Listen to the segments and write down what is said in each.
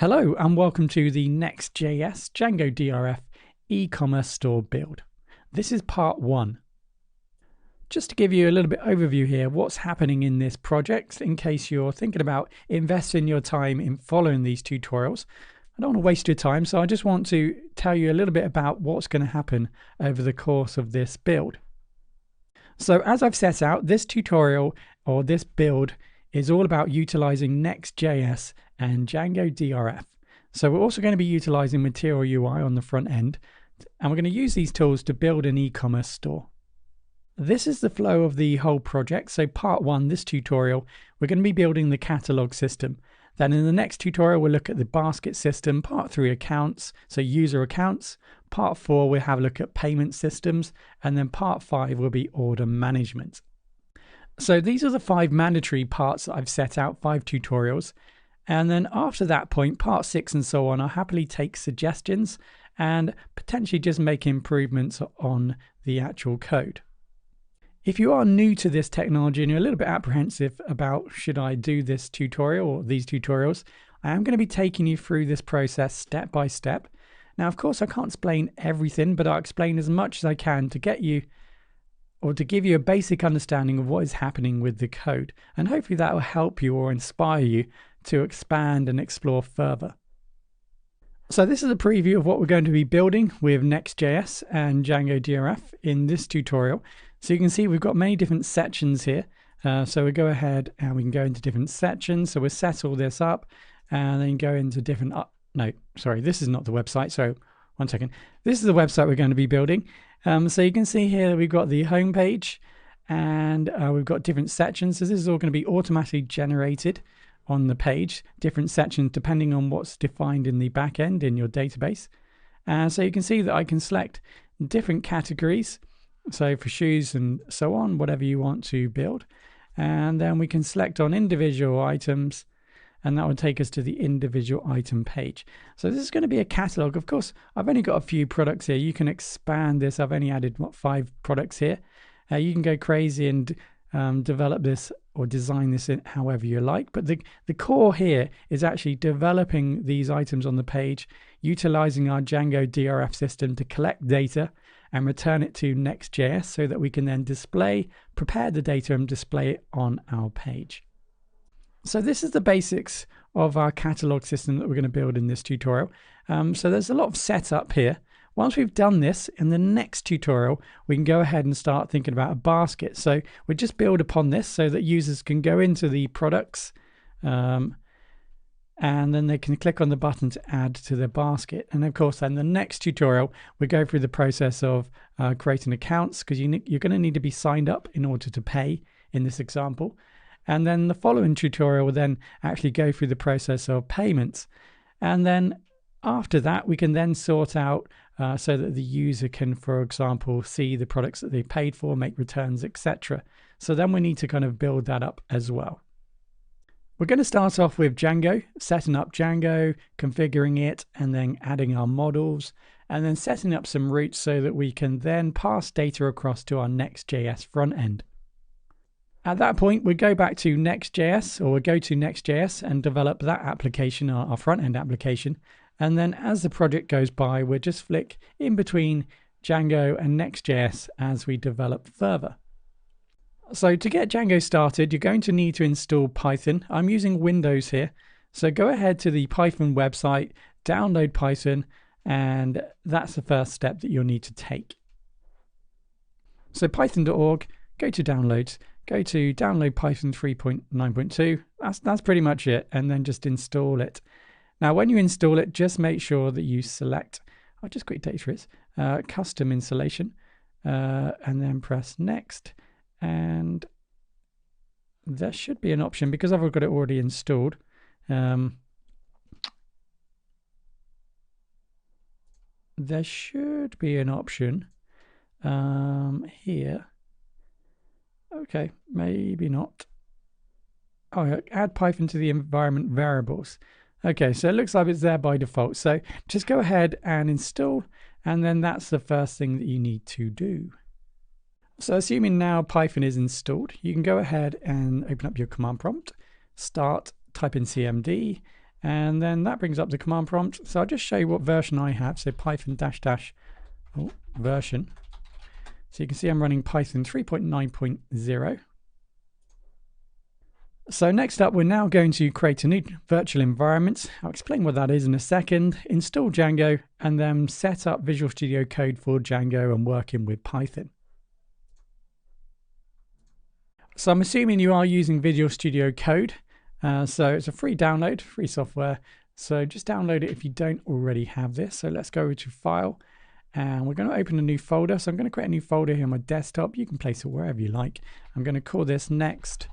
Hello and welcome to the Next.js Django DRF e-commerce store build. This is part 1. Just to give you a little bit overview here, what's happening in this project in case you're thinking about investing your time in following these tutorials. I don't want to waste your time, so I just want to tell you a little bit about what's going to happen over the course of this build. So as I've set out, this tutorial or this build is all about utilizing Next.js and Django DRF. So we're also going to be utilizing Material UI on the front end, and we're going to use these tools to build an e-commerce store. This is the flow of the whole project. So part 1, this tutorial, we're going to be building the catalog system. Then in the next tutorial, we'll look at the basket system. Part 3, accounts, so user accounts. Part 4, we'll have a look at payment systems. And then part 5 will be order management. So these are the 5 mandatory parts that I've set out, 5 tutorials. And then after that point, part 6 and so on, I'll happily take suggestions and potentially just make improvements on the actual code. If you are new to this technology and you're a little bit apprehensive about should I do this tutorial or these tutorials, I am going to be taking you through this process step by step. Now, of course, I can't explain everything, but I'll explain as much as I can to get you or to give you a basic understanding of what is happening with the code. And hopefully that will help you or inspire you to expand and explore further. So this is a preview of what we're going to be building with Next.js and Django DRF in this tutorial. So you can see we've got many different sections here. So we go ahead and we can go into different sections. So we'll set all this up and then go into different, no, sorry, this is not the website. So one second. This is the website we're going to be building. So you can see here we've got the home page and we've got different sections. So this is all going to be automatically generated on the page, different sections depending on what's defined in the back end in your database. And so you can see that I can select different categories. So for shoes and so on, whatever you want to build. And then we can select on individual items, and that will take us to the individual item page. So this is going to be a catalog. Of course, I've only got a few products here. You can expand this. I've only added 5 products here. You can go crazy and develop this or design this in however you like. But the core here is actually developing these items on the page, utilizing our Django DRF system to collect data and return it to Next.js so that we can then prepare the data and display it on our page. So this is the basics of our catalog system that we're going to build in this tutorial. So there's a lot of setup here. Once we've done this, in the next tutorial, we can go ahead and start thinking about a basket. So we just build upon this so that users can go into the products and then they can click on the button to add to their basket. And of course, then the next tutorial, we go through the process of creating accounts because you're going to need to be signed up in order to pay in this example. And then the following tutorial will then actually go through the process of payments. And then after that, we can then sort out so that the user can, for example, see the products that they paid for, make returns, etc. So then we need to kind of build that up as well. We're going to start off with Django, setting up Django, configuring it, and then adding our models, and then setting up some routes so that we can then pass data across to our Next.js front end. At that point, we go back to Next.js, or we go to Next.js and develop that application, our front-end application. And then as the project goes by, we'll just flick in between Django and Next.js as we develop further. So to get Django started, you're going to need to install Python. I'm using Windows here. So go ahead to the Python website, download Python, and that's the first step that you'll need to take. So python.org, go to downloads. Go to download Python 3.9.2. That's pretty much it. And then just install it. Now, when you install it, just make sure that you select, I'll just quick date for it, custom installation, and then press next. And there should be an option because I've got it already installed. There should be an option here. Okay, maybe not. Oh, add Python to the environment variables. Okay, so it looks like it's there by default. So just go ahead and install, and then that's the first thing that you need to do. So assuming now Python is installed, you can go ahead and open up your command prompt, type in cmd, And then that brings up the command prompt. So I'll just show you what version I have. So Python version. So you can see I'm running Python 3.9.0. So next up, we're now going to create a new virtual environment. I'll explain what that is in a second, install Django, and then set up Visual Studio Code for Django and working with Python. So I'm assuming you are using Visual Studio Code. So it's a free download, free software. So just download it if you don't already have this. So let's go to File, and we're going to open a new folder. So I'm going to create a new folder here on my desktop. You can place it wherever you like. I'm going to call this Next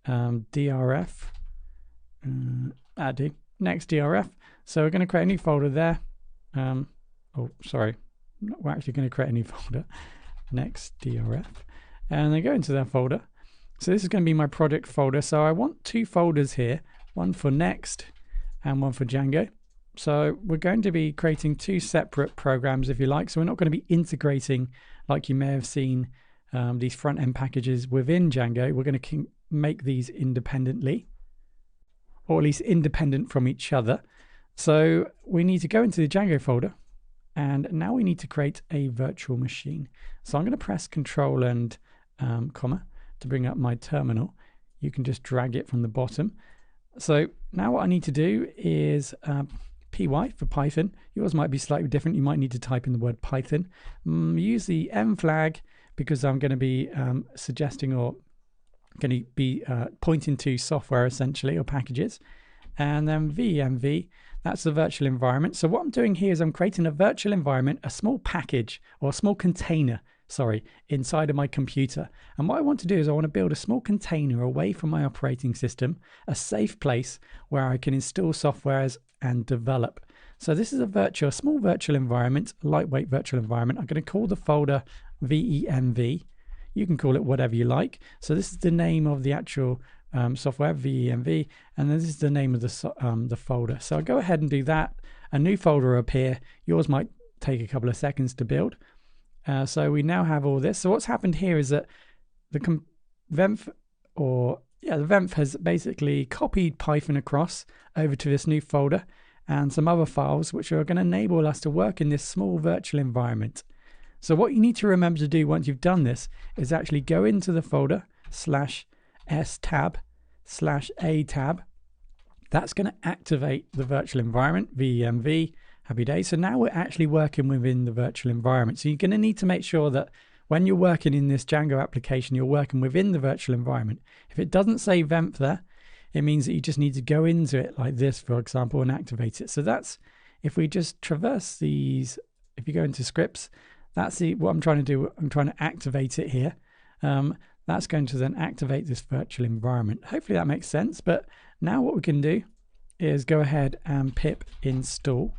DRF. Next DRF. So we're going to create a new folder there. We're actually going to create a new folder, Next DRF, and then go into that folder. So this is going to be my project folder. So I want two folders here, one for Next and one for Django. So we're going to be creating two separate programs, if you like. So we're not going to be integrating, like you may have seen, these front-end packages within Django. We're going to make these independently, or at least independent from each other. So we need to go into the Django folder, and now we need to create a virtual machine. So I'm going to press Control and comma to bring up my terminal. You can just drag it from the bottom. So now what I need to do is py for Python. Yours might be slightly different. You might need to type in the word Python. Use the M flag because I'm going to be suggesting or going to be pointing to software essentially, or packages. And then venv, that's the virtual environment. So what I'm doing here is I'm creating a virtual environment, a small package or a small container, inside of my computer. And what I want to do is I want to build a small container away from my operating system, a safe place where I can install softwares and develop. So this is a small virtual environment, lightweight virtual environment. I'm going to call the folder venv. You can call it whatever you like. So this is the name of the actual software, venv, and then this is the name of the folder. So I'll go ahead and do that. A new folder will appear. Yours might take a couple of seconds to build. So we now have all this. So what's happened here is that the venv has basically copied Python across over to this new folder and some other files which are going to enable us to work in this small virtual environment. So what you need to remember to do once you've done this is actually go into the folder /s/tab/a tab. That's going to activate the virtual environment, venv. Happy day. So now we're actually working within the virtual environment. So you're going to need to make sure that when you're working in this Django application, you're working within the virtual environment. If it doesn't say venv there, it means that you just need to go into it like this, for example, and activate it. So that's, if we just traverse these, if you go into scripts, that's what I'm trying to do. I'm trying to activate it here. That's going to then activate this virtual environment. Hopefully that makes sense. But now what we can do is go ahead and pip install.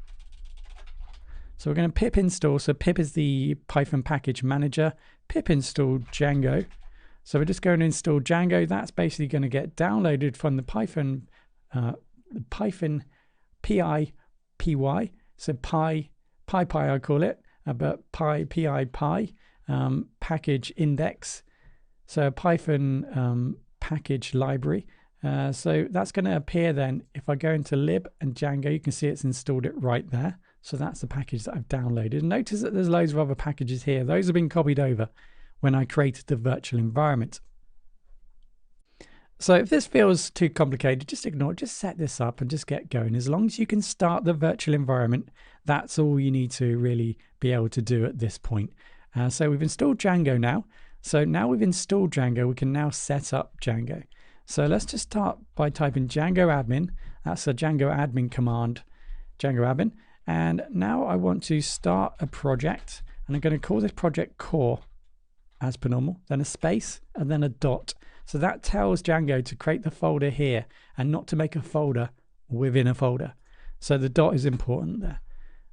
So we're going to pip install. So pip is the Python package manager. Pip install Django. So we're just going to install Django. That's basically going to get downloaded from the Python py. So py I call it, but py package index. So Python package library. So that's going to appear then. If I go into lib and Django, you can see it's installed it right there. So that's the package that I've downloaded. Notice that there's loads of other packages here. Those have been copied over when I created the virtual environment. So if this feels too complicated, just ignore it. Just set this up and just get going. As long as you can start the virtual environment, that's all you need to really be able to do at this point. So we've installed Django now. So now we've installed Django, we can now set up Django. So let's just start by typing Django admin. That's a Django admin command, Django admin. And now I want to start a project, and I'm going to call this project core as per normal, then a space and then a dot. So that tells Django to create the folder here and not to make a folder within a folder. So the dot is important there.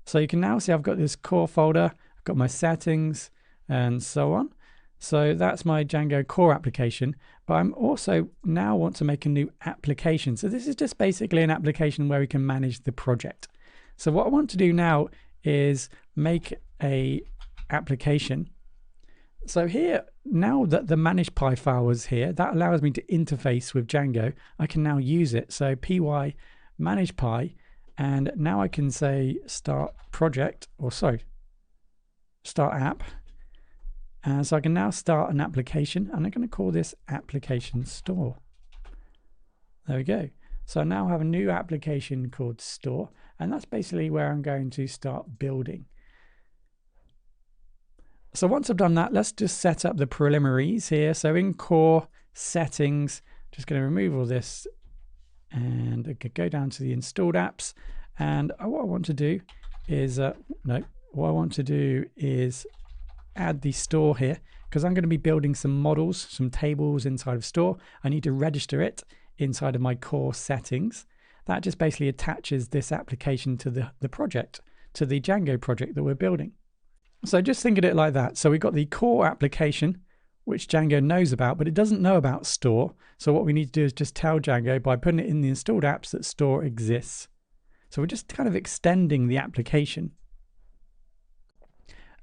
So you can now see I've got this core folder, I've got my settings and so on. So that's my Django core application, but I'm also now want to make a new application. So this is just basically an application where we can manage the project. So what I want to do now is make a application. So here, now that the manage py file is here, that allows me to interface with Django. I can now use it. So py manage Pi, and now I can say start project, or sorry, start app. And so I can now start an application, and I'm going to call this application store. There we go. So I now have a new application called store, and that's basically where I'm going to start building. So once I've done that, let's just set up the preliminaries here. So in core settings, just going to remove all this, and I could go down to the installed apps. And what I want to do is, add the store here, because I'm going to be building some models, some tables inside of store. I need to register it inside of my core settings. That just basically attaches this application to the project, to the Django project that we're building. So just think of it like that. So we've got the core application, which Django knows about, but it doesn't know about store. So what we need to do is just tell Django by putting it in the installed apps that store exists. So we're just kind of extending the application.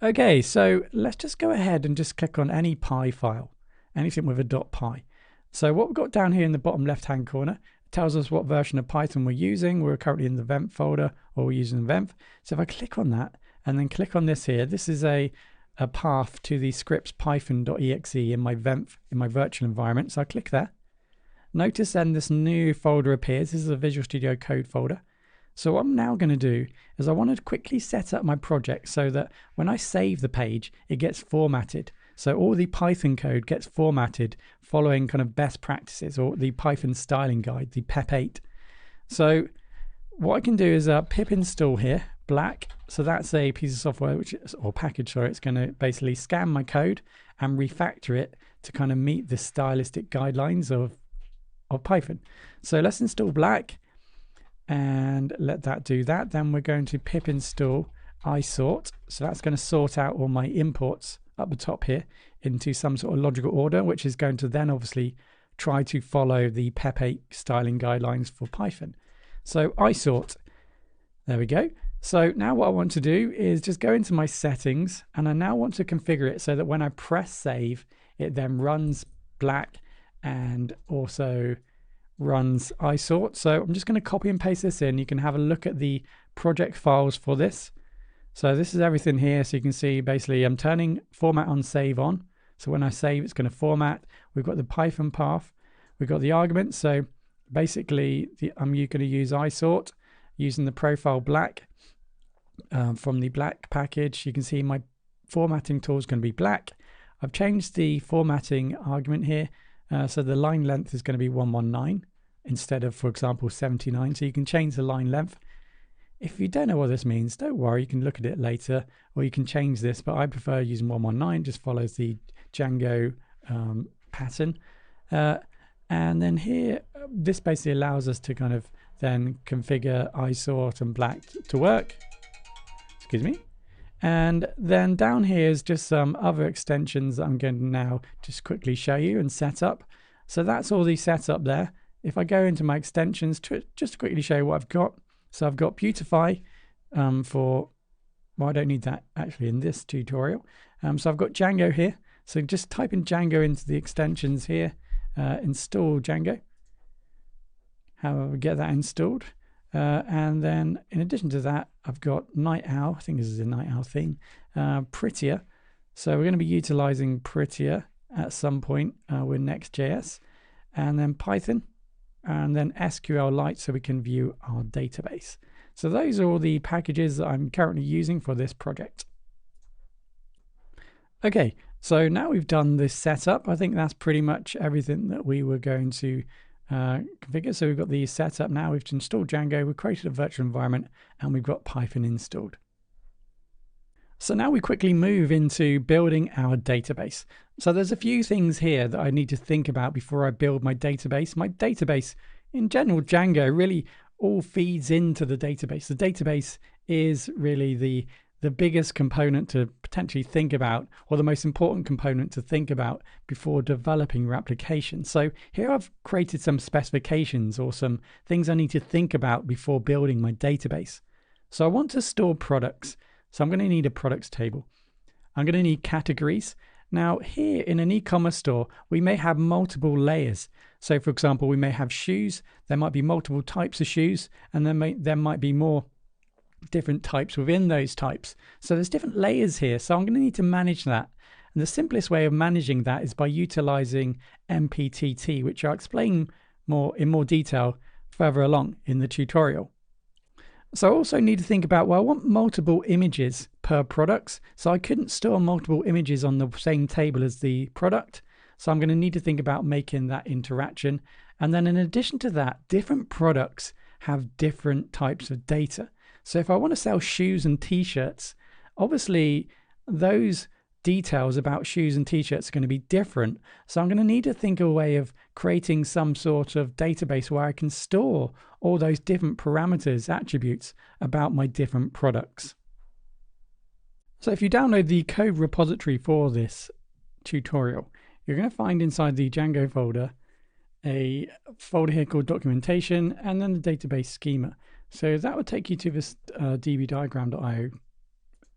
Okay, so let's just go ahead and just click on any Pi file, anything with a .py. So what we've got down here in the bottom left-hand corner tells us what version of Python we're using. We're currently in the venv folder, or we're using venv. So if I click on that and then click on this here, this is a path to the scripts python.exe in my venv, in my virtual environment. So I click there. Notice then this new folder appears. This is a Visual Studio Code folder. So what I'm now going to do is I want to quickly set up my project so that when I save the page, it gets formatted. So all the Python code gets formatted following kind of best practices, or the Python styling guide, the PEP8. So what I can do is pip install here, black. So that's a piece of software, or package, sorry. It's going to basically scan my code and refactor it to kind of meet the stylistic guidelines of Python. So let's install black. And let that do that. Then we're going to pip install isort. So that's going to sort out all my imports up the top here into some sort of logical order, which is going to then obviously try to follow the PEP8 styling guidelines for Python. So isort, there we go. So now what I want to do is just go into my settings, and I now want to configure it so that when I press save, it then runs black and also runs isort. So I'm just going to copy and paste this in. You can have a look at the project files for this. So this is everything here. So you can see basically I'm turning format on save on. So when I save, it's going to format. We've got the Python path. We've got the arguments. So basically I'm going to use isort using the profile black from the black package. You can see my formatting tool is going to be black. I've changed the formatting argument here. So the line length is going to be 119 instead of, for example, 79. So you can change the line length. If you don't know what this means, don't worry. You can look at it later, or you can change this. But I prefer using 119. Just follows the Django pattern. And then here, this basically allows us to kind of then configure isort and black to work. Excuse me. And then down here is just some other extensions that I'm going to now just quickly show you and set up. So that's all the setup there. If I go into my extensions, just to quickly show you what I've got. So I've got Beautify well, I don't need that actually in this tutorial. So I've got Django here. So just type in Django into the extensions here, install Django. How do I get that installed? And then in addition to that, I've got Night Owl. I think this is a Night Owl theme. Prettier. So we're going to be utilizing Prettier at some point with Next.js. And then Python. And then SQLite, so we can view our database. So those are all the packages that I'm currently using for this project. Okay, so now we've done this setup. I think that's pretty much everything that we were going to configure. So we've got the setup now. We've installed Django, we've created a virtual environment, and we've got Python installed. So now we quickly move into building our database. So there's a few things here that I need to think about before I build my database. My database, in general, Django really all feeds into the database. The database is really the biggest component to potentially think about, or the most important component to think about before developing your application. So here I've created some specifications or some things I need to think about before building my database. So I want to store products. So I'm going to need a products table. I'm going to need categories. Now here in an e-commerce store, we may have multiple layers. So for example, we may have shoes, there might be multiple types of shoes, and there might be more different types within those types. So there's different layers here, so I'm going to need to manage that. And the simplest way of managing that is by utilizing MPTT, which I'll explain in more detail further along in the tutorial. So I also need to think about, well, I want multiple images per products. So I couldn't store multiple images on the same table as the product. So I'm going to need to think about making that interaction. And then in addition to that, different products have different types of data. So if I want to sell shoes and t-shirts, obviously those details about shoes and t-shirts are going to be different. So I'm going to need to think of a way of creating some sort of database where I can store all those different parameters, attributes about my different products. So if you download the code repository for this tutorial, you're going to find inside the Django folder a folder here called documentation and then the database schema. So that would take you to this dbdiagram.io,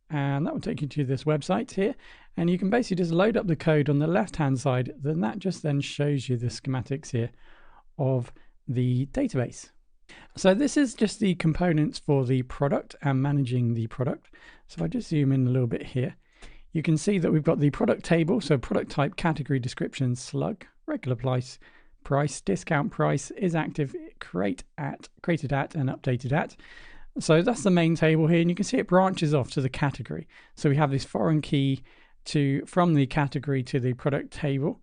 and that will take you to this website here, and you can basically just load up the code on the left hand side. Then that just then shows you the schematics here of the database. So this is just the components for the product and managing the product. So if I just zoom in a little bit here, you can see that we've got the product table, so product type, category, description, slug, regular price, discount price, is active, created at, and updated at. So that's the main table here, and you can see it branches off to the category. So we have this foreign key from the category to the product table,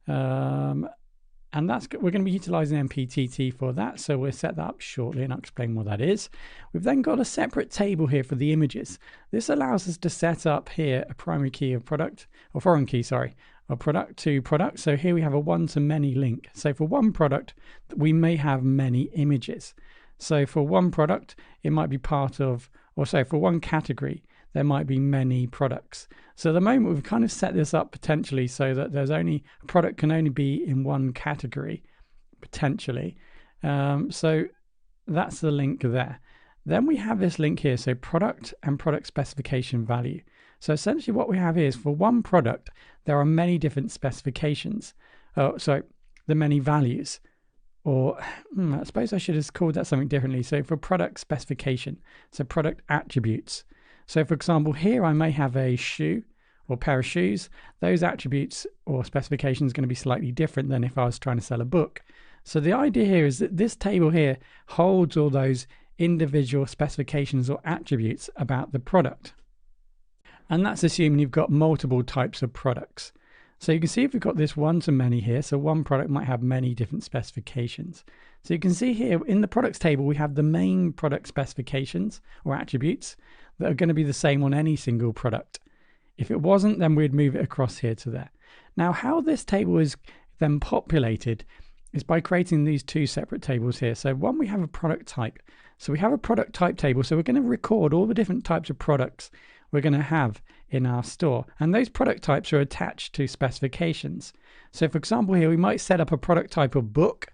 and we're going to be utilizing MPTT for that. So we'll set that up shortly, and I'll explain what that is. We've then got a separate table here for the images. This allows us to set up here a primary key of product, or foreign key, sorry, of product to product. So here we have a one-to-many link. So for one product, we may have many images. So for one product, it might be part of, or so for one category, there might be many products. So at the moment, we've kind of set this up potentially so that a product can only be in one category, potentially. So that's the link there. Then we have this link here, so product and product specification value. So essentially what we have here is for one product, there are many different specifications. The many values. Or I suppose I should have called that something differently. So for product specification, so product attributes. So for example, here I may have a shoe or pair of shoes. Those attributes or specifications are going to be slightly different than if I was trying to sell a book. So the idea here is that this table here holds all those individual specifications or attributes about the product. And that's assuming you've got multiple types of products. So you can see if we've got this one-to-many here, so one product might have many different specifications. So you can see here in the products table, we have the main product specifications or attributes that are going to be the same on any single product. If it wasn't, then we'd move it across here to there. Now, how this table is then populated is by creating these two separate tables here. So one, we have a product type. So we have a product type table. So we're going to record all the different types of products we're going to have in our store, and those product types are attached to specifications. So for example, here we might set up a product type of book,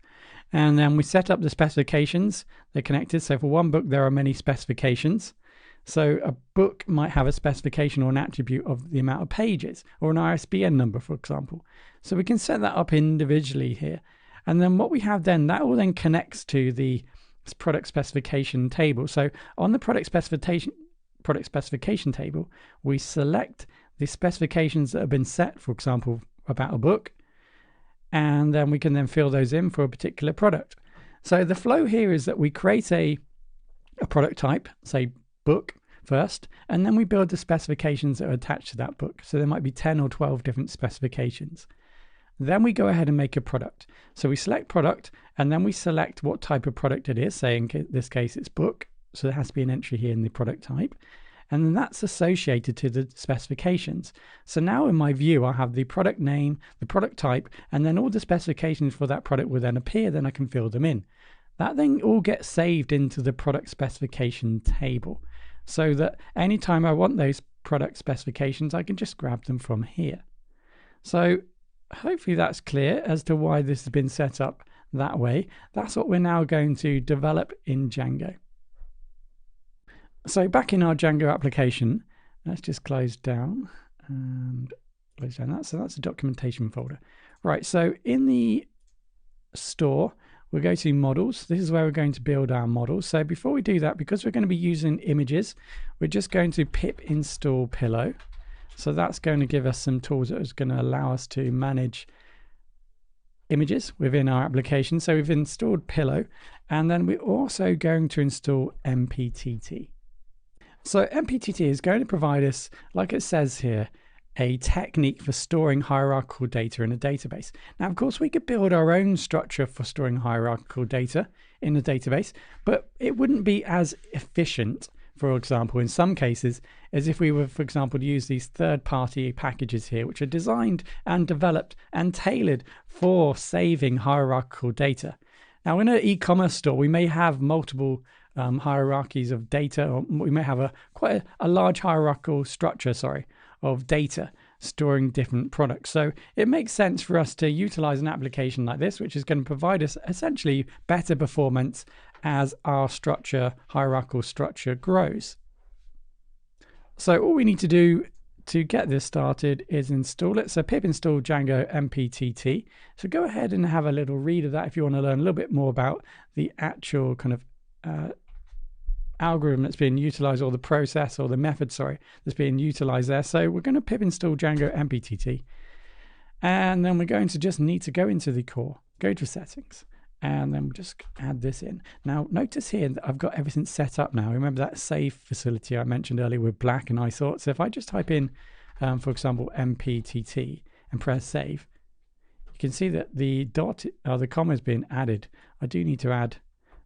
and then we set up the specifications. They're connected. So for one book, there are many specifications. So a book might have a specification or an attribute of the amount of pages or an ISBN number, for example. So we can set that up individually here. And then what we have then, that all then connects to the product specification table. So on the product specification table, we select the specifications that have been set, for example, about a book, and then we can then fill those in for a particular product. So the flow here is that we create a product type, say book first, and then we build the specifications that are attached to that book. So there might be 10 or 12 different specifications. Then we go ahead and make a product. So we select product, and then we select what type of product it is. Say in this case, it's book. So there has to be an entry here in the product type. And then that's associated to the specifications. So now in my view, I have the product name, the product type, and then all the specifications for that product will then appear. Then I can fill them in. That then all gets saved into the product specification table, so that anytime I want those product specifications, I can just grab them from here. So hopefully that's clear as to why this has been set up that way. That's what we're now going to develop in Django. So back in our Django application, let's just close down and close down that. So that's a documentation folder. Right, so in the store, we'll go to models. This is where we're going to build our models. So before we do that, because we're going to be using images, we're just going to pip install pillow. So that's going to give us some tools that is going to allow us to manage images within our application. So we've installed pillow, and then we're also going to install MPTT. So MPTT is going to provide us, like it says here, a technique for storing hierarchical data in a database. Now, of course, we could build our own structure for storing hierarchical data in a database, but it wouldn't be as efficient, for example, in some cases, as if we were, for example, to use these third-party packages here, which are designed and developed and tailored for saving hierarchical data. Now, in an e-commerce store, we may have multiple hierarchies of data, or we may have quite a large hierarchical structure, of data storing different products. So it makes sense for us to utilize an application like this, which is going to provide us essentially better performance as our hierarchical structure grows. So all we need to do to get this started is install it. So pip install Django MPTT. So go ahead and have a little read of that if you want to learn a little bit more about the actual kind of algorithm that's being utilized, or the process or the method, that's being utilized there. So we're going to pip install Django MPTT, and then we're going to just need to go into the core, go to settings, and then we'll just add this in. Now notice here that I've got everything set up now. Remember that save facility I mentioned earlier with black and isort. So if I just type in, for example, MPTT and press save, you can see that the comma is being added. I do need to add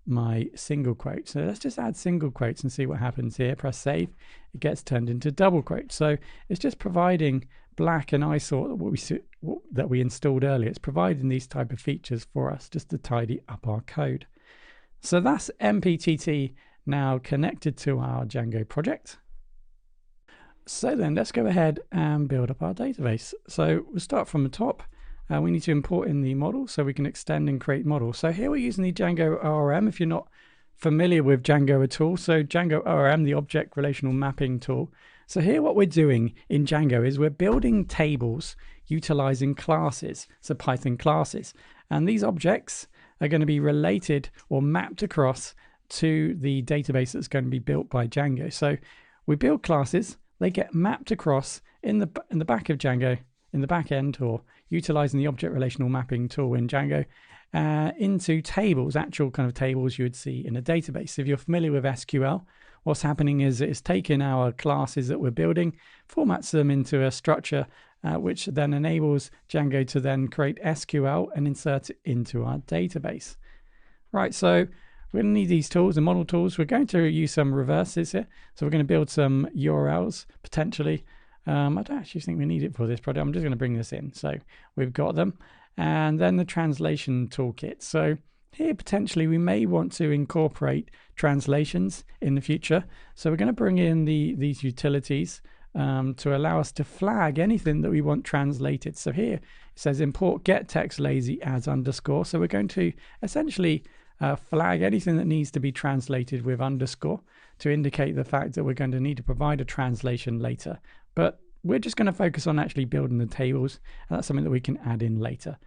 my single quote. So let's just add single quotes and see what happens here. Press save, it gets turned into double quotes. So it's just providing black and isort that we installed earlier. It's providing these type of features for us just to tidy up our code. So that's MPTT now connected to our Django project. So then let's go ahead and build up our database. So we'll start from the top. We need to import in the model so we can extend and create models. So here we're using the Django ORM. If you're not familiar with Django at all, so Django ORM, the object relational mapping tool. So here what we're doing in Django is we're building tables utilizing classes, so Python classes. And these objects are going to be related or mapped across to the database that's going to be built by Django. So we build classes, they get mapped across in the back of Django, in the back end, or utilizing the object relational mapping tool in Django, into tables, actual kind of tables you would see in a database. If you're familiar with SQL, what's happening is it's taking our classes that we're building, formats them into a structure, which then enables Django to then create SQL and insert it into our database. Right, so we're going to need these tools, the model tools. We're going to use some reverses here. So we're going to build some URLs potentially. I don't actually think we need it for this project. I'm just going to bring this in. So we've got them. And then the translation toolkit. So here potentially we may want to incorporate translations in the future. So we're going to bring in these utilities to allow us to flag anything that we want translated. So here it says import get text lazy as underscore. So we're going to essentially flag anything that needs to be translated with underscore to indicate the fact that we're going to need to provide a translation later. But we're just going to focus on actually building the tables, and that's something that we can add in later.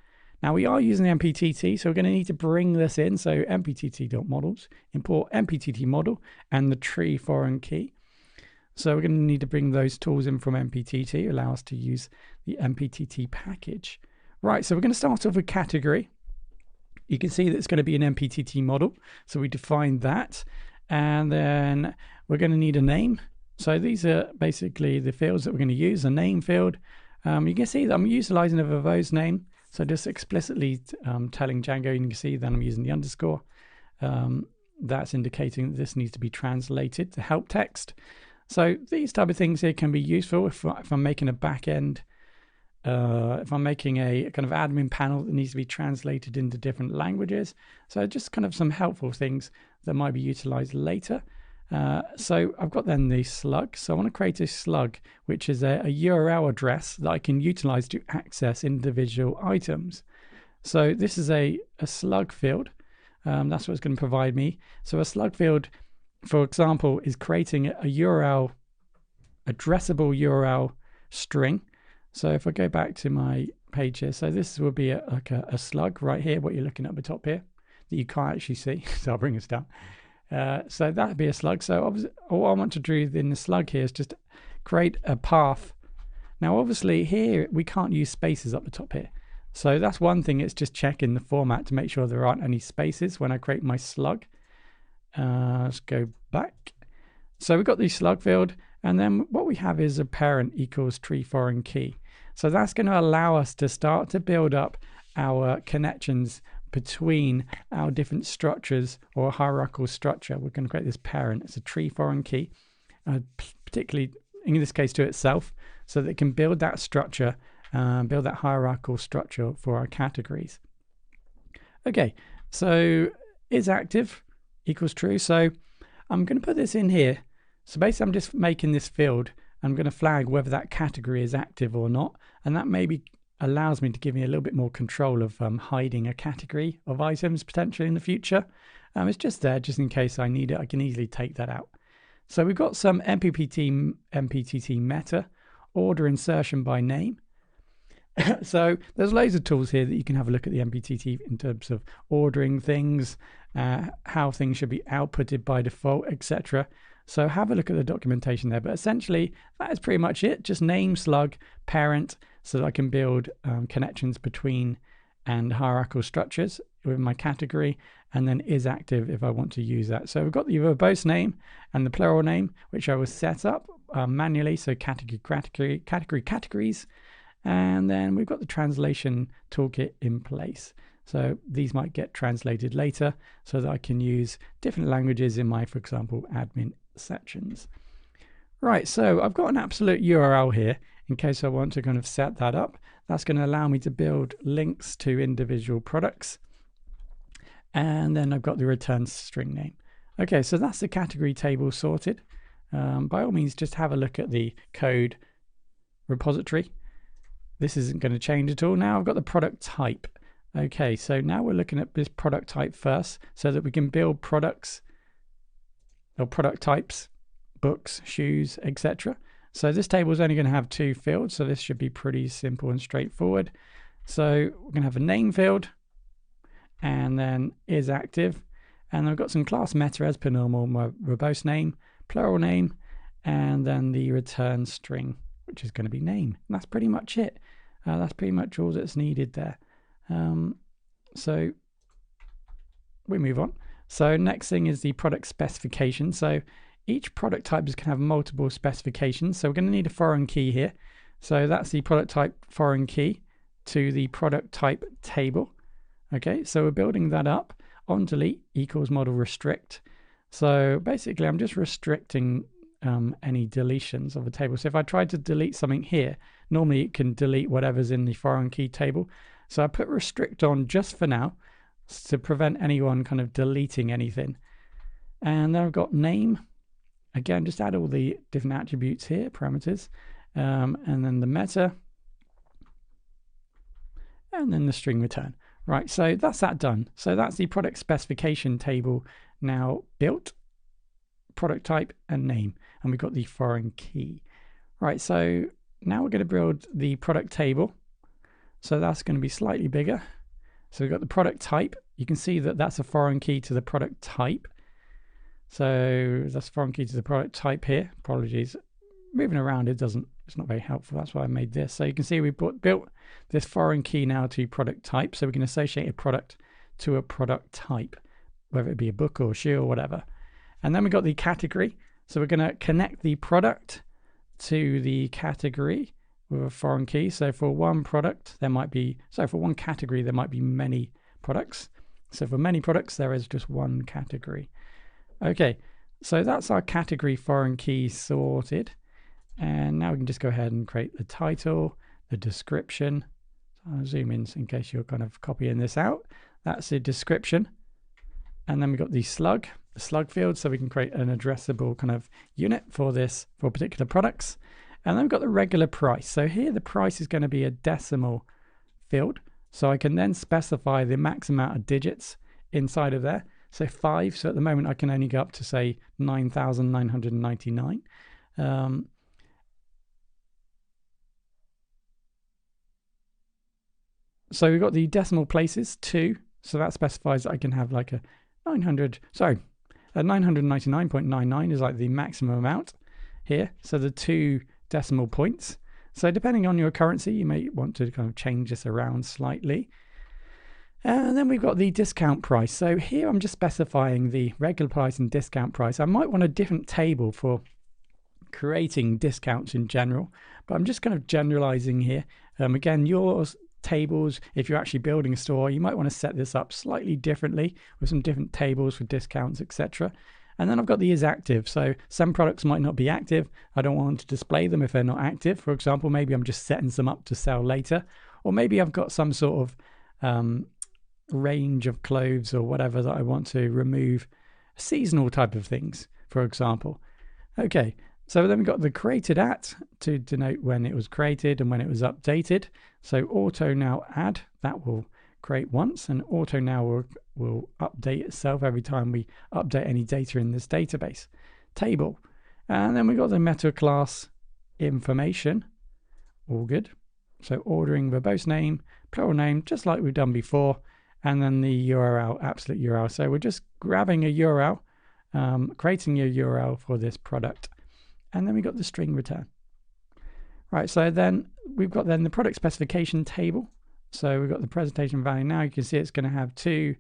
Now we are using MPTT, so we're going to need to bring this in. So MPTT.models, import MPTT model and the tree foreign key. So we're going to need to bring those tools in from MPTT, allow us to use the MPTT package. Right, so we're going to start off with category. You can see that it's going to be an MPTT model. So we define that, and then we're going to need a name. So these are basically the fields that we're going to use, a name field. You can see that I'm utilizing a verbose name. So just explicitly telling Django, you can see that I'm using the underscore. That's indicating that this needs to be translated to help text. So these type of things here can be useful if I'm making a back end, if I'm making a kind of admin panel that needs to be translated into different languages. So just kind of some helpful things that might be utilized later. So I've got then the slug. So I want to create a slug, which is a URL address that I can utilize to access individual items. So this is a slug field. That's what it's going to provide me. So a slug field, for example, is creating a URL, addressable URL string. So if I go back to my page here, so this will be like a slug right here, what you're looking at the top here, that you can't actually see. So I'll bring this down. So that would be a slug. So obviously, all I want to do in the slug here is just create a path. Now, obviously, here we can't use spaces up the top here. So that's one thing. It's just checking the format to make sure there aren't any spaces when I create my slug. Let's go back. So we've got the slug field, and then what we have is a parent equals tree foreign key. So that's going to allow us to start to build up our connections between our different structures or hierarchical structure. We're going to create this parent. It's a tree foreign key, particularly in this case to itself, so that it can build that structure, build that hierarchical structure for our categories. Okay, so is active equals true. So I'm going to put this in here. So basically I'm just making this field. I'm going to flag whether that category is active or not, and that maybe allows me to give me a little bit more control of hiding a category of items potentially in the future. It's just there just in case I need it. I can easily take that out. So we've got some MPTT meta, order insertion by name. So there's loads of tools here that you can have a look at the MPTT in terms of ordering things, how things should be outputted by default, etc. So have a look at the documentation there. But essentially, that is pretty much it. Just name, slug, parent, so that I can build connections between and hierarchical structures with my category, and then is active if I want to use that. So we've got the verbose name and the plural name, which I will set up manually. So categories. And then we've got the translation toolkit in place. So these might get translated later so that I can use different languages in my, for example, admin sections. Right, so I've got an absolute URL here in case I want to kind of set that up. That's going to allow me to build links to individual products. And then I've got the return string name. Okay, so that's the category table sorted. By all means, just have a look at the code repository. This isn't going to change at all. Now I've got the product type. Okay, so now we're looking at this product type first so that we can build products or product types, books, shoes, etc. So this table is only going to have 2 fields, so this should be pretty simple and straightforward. So we're going to have a name field, and then is active, and I've got some class meta as per normal, my verbose name, plural name, and then the return string, which is going to be name. And that's pretty much it. That's pretty much all that's needed there. So we move on. So next thing is the product specification. So each product type can have multiple specifications. So we're going to need a foreign key here. So that's the product type foreign key to the product type table. Okay, so we're building that up. On delete equals model restrict. So basically I'm just restricting any deletions of a table. So if I try to delete something here, normally it can delete whatever's in the foreign key table. So I put restrict on just for now to prevent anyone kind of deleting anything. And then I've got name. Again, just add all the different attributes here, parameters, and then the meta, and then the string return. Right, so that's that done. So that's the product specification table now built, product type and name, and we've got the foreign key. Right, so now we're going to build the product table. So that's going to be slightly bigger. So we've got the product type. You can see that that's a foreign key to the product type. So that's a foreign key to the product type here. Apologies. Moving around, it's not very helpful. That's why I made this. So you can see we built this foreign key now to product type. So we can associate a product to a product type, whether it be a book or a shoe or whatever. And then we got the category. So we're going to connect the product to the category with a foreign key. So for one product, for one category, there might be many products. So for many products, there is just one category. Okay, so that's our category foreign key sorted. And now we can just go ahead and create the title, the description. So I'll zoom in case you're kind of copying this out. That's the description. And then we've got the slug field, so we can create an addressable kind of unit for this, for particular products. And then we've got the regular price. So here the price is going to be a decimal field. So I can then specify the max amount of digits inside of there. So 5. So at the moment I can only go up to say 9,999. So we've got the decimal places 2. So that specifies that I can have like a 999.99 is like the maximum amount here. So the 2 decimal points. So depending on your currency, you may want to kind of change this around slightly. And then we've got the discount price. So here I'm just specifying the regular price and discount price. I might want a different table for creating discounts in general, but I'm just kind of generalizing here. Again, yours tables, if you're actually building a store, you might want to set this up slightly differently with some different tables for discounts, etc. And then I've got the is active. So some products might not be active. I don't want to display them if they're not active. For example, maybe I'm just setting some up to sell later, or maybe I've got some sort of range of clothes or whatever that I want to remove, seasonal type of things, for example. Okay, so then we've got the created at to denote when it was created and when it was updated. So auto now add, that will create once, and auto now will update itself every time we update any data in this database table. And then we've got the meta class information, all good. So ordering verbose name, plural name, just like we've done before, and then the URL, absolute URL. So we're just grabbing a URL, creating a URL for this product. And then we got the string return. Right, so then we've got then the product specification table. So we've got the presentation value now. You can see it's going to have 2.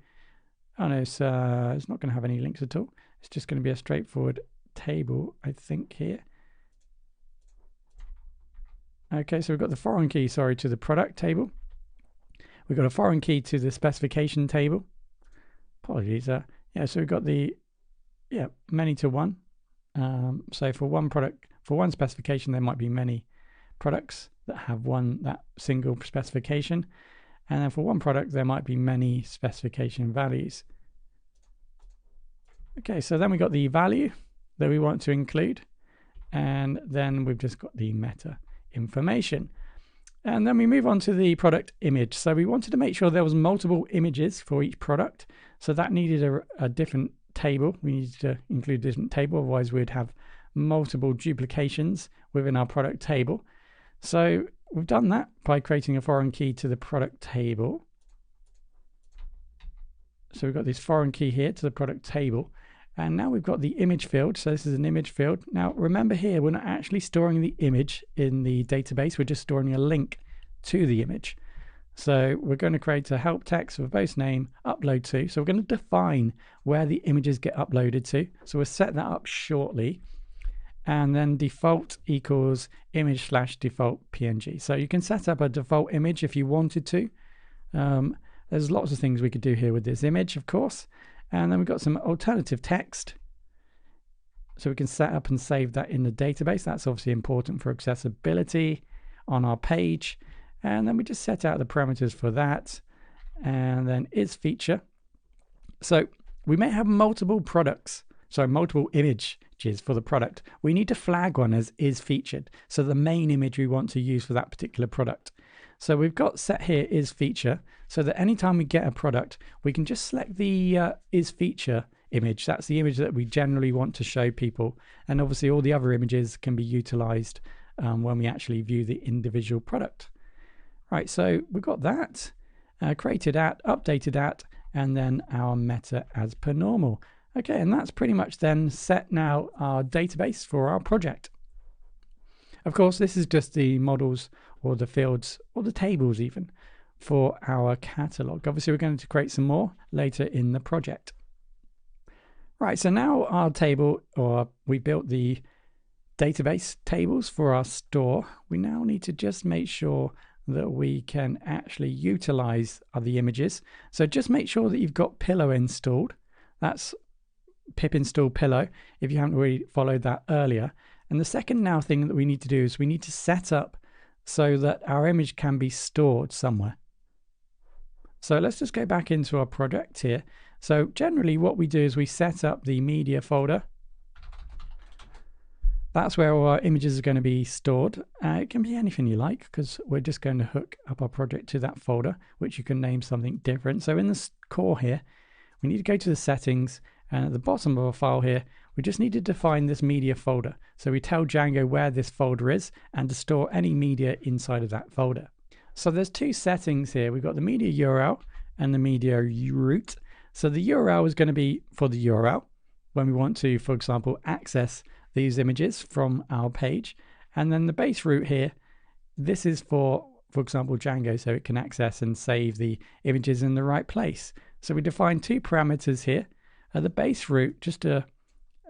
Oh no, it's not going to have any links at all. It's just going to be a straightforward table, I think, here. Okay, so we've got the foreign key, to the product table. We've got a foreign key to the specification table. Apologies. Yeah, so we've got the many to one. So for one product, for one specification, there might be many products that have that single specification. And then for one product, there might be many specification values. Okay, so then we got the value that we want to include. And then we've just got the meta information. And then we move on to the product image. So we wanted to make sure there was multiple images for each product. So that needed a different table. We needed to include a different table, otherwise we'd have multiple duplications within our product table. So we've done that by creating a foreign key to the product table. So we've got this foreign key here to the product table. And now we've got the image field. So this is an image field. Now remember here, we're not actually storing the image in the database. We're just storing a link to the image. So we're going to create a help text verbose name upload to. So we're going to define where the images get uploaded to. So we'll set that up shortly. And then default equals image / default PNG. So you can set up a default image if you wanted to. There's lots of things we could do here with this image, of course. And then we've got some alternative text. So we can set up and save that in the database. That's obviously important for accessibility on our page. And then we just set out the parameters for that. And then is feature. So we may have multiple multiple images for the product. We need to flag one as is featured. So the main image we want to use for that particular product. So we've got set here is feature, so that anytime we get a product, we can just select the is feature image. That's the image that we generally want to show people. And obviously all the other images can be utilized when we actually view the individual product. Right, so we've got that, created at, updated at, and then our meta as per normal. Okay, and that's pretty much then set now our database for our project. Of course, this is just the models or the fields or the tables even for our catalog. Obviously, we're going to create some more later in the project. Right, so now our table, or we built the database tables for our store. We now need to just make sure that we can actually utilize the images. So just make sure that you've got Pillow installed. That's pip install Pillow if you haven't already followed that earlier. And the second now thing that we need to do is we need to set up so that our image can be stored somewhere. So let's just go back into our project here. So generally what we do is we set up the media folder. That's where all our images are going to be stored. It can be anything you like, because we're just going to hook up our project to that folder, which you can name something different. So in the core here, we need to go to the settings, and at the bottom of our file here, we just need to define this media folder. So we tell Django where this folder is and to store any media inside of that folder. So there's two settings here. We've got the media URL and the media route. So the URL is going to be for the URL when we want to, for example, access these images from our page. And then the base route here, this is for example, Django, so it can access and save the images in the right place. So we define two parameters here. The base route, just to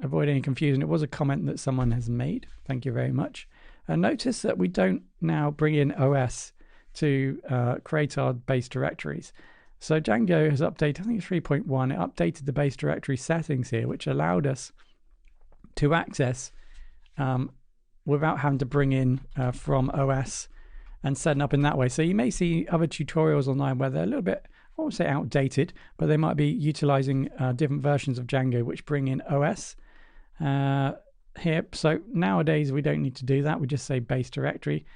avoid any confusion, it was a comment that someone has made. Thank you very much. Notice that we don't now bring in OS to create our base directories. So Django has updated, I think it's 3.1, it updated the base directory settings here, which allowed us to access without having to bring in from OS and setting up in that way. So you may see other tutorials online where they're a little bit, I won't say outdated, but they might be utilizing different versions of Django which bring in OS here. So nowadays we don't need to do that. We just say base directory,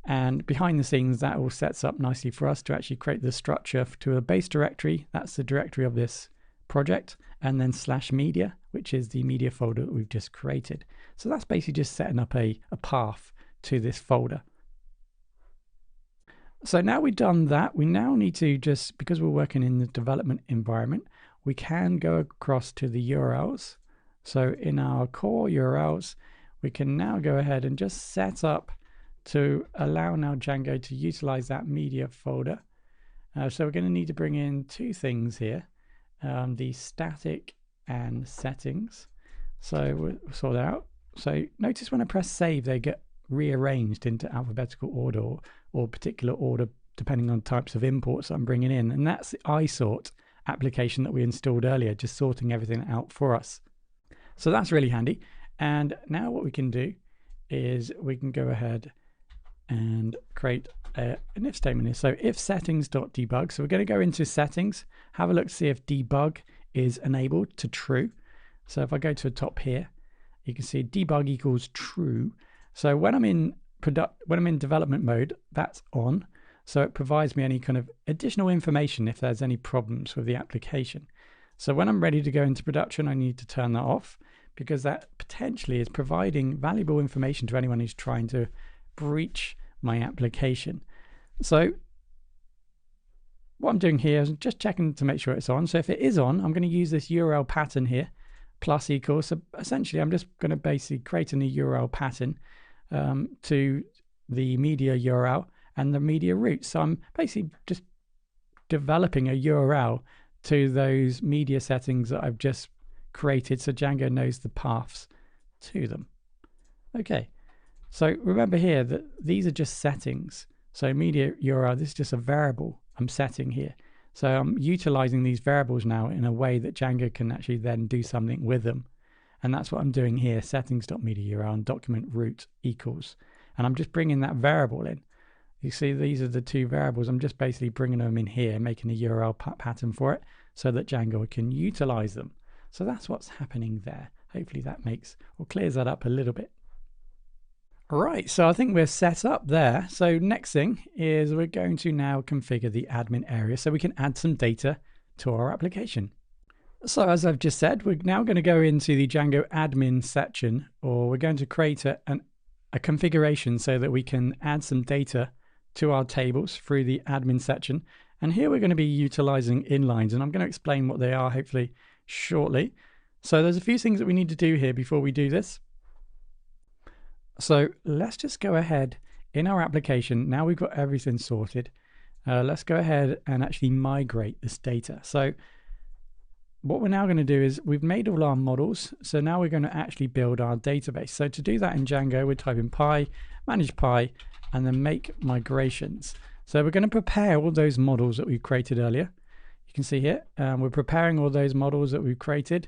and behind the scenes that all sets up nicely for us to actually create the structure to a base directory. That's the directory of this project, and then /media, which is the media folder that we've just created. So that's basically just setting up a path to this folder. So now we've done that, we now need to just, because we're working in the development environment, we can go across to the URLs. So in our core URLs, we can now go ahead and just set up to allow now Django to utilize that media folder. So we're going to need to bring in two things here, the static and settings. So we'll sort that out. So notice when I press save, they get rearranged into alphabetical order or particular order depending on types of imports I'm bringing in, and that's the isort application that we installed earlier, just sorting everything out for us. So that's really handy. And now what we can do is we can go ahead and create an if statement here. So if settings.debug, so we're going to go into settings, have a look to see if debug is enabled to true. So if I go to the top here, you can see debug equals true. So when I'm in development mode, that's on. So it provides me any kind of additional information if there's any problems with the application. So when I'm ready to go into production, I need to turn that off, because that potentially is providing valuable information to anyone who's trying to breach my application. So what I'm doing here is just checking to make sure it's on. So if it is on, I'm going to use this URL pattern here, plus equals. So essentially, I'm just going to basically create a new URL pattern to the media URL and the media route. So I'm basically just developing a URL to those media settings that I've just created, so Django knows the paths to them. Okay, so remember here that these are just settings. So media URL, this is just a variable I'm setting here. So I'm utilizing these variables now in a way that Django can actually then do something with them. And that's what I'm doing here, settings.media URL and document route equals. And I'm just bringing that variable in. You see, these are the two variables. I'm just basically bringing them in here, making a URL pattern for it so that Django can utilize them. So that's what's happening there. Hopefully that makes or clears that up a little bit. All right, so I think we're set up there. So next thing is we're going to now configure the admin area so we can add some data to our application. So as I've just said, we're now going to go into the Django admin section, or we're going to create a configuration so that we can add some data to our tables through the admin section. And here we're going to be utilizing inlines, and I'm going to explain what they are hopefully shortly. So there's a few things that we need to do here before we do this. So let's just go ahead in our application. Now we've got everything sorted. Let's go ahead and actually migrate this data. So what we're now going to do is we've made all our models. So now we're going to actually build our database. So to do that in Django, we're typing pi, manage pi, and then make migrations. So we're going to prepare all those models that we created earlier. You can see here, we're preparing all those models that we've created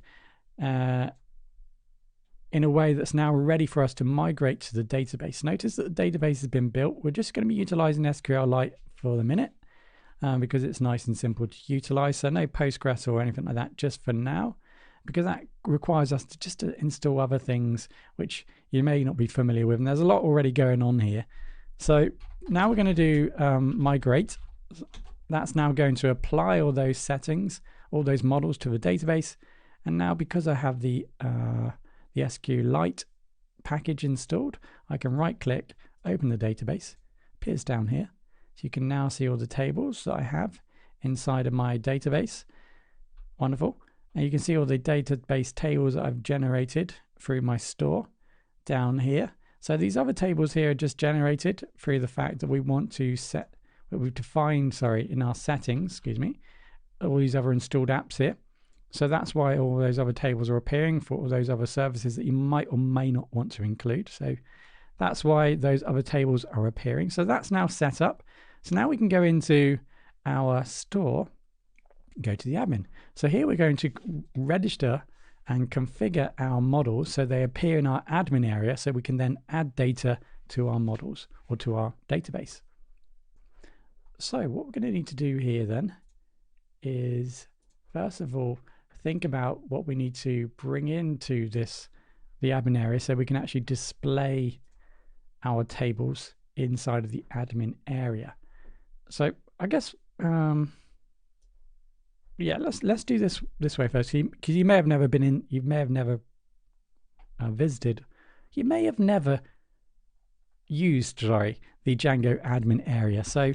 in a way that's now ready for us to migrate to the database. Notice that the database has been built. We're just going to be utilizing SQLite for the minute because it's nice and simple to utilize. So no Postgres or anything like that just for now, because that requires us to install other things which you may not be familiar with. And there's a lot already going on here. So now we're going to do migrate. That's now going to apply all those settings, all those models to the database. And now because I have the SQLite package installed, I can right click, open the database, appears down here. So you can now see all the tables that I have inside of my database. Wonderful. And you can see all the database tables that I've generated through my store down here. So these other tables here are just generated through the fact that we want to set, we've defined, in our settings, all these other installed apps here. So that's why all those other tables are appearing for all those other services that you might or may not want to include. So that's why those other tables are appearing. So that's now set up. So now we can go into our store, go to the admin. So here we're going to register and configure our models so they appear in our admin area, so we can then add data to our models or to our database. So what we're going to need to do here then is, first of all, think about what we need to bring into the admin area so we can actually display our tables inside of the admin area. So I guess yeah, let's do this way first, because you may have never been in, you may have never visited, you may have never used the Django admin area. So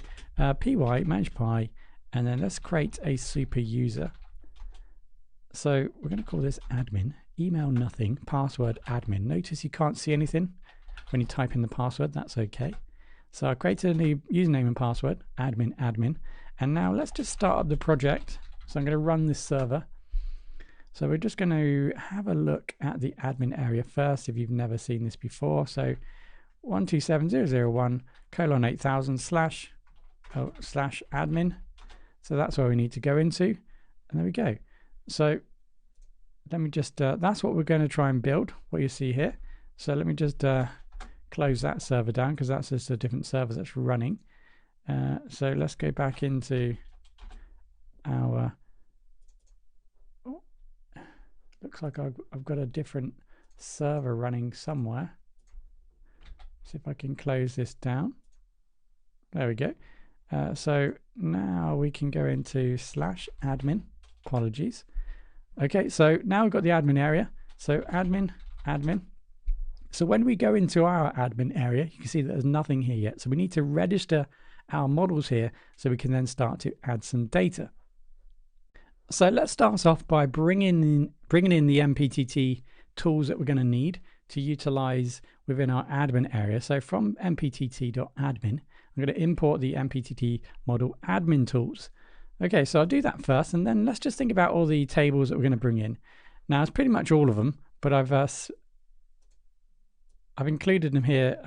py manage py, and then let's create a super user. So we're going to call this admin, email nothing, password admin. Notice you can't see anything when you type in the password. That's okay. So I created a new username and password, admin, and now let's just start up the project. So I'm going to run this server. So we're just going to have a look at the admin area first if you've never seen this before. So 127.0.0.1:/admin. So that's where we need to go into, and there we go. So let me just, that's what we're going to try and build, what you see here. So let me just close that server down, because that's just a different server that's running. So let's go back into our, looks like I've got a different server running somewhere. See if I can close this down. There we go. So now we can go into /admin. Apologies. Okay, so now we've got the admin area. So admin. So when we go into our admin area, you can see that there's nothing here yet. So we need to register our models here so we can then start to add some data. So let's start off by bringing in the MPTT tools that we're going to need to utilize within our admin area. So from mptt.admin, I'm going to import the MPTT model admin tools. Okay, so I'll do that first, and then let's just think about all the tables that we're going to bring in. Now, it's pretty much all of them, but I've included them here.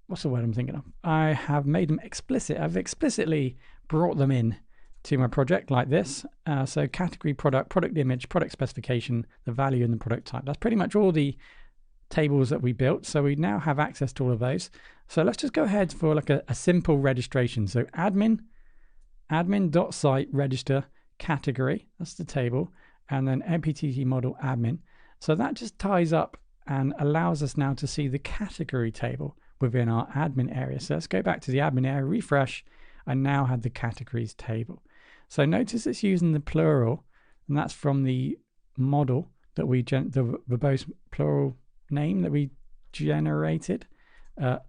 What's the word I'm thinking of? I have made them explicit. I've explicitly brought them in to my project like this. So category, product image, product specification, the value, and the product type. That's pretty much all the tables that we built. So we now have access to all of those. So let's just go ahead for like a simple registration. So admin.site register category, that's the table, and then MPTT model admin. So that just ties up and allows us now to see the category table within our admin area. So let's go back to the admin area, refresh, and now have the categories table. So notice it's using the plural, and that's from the model that we the verbose plural name that we generated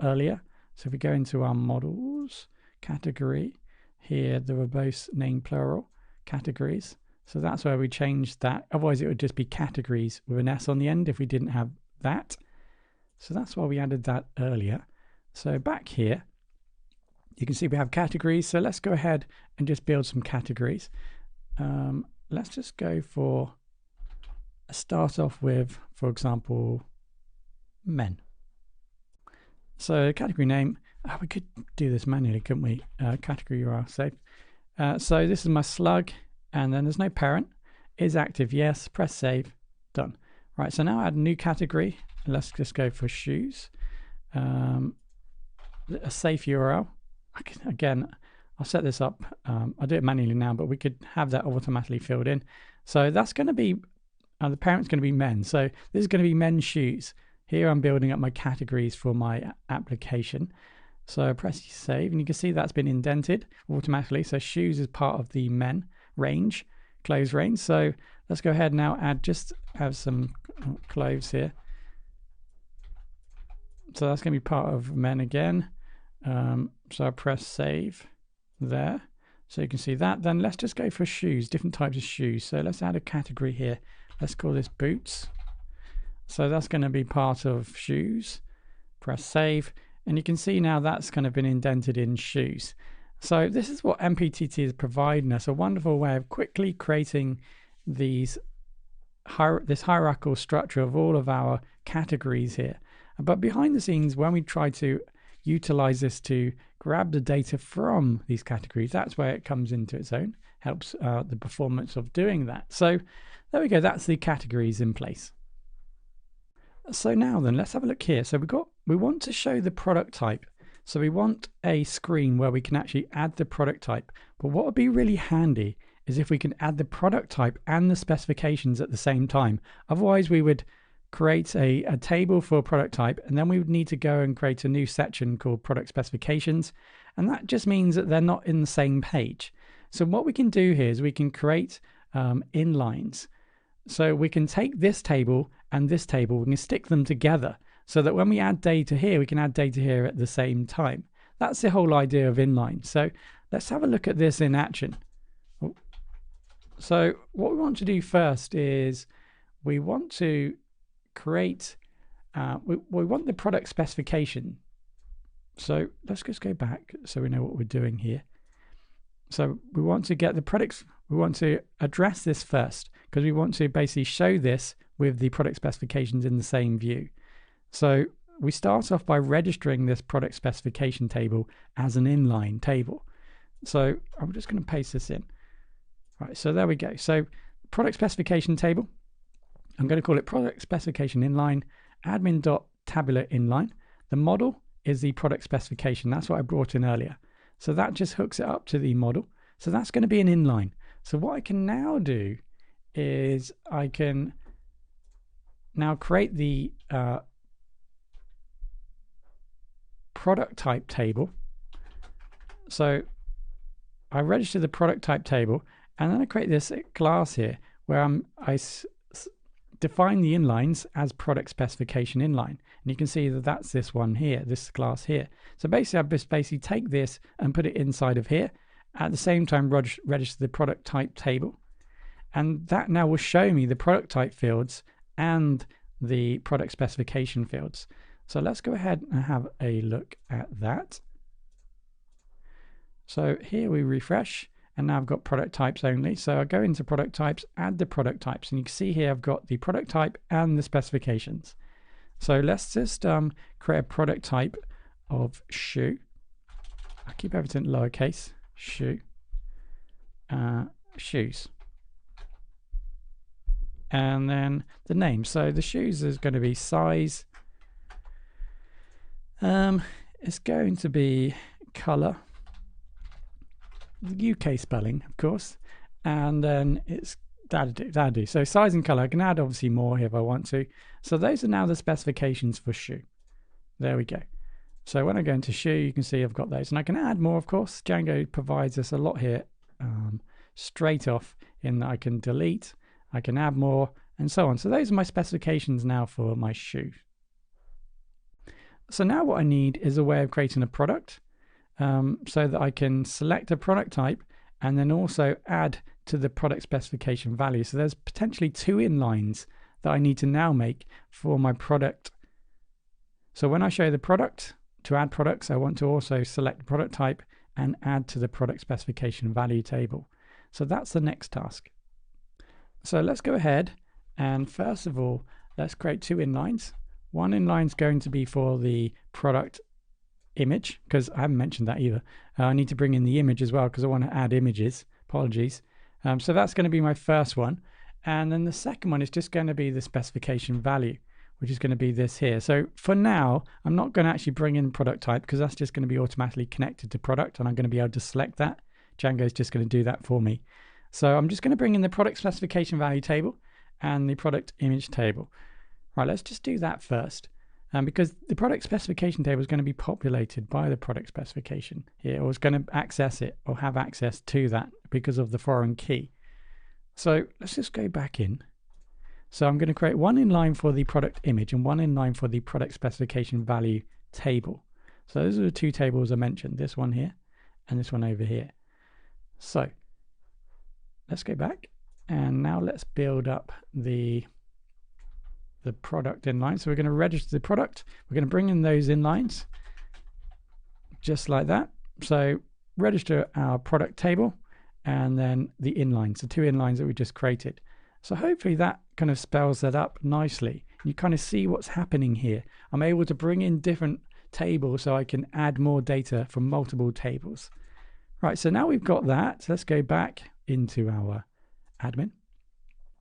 earlier. So if we go into our models category here, the verbose name plural categories. So that's where we changed that. Otherwise it would just be categories with an S on the end if we didn't have that. So that's why we added that earlier. So back here, you can see we have categories. So let's go ahead and just build some categories. Let's just go for start off with, for example, men. So category name, we could do this manually, couldn't we? Category URL save. So this is my slug, and then there's no parent. Is active, yes. Press save, done. Right, so now add a new category. Let's just go for shoes. A safe URL. Again, I'll set this up. I'll do it manually now, but we could have that automatically filled in. So that's going to be, the parent's going to be men. So this is going to be men's shoes. Here I'm building up my categories for my application. So press save, and you can see that's been indented automatically. So shoes is part of the men range, clothes range. So let's go ahead now, have some clothes here. So that's going to be part of men again. So I press save there. So you can see that. Then let's just go for shoes, different types of shoes. So let's add a category here. Let's call this boots. So that's going to be part of shoes. Press save. And you can see now that's kind of been indented in shoes. So this is what MPTT is providing us, a wonderful way of quickly creating this hierarchical structure of all of our categories here. But behind the scenes, when we try to utilize this to grab the data from these categories, that's where it comes into its own, helps the performance of doing that. So there we go, that's the categories in place. So now then, let's have a look here. So we want to show the product type. So we want a screen where we can actually add the product type. But what would be really handy is if we can add the product type and the specifications at the same time. Otherwise, we would create a table for product type, and then we would need to go and create a new section called product specifications. And that just means that they're not in the same page. So what we can do here is we can create inlines. So we can take this table and this table, we can stick them together so that when we add data here, we can add data here at the same time. That's the whole idea of inline. So let's have a look at this in action. So what we want to do first is we want to create, we want the product specification. So let's just go back so we know what we're doing here. So we want to get the products, we want to address this first because we want to basically show this with the product specifications in the same view. So we start off by registering this product specification table as an inline table. So I'm just going to paste this in. All right, so there we go. So product specification table, I'm going to call it product specification inline, admin.tabular inline. The model is the product specification. That's what I brought in earlier. So that just hooks it up to the model. So that's going to be an inline. So what I can now do is I can now create the product type table. So I register the product type table, and then I create this class here where I define the inlines as product specification inline. And you can see that that's this one here, this class here. So basically, I just take this and put it inside of here. At the same time, register the product type table. And that now will show me the product type fields and the product specification fields. So let's go ahead and have a look at that. So here we refresh, and now I've got product types only. So I go into product types, add the product types, and you can see here I've got the product type and the specifications. So let's just create a product type of shoe. I keep everything lowercase, shoe, shoes. And then the name. So the shoes is going to be size. It's going to be color. The UK spelling, of course, and then it's that'll do. So size and color, I can add obviously more here if I want to. So those are now the specifications for shoe. There we go. So when I go into shoe, you can see I've got those, and I can add more, of course. Django provides us a lot here straight off in that I can delete, I can add more, and so on. So those are my specifications now for my shoe. So now what I need is a way of creating a product. So that I can select a product type and then also add to the product specification value. So there's potentially two inlines that I need to now make for my product. So when I show the product, to add products, I want to also select the product type and add to the product specification value table. So that's the next task. So let's go ahead and first of all, let's create two inlines. One inline is going to be for the product image, because I haven't mentioned that either. I need to bring in the image as well because I want to add images. Apologies. So that's going to be my first one. And then the second one is just going to be the specification value, which is going to be this here. So for now, I'm not going to actually bring in product type because that's just going to be automatically connected to product, and I'm going to be able to select that. Django is just going to do that for me. So I'm just going to bring in the product specification value table and the product image table. Right, let's just do that first. Because the product specification table is going to be populated by the product specification here, or is going to access it or have access to that because of the foreign key. So let's just go back in. So I'm going to create one inline for the product image and one inline for the product specification value table. So those are the two tables I mentioned, this one here and this one over here. So let's go back, and now let's build up the product inline. So we're going to register the product. We're going to bring in those inlines just like that. So register our product table and then the inlines, the two inlines that we just created. So hopefully that kind of spells that up nicely. You kind of see what's happening here. I'm able to bring in different tables so I can add more data from multiple tables. Right, so now we've got that. So let's go back into our admin.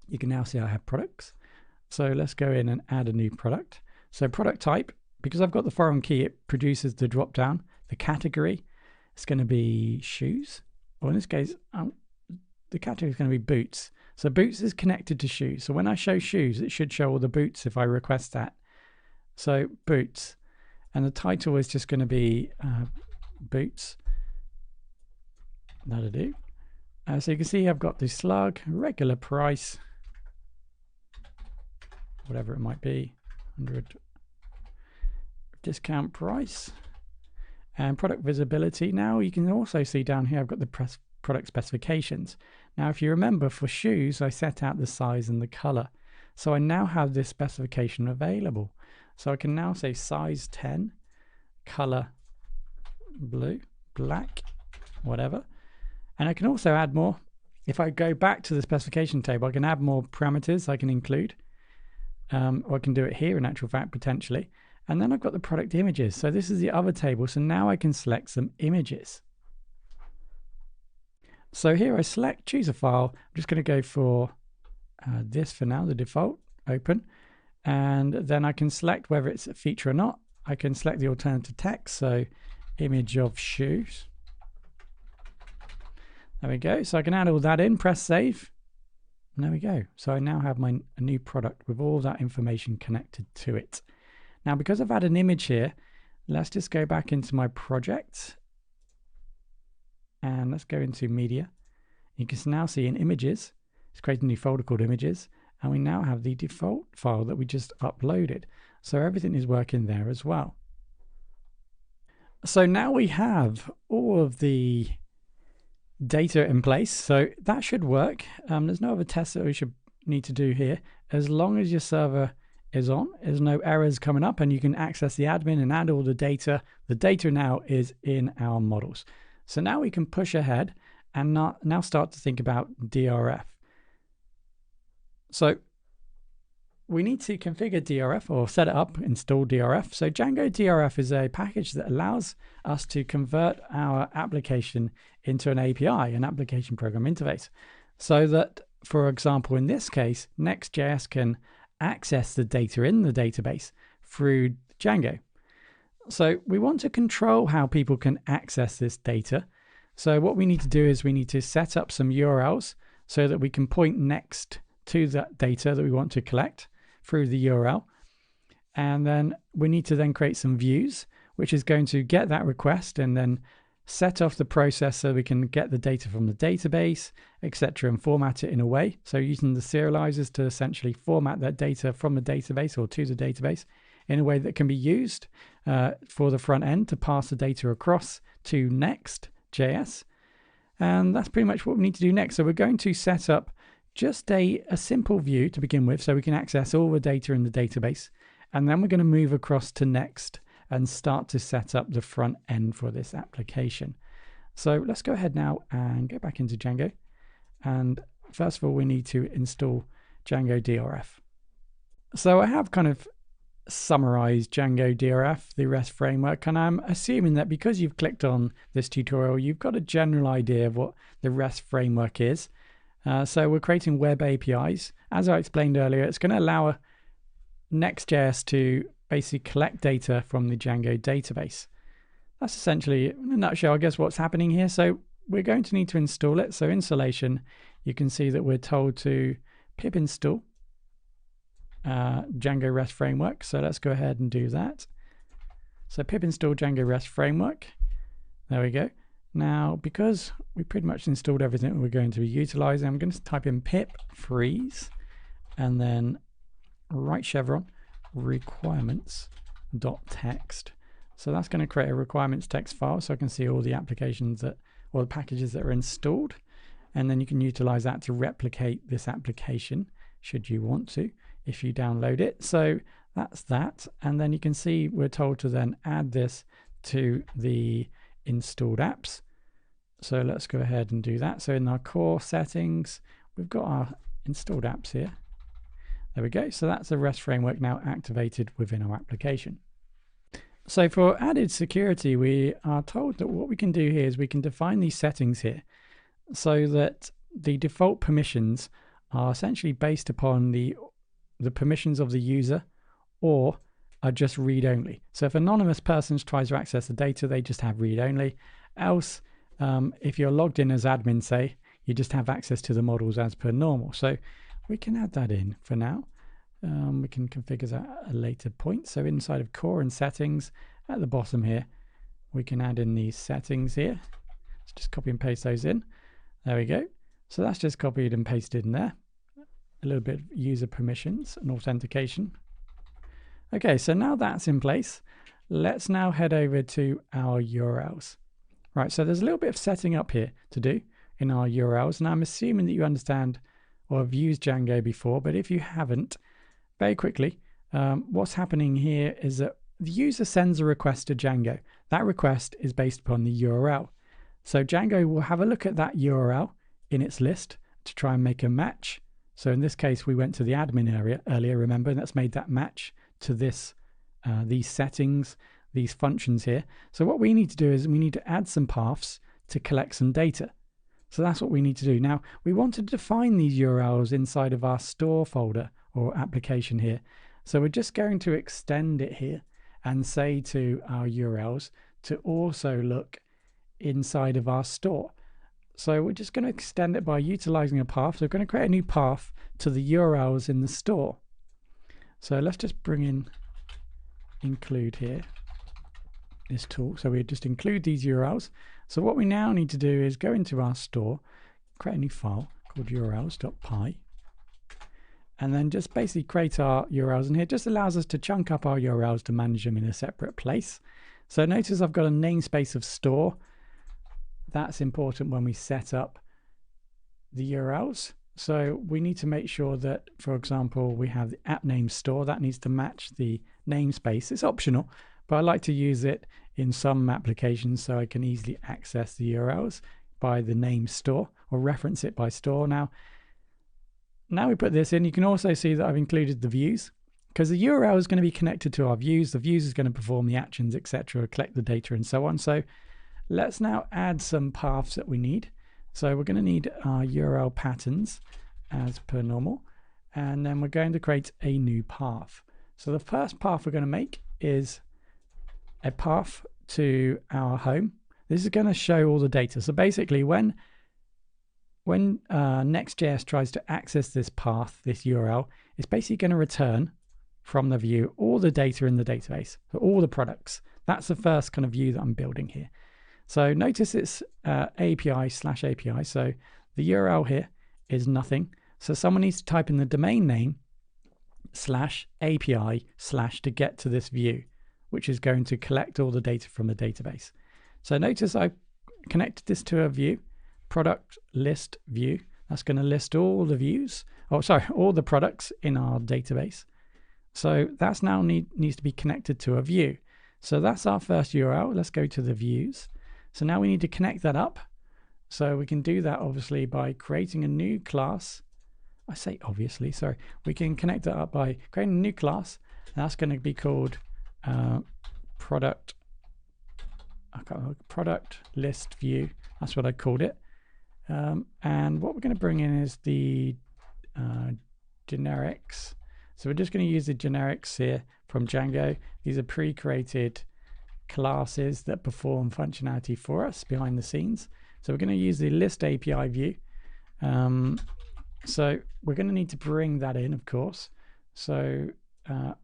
You can now see I have products. So let's go in and add a new product. So product type, because I've got the foreign key, it produces the drop down. The category, it's going to be shoes, or in this case, the category is going to be boots. So boots is connected to shoes. So when I show shoes, it should show all the boots if I request that. So boots, and the title is just going to be boots. That'll do. So you can see I've got the slug, regular price, whatever it might be, 100, discount price, and product visibility. Now you can also see down here I've got the product specifications. Now if you remember, for shoes I set out the size and the color, so I now have this specification available. So I can now say size 10, color blue, black, whatever. And I can also add more. If I go back to the specification table, I can add more parameters I can include. Or I can do it here in actual fact, potentially. And then I've got the product images. So this is the other table. So now I can select some images. So here I select, choose a file. I'm just going to go for this for now, the default, open. And then I can select whether it's a feature or not. I can select the alternative text. So image of shoes. There we go. So I can add all that in, press save. And there we go. So I now have a new product with all that information connected to it. Now, because I've had an image here, let's just go back into my project. And let's go into media. You can now see in images, it's created a new folder called images. And we now have the default file that we just uploaded. So everything is working there as well. So now we have all of the data in place, so that should work. There's no other tests that we should need to do here. As long as your server is on, there's no errors coming up, and you can access the admin and add all the data. The data now is in our models. So now we can push ahead and now start to think about DRF. So we need to configure DRF or set it up, install DRF. So Django DRF is a package that allows us to convert our application into an API, an application program interface. So that, for example, in this case, Next.js can access the data in the database through Django. So we want to control how people can access this data. So what we need to do is we need to set up some URLs so that we can point next to that data that we want to collect through the URL. And then we need to then create some views, which is going to get that request and then set off the process so we can get the data from the database, etc., and format it in a way. So using the serializers to essentially format that data from the database or to the database in a way that can be used for the front end to pass the data across to Next.js. And that's pretty much what we need to do next. So we're going to set up just a simple view to begin with so we can access all the data in the database. And then we're going to move across to Next and start to set up the front end for this application. So let's go ahead now and go back into Django. And first of all, we need to install Django DRF. So I have kind of summarized Django DRF, the REST framework, and I'm assuming that because you've clicked on this tutorial, you've got a general idea of what the REST framework is. So we're creating web APIs. As I explained earlier, it's going to allow Next.js to basically collect data from the Django database. That's essentially, in a nutshell, I guess, what's happening here. So we're going to need to install it. So installation, you can see that we're told to pip install Django REST Framework. So let's go ahead and do that. So pip install Django REST Framework. There we go. Now, because we pretty much installed everything we're going to be utilizing, I'm going to type in pip freeze and then right chevron requirements.txt. So that's going to create a requirements text file so I can see all the applications that, or the packages that are installed. And then you can utilize that to replicate this application should you want to, if you download it. So that's that. And then you can see we're told to then add this to the installed apps. So let's go ahead and do that. So in our core settings, we've got our installed apps here. There we go. So that's the REST framework now activated within our application. So for added security, we are told that what we can do here is we can define these settings here so that the default permissions are essentially based upon the permissions of the user or are just read-only. So if an anonymous person tries to access the data, they just have read-only. Else, if you're logged in as admin, say, you just have access to the models as per normal. So we can add that in for now. We can configure that at a later point. So inside of core and settings, at the bottom here, we can add in these settings here. Let's just copy and paste those in. There we go. So that's just copied and pasted in there. A little bit of user permissions and authentication. Okay, so now that's in place. Let's now head over to our URLs. Right, so there's a little bit of setting up here to do in our URLs. Now I'm assuming that you understand or have used Django before, but if you haven't, very quickly, what's happening here is that the user sends a request to Django. That request is based upon the URL. So Django will have a look at that URL in its list to try and make a match. So in this case, we went to the admin area earlier, remember, and that's made that match to this, these settings, these functions here. So what we need to do is we need to add some paths to collect some data. So that's what we need to do. Now, we want to define these URLs inside of our store folder or application here. So we're just going to extend it here and say to our URLs to also look inside of our store. So we're just going to extend it by utilizing a path. So we're going to create a new path to the URLs in the store. So let's just bring in include here, this tool. So we just include these URLs. So what we now need to do is go into our store, create a new file called urls.py, and then just basically create our URLs. And here it just allows us to chunk up our URLs to manage them in a separate place. So notice I've got a namespace of store. That's important when we set up the URLs. So we need to make sure that, for example, we have the app name store. That needs to match the namespace. It's optional, but I like to use it in some applications so I can easily access the URLs by the name store or reference it by store. Now we put this in, you can also see that I've included the views because the URL is going to be connected to our views. The views is going to perform the actions, etc., collect the data and so on. So let's now add some paths that we need. So we're going to need our URL patterns as per normal, and then we're going to create a new path. So the first path we're going to make is a path to our home. This is going to show all the data. So basically when Next.js tries to access this path, this URL, it's basically going to return from the view all the data in the database, so all the products. That's the first kind of view that I'm building here. So notice it's API/API. So the URL here is nothing. So someone needs to type in the domain name /API/ to get to this view, which is going to collect all the data from the database. So notice I connected this to a view, product list view. That's going to list all the views, all the products in our database. So that's now needs to be connected to a view. So that's our first URL. Let's go to the views. So now we need to connect that up. So we can do that obviously by creating a new class. I say obviously, sorry. We can connect that up by creating a new class. That's going to be called product list view. That's what I called it. And what we're going to bring in is the generics. So we're just going to use the generics here from Django. These are pre-created classes that perform functionality for us behind the scenes. So we're going to use the list API view. So we're going to need to bring that in, of course. So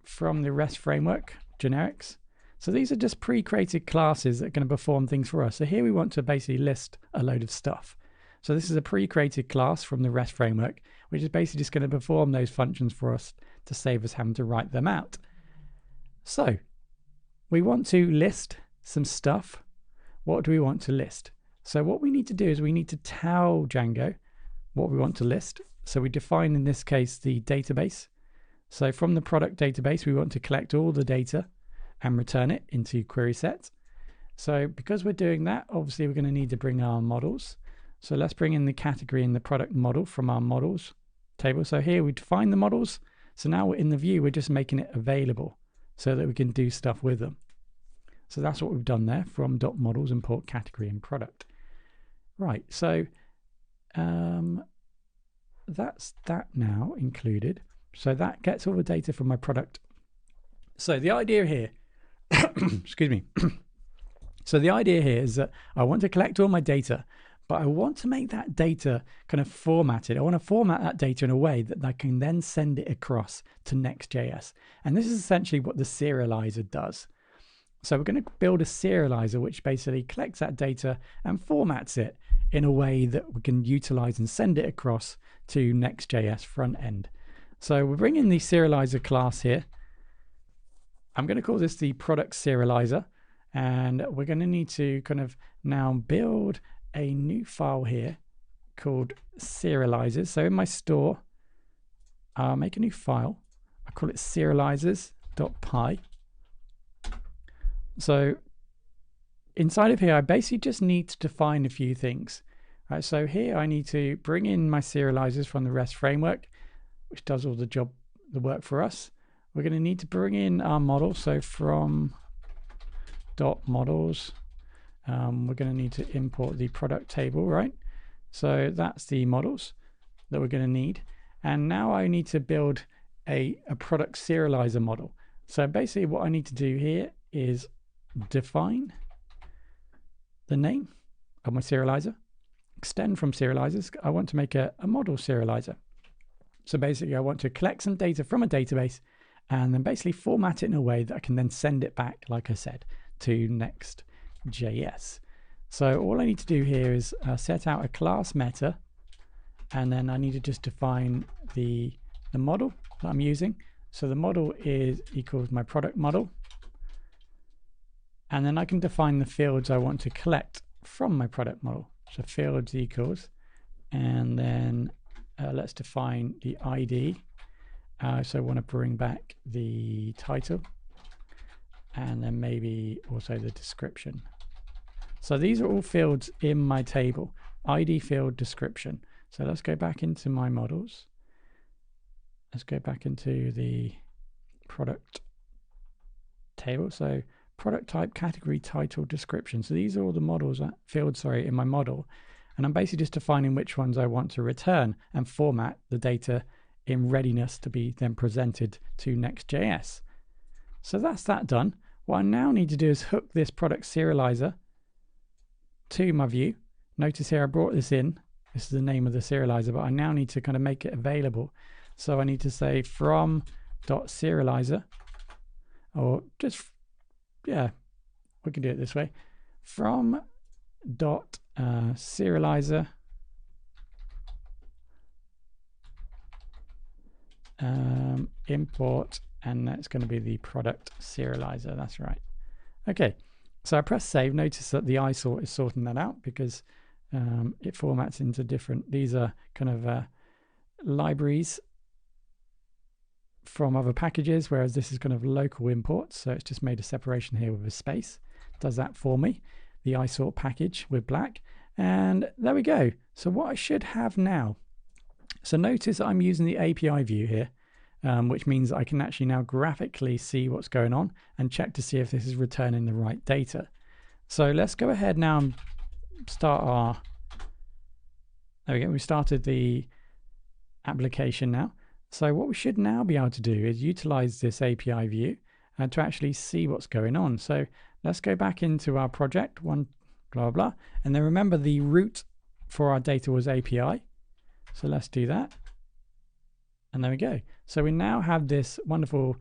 from the REST framework, generics. So these are just pre-created classes that are going to perform things for us. So here we want to basically list a load of stuff. So this is a pre-created class from the REST framework, which is basically just going to perform those functions for us to save us having to write them out. So we want to list some stuff. What do we want to list? So what we need to do is we need to tell Django what we want to list. So we define, in this case, the database. So from the product database, we want to collect all the data and return it into query set. So because we're doing that, obviously we're going to need to bring our models. So let's bring in the category and the product model from our models table. So here we define the models. So now we're in the view, we're just making it available so that we can do stuff with them. So that's what we've done there, from .models import category and product. Right, so that's that now included. So that gets all the data from my product. So the idea here, excuse me. So the idea here is that I want to collect all my data, but I want to make that data kind of formatted. I want to format that data in a way that I can then send it across to Next.js. And this is essentially what the serializer does. So we're going to build a serializer which basically collects that data and formats it in a way that we can utilize and send it across to Next.js front end. So we're bringing the serializer class here. I'm going to call this the product serializer, and we're going to need to kind of now build a new file here called serializers. So in my store, I'll make a new file. I call it serializers.py. So inside of here, I basically just need to define a few things. Right, so here I need to bring in my serializers from the REST framework, which does all the work for us. We're going to need to bring in our model. So from .models, we're going to need to import the product table, right? So that's the models that we're going to need. And now I need to build a product serializer model. So basically what I need to do here is define the name of my serializer, extend from serializers. I want to make a model serializer. So basically I want to collect some data from a database and then basically format it in a way that I can then send it back, like I said, to Next.js. So all I need to do here is set out a class meta, and then I need to just define the model that I'm using. So the model is equals my product model. And then I can define the fields I want to collect from my product model. So fields equals, and then let's define the ID. So I want to bring back the title, and then maybe also the description. So these are all fields in my table. ID field, description. So let's go back into my models. Let's go back into the product table. So product type, category, title, description. So these are all the models, fields, sorry, in my model. And I'm basically just defining which ones I want to return and format the data in readiness to be then presented to Next.js. So that's that done. What I now need to do is hook this product serializer to my view. Notice here I brought this in. This is the name of the serializer, but I now need to kind of make it available. So I need to say from.serializer, or just, yeah, we can do it this way. From serializer import, and that's going to be the product serializer. That's right. Okay, so I press save. Notice that the isort is sorting that out because it formats into different, these are kind of libraries from other packages, whereas this is kind of local imports. So it's just made a separation here with a space. Does that for me. The isort package with black, and there we go. So what I should have now, so notice I'm using the API view here, which means I can actually now graphically see what's going on and check to see if this is returning the right data. So let's go ahead now and start our, there we go, we started the application now. So what we should now be able to do is utilize this API view to actually see what's going on. So let's go back into our project, one blah blah, and then remember the root for our data was API. So let's do that, and there we go. So we now have this wonderful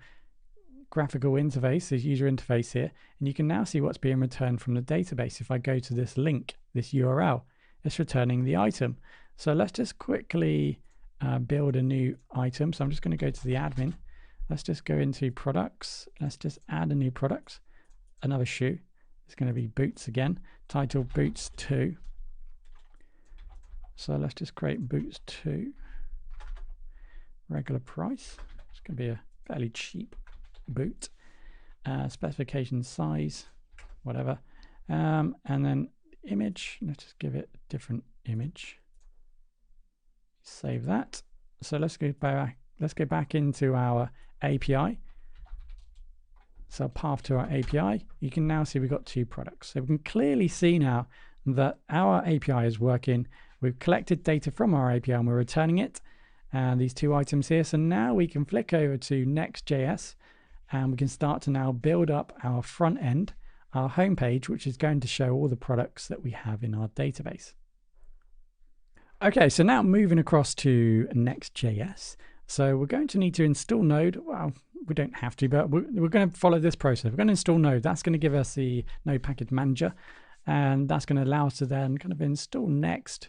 graphical interface, this user interface here, and you can now see what's being returned from the database. If I go to this link, this URL, it's returning the item. So let's just quickly build a new item. So I'm just going to go to the admin. Let's just go into products. Let's just add a new product. another shoe. It's going to be boots again. Title boots 2. So let's just create boots 2. Regular price. It's going to be a fairly cheap boot. Specification size, whatever. And then image. Let's just give it a different image. Save that. So let's go back. Let's go back into our API. So path to our API, you can now see we've got 2 products. So we can clearly see now that our API is working. We've collected data from our API and we're returning it. And these 2 items here. So now we can flick over to Next.js and we can start to now build up our front end, our home page, which is going to show all the products that we have in our database. Okay, so now moving across to Next.js. So we're going to need to install Node. Well, we don't have to, but we're going to follow this process. We're going to install Node. That's going to give us the Node package manager, and that's going to allow us to then kind of install Next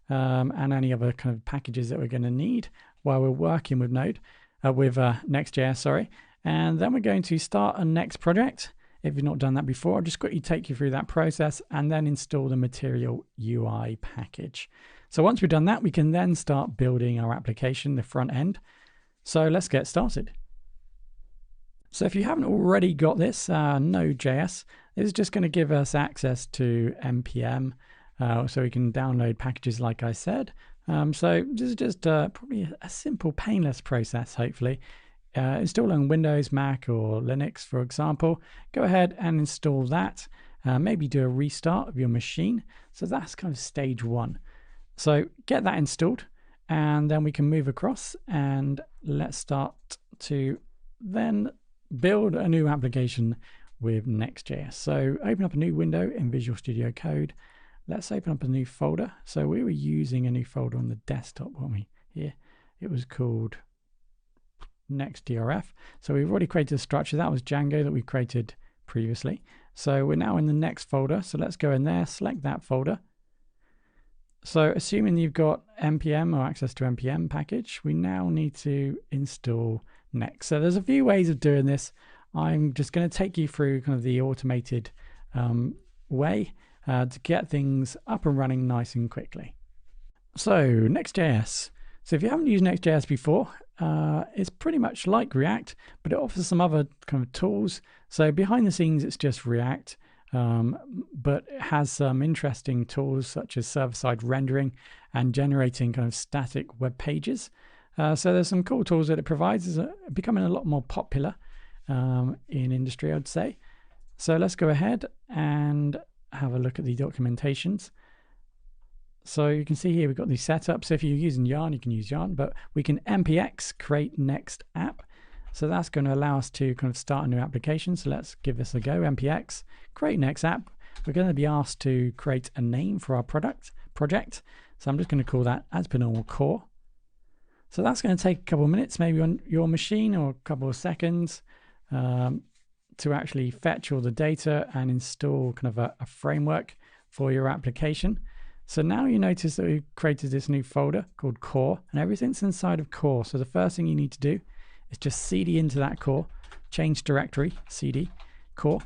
and any other kind of packages that we're going to need while we're working with Next.js, sorry. And then we're going to start a Next project. If you've not done that before, I'll just quickly take you through that process and then install the Material UI package. So once we've done that, we can then start building our application, the front end. So let's get started. So if you haven't already got this, Node.js is just going to give us access to NPM, so we can download packages like I said. So this is just probably a simple, painless process, hopefully. Install on Windows, Mac or Linux, for example. Go ahead and install that. Maybe do a restart of your machine. So that's kind of stage 1. So get that installed and then we can move across and let's start to then build a new application with Next.js. So open up a new window in Visual Studio Code. Let's open up a new folder. So we were using a new folder on the desktop, weren't we? Here, it was called Next DRF. So we've already created a structure. That was Django that we created previously. So we're now in the next folder. So let's go in there, select that folder. So assuming you've got npm or access to npm package, we now need to install Next. So there's a few ways of doing this. I'm just going to take you through kind of the automated way to get things up and running nice and quickly. So Next.js. So if you haven't used Next.js before, it's pretty much like React, but it offers some other kind of tools. So behind the scenes, it's just React. But it has some interesting tools such as server-side rendering and generating kind of static web pages. So there's some cool tools that it provides. It's becoming a lot more popular in industry, I'd say. So let's go ahead and have a look at the documentations. So you can see here we've got the setup. So if you're using Yarn, you can use Yarn, but we can npx create next app. So that's going to allow us to kind of start a new application. So let's give this a go. npx create next app. We're going to be asked to create a name for our project. So I'm just going to call that as per normal core. So that's going to take a couple of minutes, maybe on your machine, or a couple of seconds to actually fetch all the data and install kind of a framework for your application. So now you notice that we've created this new folder called core, and everything's inside of core. So the first thing you need to do is just cd into that core, change directory, cd, core,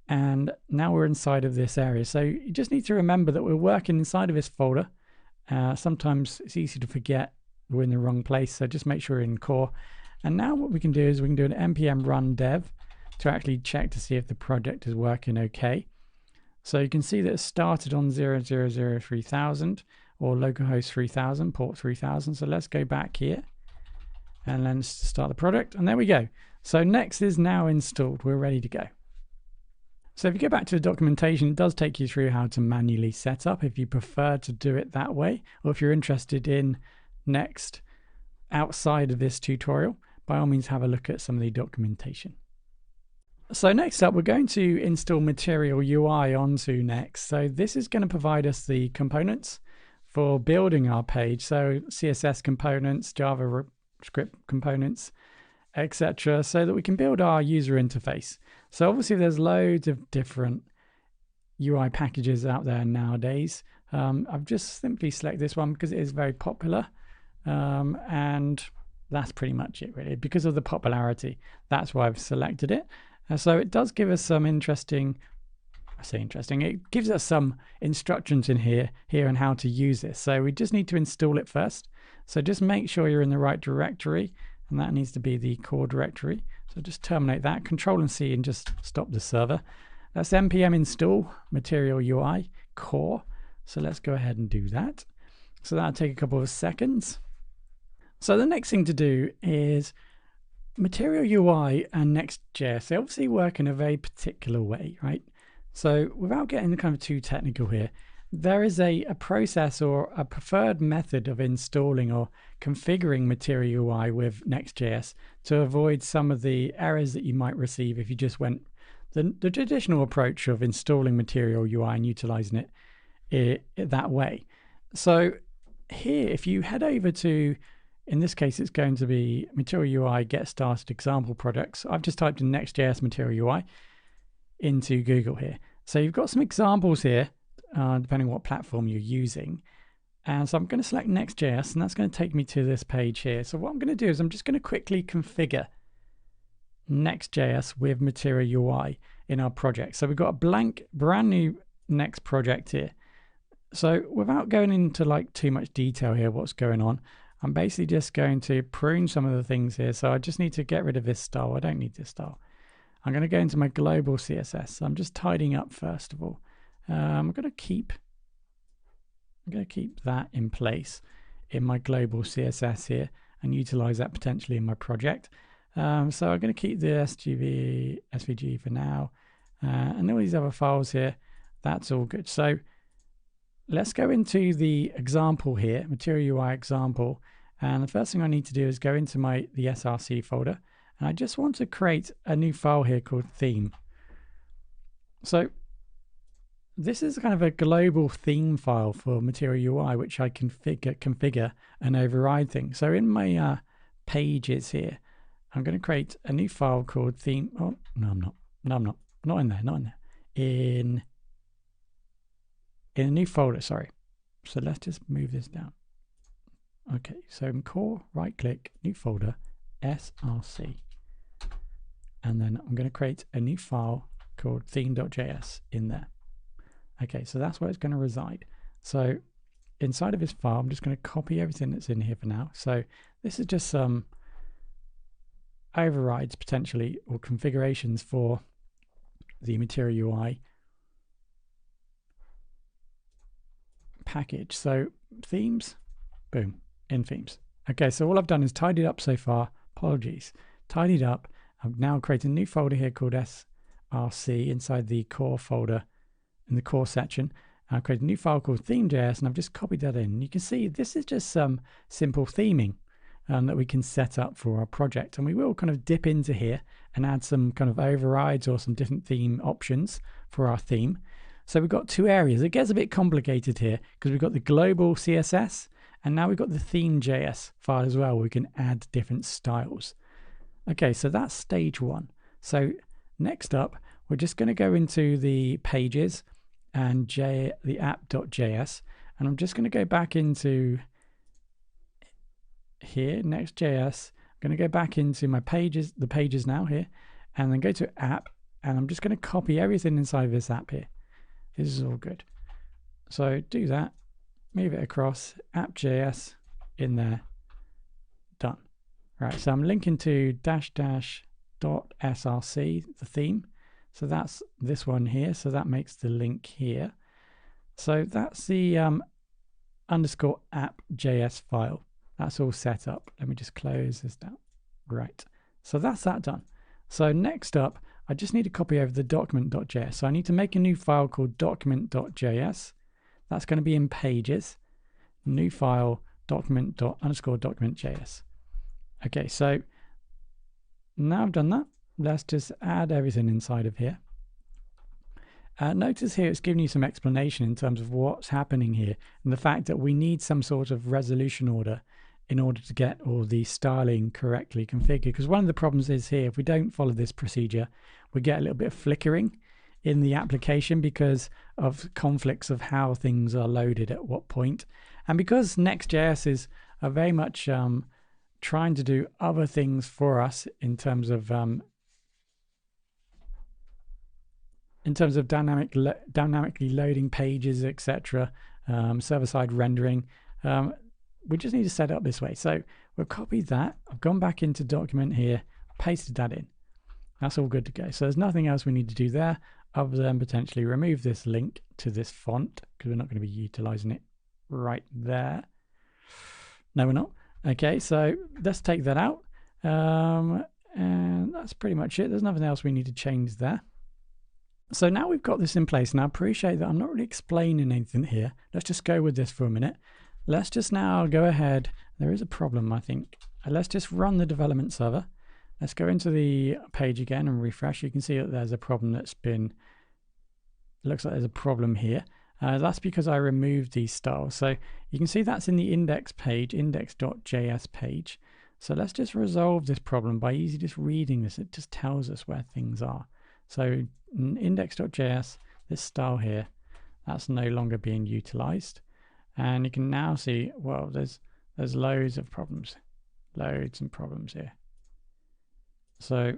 and now we're inside of this area. So you just need to remember that we're working inside of this folder. Sometimes it's easy to forget we're in the wrong place, so just make sure you're in core. And now what we can do is we can do an npm run dev to actually check to see if the project is working okay. So you can see that it started on 0003000 or localhost 3000, port 3000. So let's go back here and then start the project, and there we go. So Next is now installed. We're ready to go. So if you go back to the documentation, it does take you through how to manually set up if you prefer to do it that way, or if you're interested in Next outside of this tutorial, by all means have a look at some of the documentation. So next up, we're going to install Material UI onto Next. So this is going to provide us the components for building our page. So CSS components, JavaScript components, etc., so that we can build our user interface. So obviously there's loads of different UI packages out there nowadays. I've just simply selected this one because it is very popular, and that's pretty much it really. Because of the popularity, that's why I've selected it. So it does give us some interesting, it gives us some instructions in here on how to use this. So we just need to install it first. So just make sure you're in the right directory, and that needs to be the core directory. So just terminate that, Control and C, and just stop the server. That's npm install material UI core. So let's go ahead and do that. So that'll take a couple of seconds. So the next thing to do is Material UI and Next.js, they obviously work in a very particular way, right? So without getting kind of too technical here, there is a process or a preferred method of installing or configuring Material UI with Next.js to avoid some of the errors that you might receive if you just went the traditional approach of installing Material UI and utilizing it that way. So here, if you head over to, in this case, it's going to be Material UI Get Started Example Projects. I've just typed in Next.js Material UI into Google here. So you've got some examples here, depending on what platform you're using. And so I'm going to select Next.js, and that's going to take me to this page here. So what I'm going to do is I'm just going to quickly configure Next.js with Material UI in our project. So we've got a blank, brand new Next project here. So without going into like too much detail here, what's going on, I'm basically just going to prune some of the things here. So I just need to get rid of this style. I don't need this style. I'm going to go into my global CSS. So I'm just tidying up first of all. I'm going to keep that in place in my global CSS here and utilize that potentially in my project. So I'm going to keep the SVG for now, and all these other files here. That's all good. So let's go into the example here, Material UI example. And the first thing I need to do is go into the src folder. And I just want to create a new file here called theme. So this is kind of a global theme file for Material UI, which I configure and override things. So in my pages here, I'm going to create a new file called theme. Oh, no, I'm not. No, I'm not. Not in there. Not in there. In a new folder, sorry. So let's just move this down. Okay, so in core, right click, new folder, src. And then I'm going to create a new file called theme.js in there. Okay, so that's where it's going to reside. So inside of this file, I'm just going to copy everything that's in here for now. So this is just some overrides potentially or configurations for the Material UI package. So themes, boom, in themes. Okay, so all I've done is tidied up so far. Apologies, tidied up. I've now created a new folder here called src inside the core folder in the core section. I've created a new file called theme.js, and I've just copied that in. You can see this is just some simple theming that we can set up for our project, and we will kind of dip into here and add some kind of overrides or some different theme options for our theme. So we've got two areas. It gets a bit complicated here because we've got the global CSS, and now we've got the theme.js file as well, where we can add different styles. Okay, so that's stage one. So next up, we're just going to go into the pages and the app.js, and I'm just going to go back into here, Next.js. I'm going to go back into my pages, the pages now here, and then go to app, and I'm just going to copy everything inside of this app here. This is all good. So do that, move it across, app.js in there, done. Right, so I'm linking to --.src, the theme. So that's this one here. So that makes the link here. So that's the underscore app.js file. That's all set up. Let me just close this down. Right. So that's that done. So next up, I just need to copy over the document.js. So I need to make a new file called document.js. That's going to be in pages. New file document._document.js. Okay, so now I've done that. Let's just add everything inside of here. Notice here it's giving you some explanation in terms of what's happening here and the fact that we need some sort of resolution order in order to get all the styling correctly configured. Because one of the problems is here, if we don't follow this procedure, we get a little bit of flickering in the application because of conflicts of how things are loaded at what point. And because Next.js is very much trying to do other things for us in terms of in terms of dynamically loading pages, etc., server-side rendering. We just need to set it up this way. So we'll copy that. I've gone back into document here, pasted that in. That's all good to go. So there's nothing else we need to do there other than potentially remove this link to this font, because we're not going to be utilizing it right there. No, we're not. Okay, so let's take that out. And that's pretty much it. There's nothing else we need to change there. So now we've got this in place, and I appreciate that I'm not really explaining anything here. Let's just go with this for a minute. Let's just now go ahead. There is a problem, I think. Let's just run the development server. Let's go into the page again and refresh. You can see that there's a problem that's been, it looks like there's a problem here. That's because I removed these styles. So you can see that's in the index page, index.js page. So let's just resolve this problem by easily just reading this. It just tells us where things are. So in index.js, this style here, that's no longer being utilized. And you can now see, well, there's loads of problems, loads and problems here. So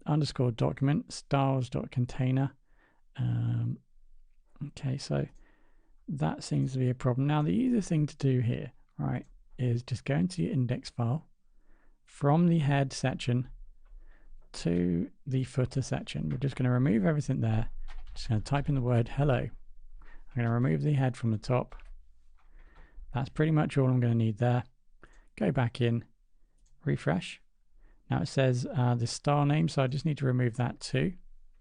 underscore document, styles.container. Okay, so that seems to be a problem. Now the easier thing to do here, right, is just go into your index file from the head section to the footer section. We're just going to remove everything there. Just going to type in the word hello. I'm going to remove the head from the top. That's pretty much all I'm going to need there. Go back in, refresh. Now it says the style name, so I just need to remove that too.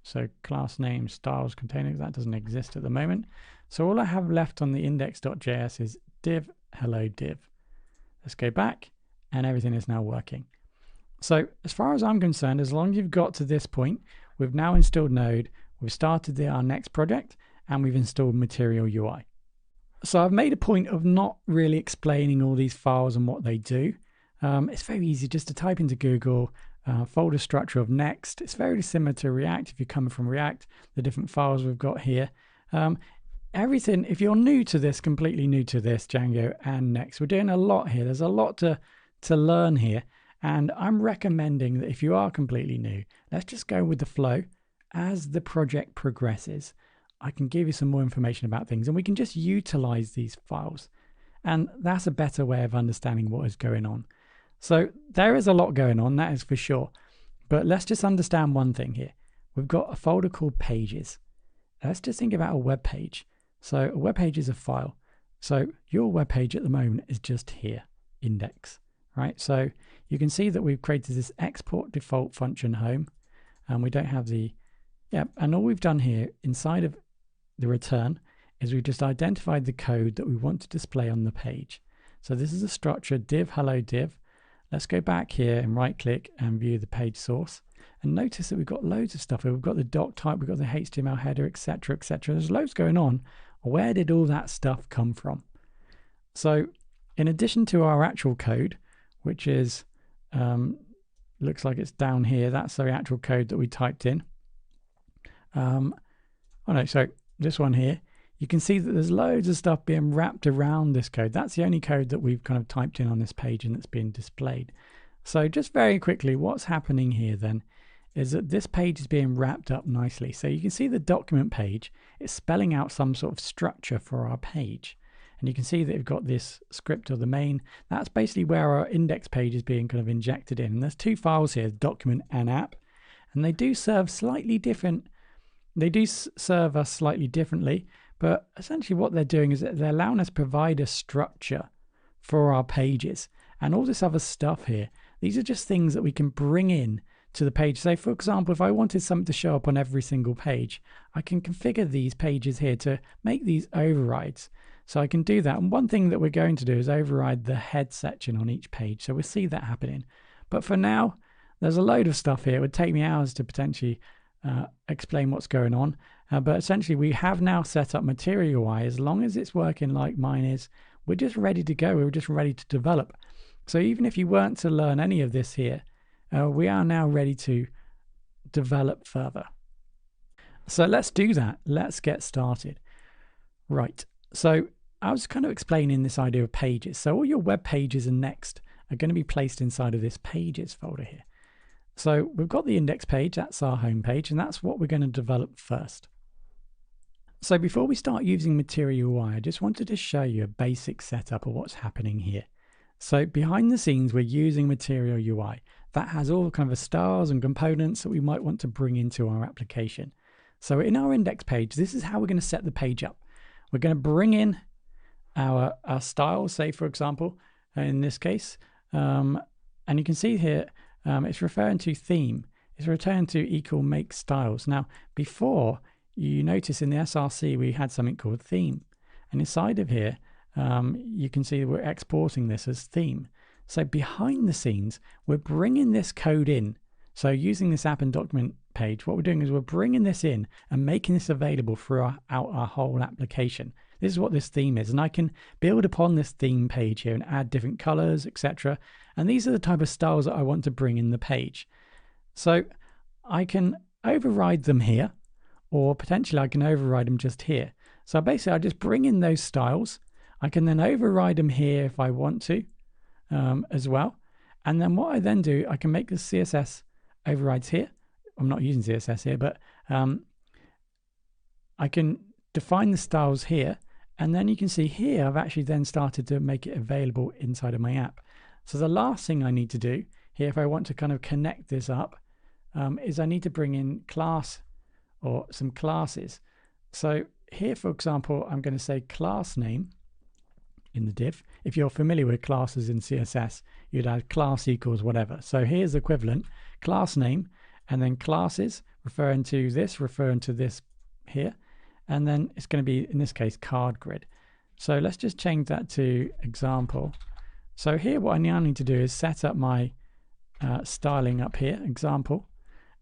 So class name, styles, container, that doesn't exist at the moment. So all I have left on the index.js is div hello div. Let's go back, and everything is now working. So as far as I'm concerned, as long as you've got to this point, we've now installed Node, we've started our next project, and we've installed Material UI. So I've made a point of not really explaining all these files and what they do. It's very easy just to type into Google, folder structure of Next. It's very similar to React if you're coming from React, the different files we've got here. Everything, if you're new to this, completely new to this, Django and Next, we're doing a lot here. There's a lot to learn here. And I'm recommending that if you are completely new, let's just go with the flow. As the project progresses, I can give you some more information about things, and we can just utilize these files. And that's a better way of understanding what is going on. So there is a lot going on, that is for sure. But let's just understand one thing here. We've got a folder called pages. Let's just think about a web page. So a web page is a file. So your web page at the moment is just here, index, right? So you can see that we've created this export default function home, and we don't have the, and all we've done here inside of the return is we've just identified the code that we want to display on the page. So this is a structure div hello div. Let's go back here and right click and view the page source. And notice that we've got loads of stuff here. We've got the doc type, we've got the HTML header, etc., etc. There's loads going on. Where did all that stuff come from? So in addition to our actual code, which is, looks like it's down here, that's the actual code that we typed in. So this one here, you can see that there's loads of stuff being wrapped around this code. That's the only code that we've kind of typed in on this page and that's being displayed. So just very quickly, what's happening here then is that this page is being wrapped up nicely. So you can see the document page, it's spelling out some sort of structure for our page. And you can see that we've got this script or the main. That's basically where our index page is being kind of injected in. And there's two files here, document and app. And they do serve slightly different. They do serve us slightly differently. But essentially what they're doing is that they're allowing us to provide a structure for our pages. And all this other stuff here, these are just things that we can bring in to the page. So for example, if I wanted something to show up on every single page, I can configure these pages here to make these overrides. So I can do that. And one thing that we're going to do is override the head section on each page. So we'll see that happening. But for now, there's a load of stuff here. It would take me hours to potentially explain what's going on. But essentially, we have now set up Material UI. As long as it's working like mine is, we're just ready to go. We're just ready to develop. So even if you weren't to learn any of this here, we are now ready to develop further. So let's do that. Let's get started. Right. So I was kind of explaining this idea of pages. So all your web pages and Next are going to be placed inside of this pages folder here. So we've got the index page, that's our home page, and that's what we're going to develop first. So before we start using Material UI, I just wanted to show you a basic setup of what's happening here. So behind the scenes, we're using Material UI. That has all kind of the styles and components that we might want to bring into our application. So in our index page, this is how we're going to set the page up. We're going to bring in our styles, say for example, in this case, and you can see here, it's referring to theme. It's returning to equal make styles. Now, before, you notice in the SRC, we had something called theme. And inside of here, you can see that we're exporting this as theme. So behind the scenes, we're bringing this code in. So using this app and document page, what we're doing is we're bringing this in and making this available throughout our whole application. This is what this theme is. And I can build upon this theme page here and add different colors, etc. And these are the type of styles that I want to bring in the page. So I can override them here, or potentially I can override them just here. So basically I just bring in those styles. I can then override them here if I want to as well. And then what I then do, I can make the CSS overrides here. I'm not using CSS here, but I can define the styles here. And then you can see here, I've actually then started to make it available inside of my app. So the last thing I need to do here, if I want to kind of connect this up, is I need to bring in class or some classes. So here, for example, I'm going to say class name in the div. If you're familiar with classes in CSS, you'd add class equals whatever. So here's the equivalent, class name, and then classes referring to this here. And then it's going to be, in this case, card grid. So let's just change that to example. So here, what I now need to do is set up my styling up here, example,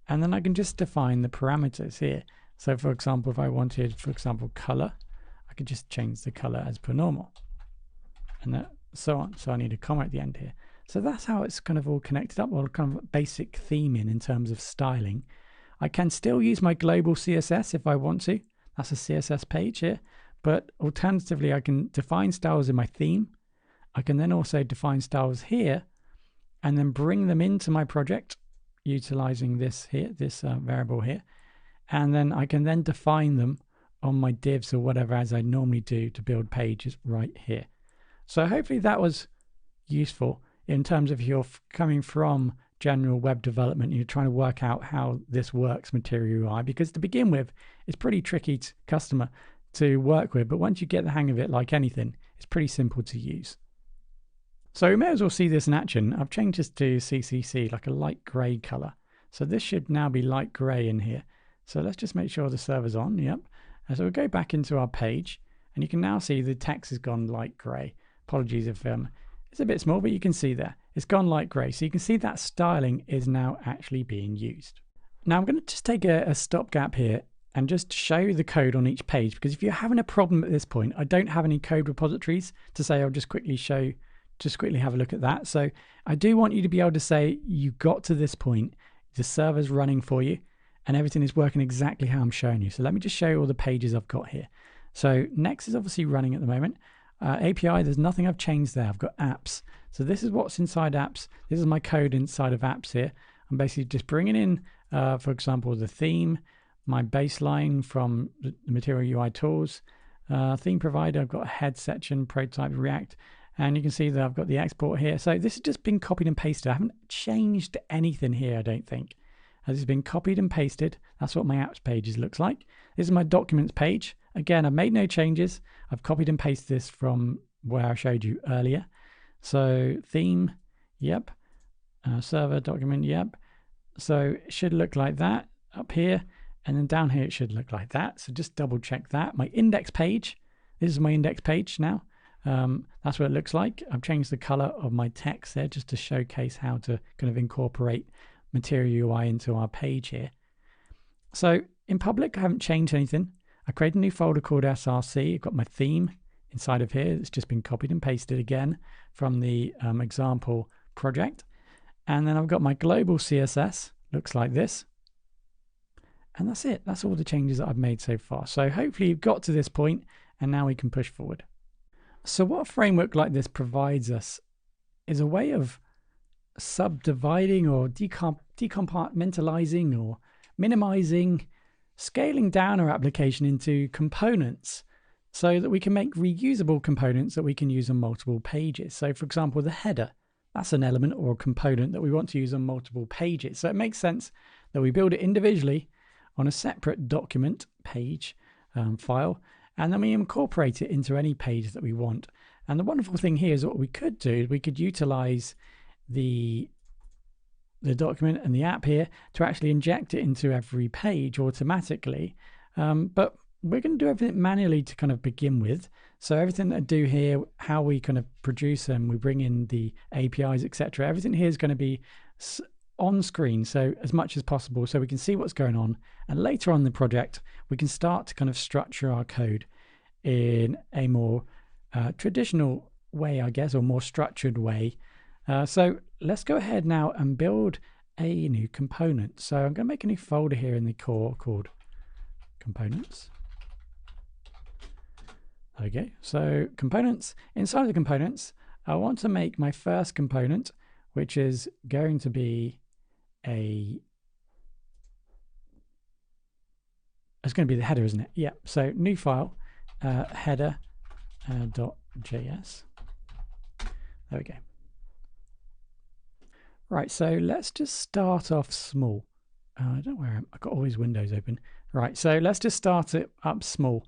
and then I can just define the parameters here. So for example, if I wanted, for example, color, I could just change the color as per normal, and so on. So I need a comma at the end here. So that's how it's kind of all connected up, or kind of basic theming in terms of styling. I can still use my global CSS if I want to. That's a CSS page here. But alternatively, I can define styles in my theme. I can then also define styles here and then bring them into my project utilizing this here, this variable here. And then I can then define them on my divs or whatever as I normally do to build pages right here. So hopefully that was useful in terms of you're coming from general web development, you're trying to work out how this works, Material UI, because to begin with, it's pretty tricky customer to work with, but once you get the hang of it, like anything, it's pretty simple to use. So we may as well see this in action. I've changed this to CCC, like a light gray color. So this should now be light gray in here. So let's just make sure the server's on, yep. So we'll go back into our page, and you can now see the text has gone light gray. Apologies if it's a bit small, but you can see there, it's gone light gray. So you can see that styling is now actually being used. Now I'm going to just take a stopgap here and just show you the code on each page, because if you're having a problem at this point, I don't have any code repositories to say. I'll just quickly have a look at that. So I do want you to be able to say you got to this point, the server's running for you, and everything is working exactly how I'm showing you. So let me just show you all the pages I've got here. So Next is obviously running at the moment. API, there's nothing I've changed there. I've got apps. So this is what's inside apps. This is my code inside of apps here. I'm basically just bringing in, for example, the theme, my baseline from the Material UI tools, theme provider. I've got a head section, prototype, React, and you can see that I've got the export here. So this has just been copied and pasted. I haven't changed anything here, I don't think. This has been copied and pasted. That's what my apps pages looks like. This is my documents page. Again, I've made no changes. I've copied and pasted this from where I showed you earlier. So theme, yep. Server document, yep. So it should look like that up here. And then down here, it should look like that. So just double check that. My index page, this is my index page now. That's what it looks like. I've changed the color of my text there just to showcase how to kind of incorporate Material UI into our page here. So in public, I haven't changed anything. I created a new folder called SRC. I've got my theme inside of here. It's just been copied and pasted again from the example project. And then I've got my global CSS, looks like this. And that's it. That's all the changes that I've made so far. So hopefully you've got to this point and now we can push forward. So what a framework like this provides us is a way of subdividing or decompartmentalizing or minimizing, scaling down our application into components so that we can make reusable components that we can use on multiple pages. So for example, the header, that's an element or a component that we want to use on multiple pages. So it makes sense that we build it individually on a separate document page file, and then we incorporate it into any page that we want. And the wonderful thing here is what we could do, we could utilize the document and the app here to actually inject it into every page automatically. But we're going to do everything manually to kind of begin with. So everything that I do here, how we kind of produce them, we bring in the APIs, etc. Everything here is going to be on screen, so as much as possible, so we can see what's going on. And later on in the project, we can start to kind of structure our code in a more traditional way, I guess, or more structured way. So let's go ahead now and build a new component. So I'm going to make a new folder here in the core called components. Okay, so components. Inside of the components, I want to make my first component, which is going to be it's going to be the header, isn't it? Yeah, so new file, header .js. There we go. Right, so let's just start off small. I don't know where I am. I've got all these windows open. Right, so let's just start it up small.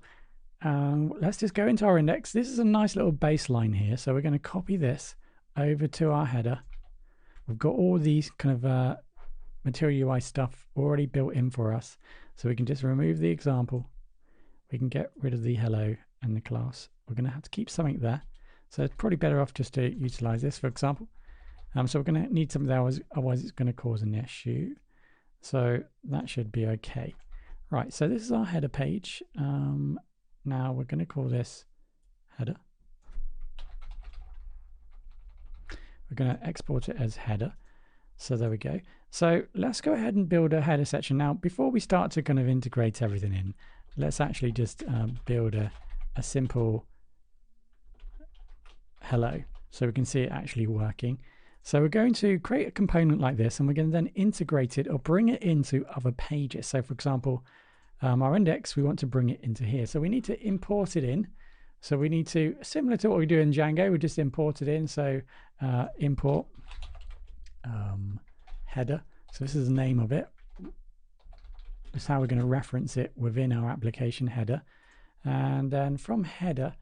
Let's just go into our index. This is a nice little baseline here. So we're going to copy this over to our header. We've got all these kind of Material UI stuff already built in for us. So we can just remove the example. We can get rid of the hello and the class. We're going to have to keep something there. So it's probably better off just to utilize this, for example. So we're going to need something there, otherwise it's going to cause an issue. So that should be okay. Right, so this is our header page. Now we're going to call this header. We're going to export it as header. So there we go. So let's go ahead and build a header section. Now, before we start to kind of integrate everything in, let's actually just build a simple hello so we can see it actually working. So we're going to create a component like this, and we're going to then integrate it or bring it into other pages. So for example, our index, we want to bring it into here. So we need to import it in. So we need to, similar to what we do in Django, we just import it in. So import header. So this is the name of it. This is how we're going to reference it within our application header. And then from header,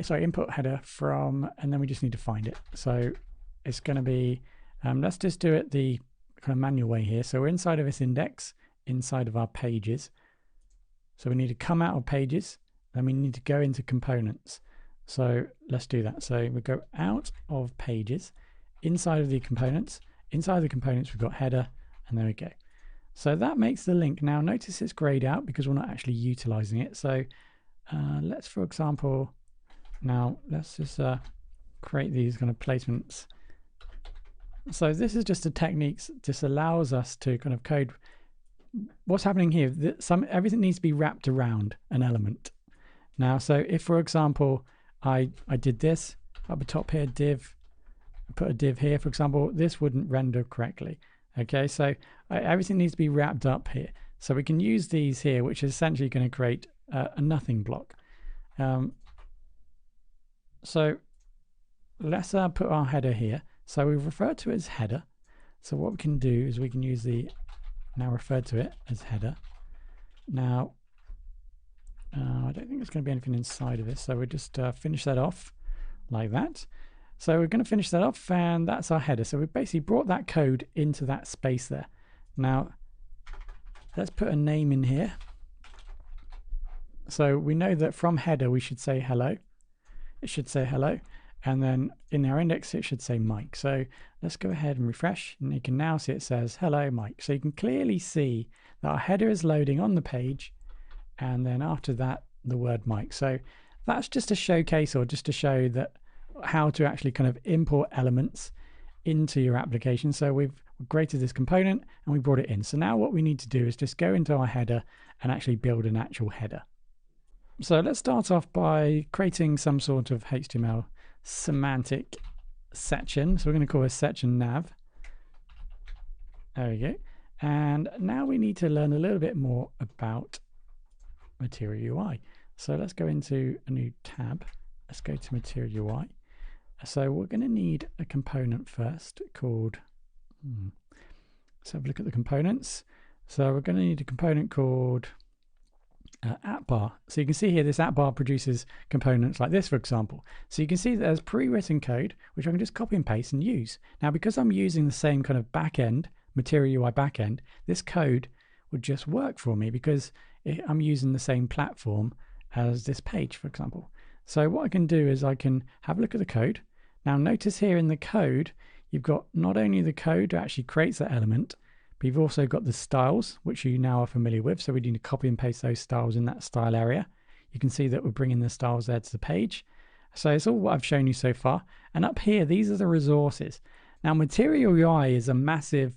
sorry, input header from, and then we just need to find it. So it's going to be, let's just do it the kind of manual way here. So we're inside of this index, inside of our pages. So we need to come out of pages, then we need to go into components. So let's do that. So we go out of pages, inside of the components. Inside the components, we've got header, and there we go. So that makes the link. Now notice it's grayed out because we're not actually utilizing it. So let's, for example, now let's just create these kind of placements. So this is just a technique. This allows us to kind of code. What's happening here? Everything needs to be wrapped around an element. Now, so if, for example, I did this up the top here, div, put a div here, for example, this wouldn't render correctly. Okay, so everything needs to be wrapped up here. So we can use these here, which is essentially going to create a nothing block. So let's put our header here. So we've referred to it as header. So what we can do is we can use the, now refer to it as header. Now, I don't think there's going to be anything inside of this. So we'll just finish that off like that. So we're going to finish that off, and that's our header. So we've basically brought that code into that space there. Now, let's put a name in here. So we know that from header, we should say hello. It should say hello. And then in our index, it should say Mike. So let's go ahead and refresh. And you can now see it says, hello, Mike. So you can clearly see that our header is loading on the page. And then after that, the word Mike. So that's just a showcase, or just to show that how to actually kind of import elements into your application. So we've created this component and we brought it in. So now what we need to do is just go into our header and actually build an actual header. So let's start off by creating some sort of HTML semantic section. So we're going to call this section nav. There we go. And now we need to learn a little bit more about Material UI. So let's go into a new tab. Let's go to Material UI. So we're going to need a component first called, let's have a look at the components. So we're going to need a component called app bar. So you can see here this app bar produces components like this, for example. So you can see that there's pre-written code, which I can just copy and paste and use. Now, because I'm using the same kind of backend, Material UI backend, this code would just work for me because I'm using the same platform as this page, for example. So what I can do is I can have a look at the code. Now notice here in the code, you've got not only the code that actually creates that element, but you've also got the styles, which you now are familiar with. So we need to copy and paste those styles in that style area. You can see that we're bringing the styles there to the page. So it's all what I've shown you so far. And up here, these are the resources. Now Material UI is a massive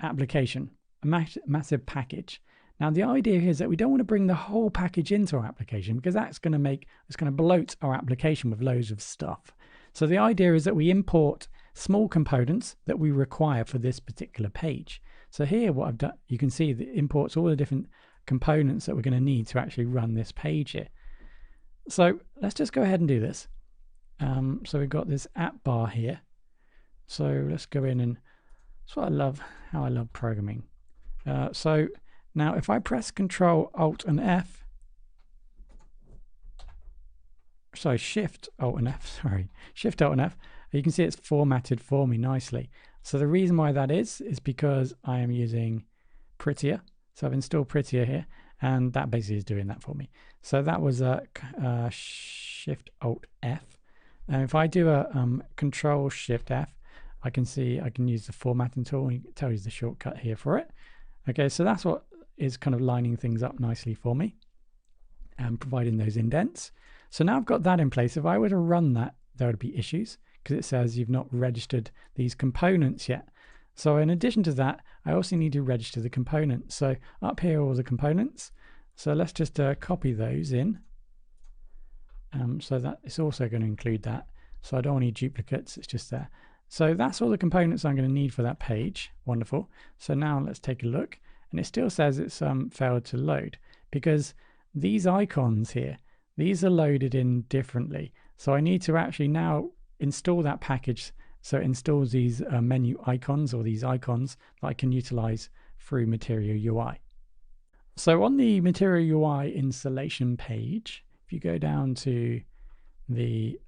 application, a massive package. Now the idea here is that we don't want to bring the whole package into our application because it's going to bloat our application with loads of stuff. So the idea is that we import small components that we require for this particular page. So here what I've done, you can see that it imports all the different components that we're going to need to actually run this page here. So let's just go ahead and do this. So we've got this app bar here. So let's go in, and that's what I love, how I love programming. So now if I press Control Alt and F, sorry, Shift Alt and F, you can see it's formatted for me nicely. So the reason why that is because I am using Prettier. So I've installed Prettier here, and that basically is doing that for me. So that was a Shift Alt F. And if I do a Control Shift F, I can see I can use the formatting tool, and it tells you the shortcut here for it. Okay, so that's what is kind of lining things up nicely for me and providing those indents. So now I've got that in place. If I were to run that, there would be issues because it says you've not registered these components yet. So in addition to that, I also need to register the components. So up here are all the components. So let's just copy those in. So that it's also going to include that. So I don't want any duplicates, it's just there. So that's all the components I'm going to need for that page. Wonderful. So now let's take a look. And it still says it's failed to load because these icons here, these are loaded in differently. So I need to actually now install that package. So it installs these menu icons, or these icons that I can utilize through Material UI. So on the Material UI installation page, if you go down to the,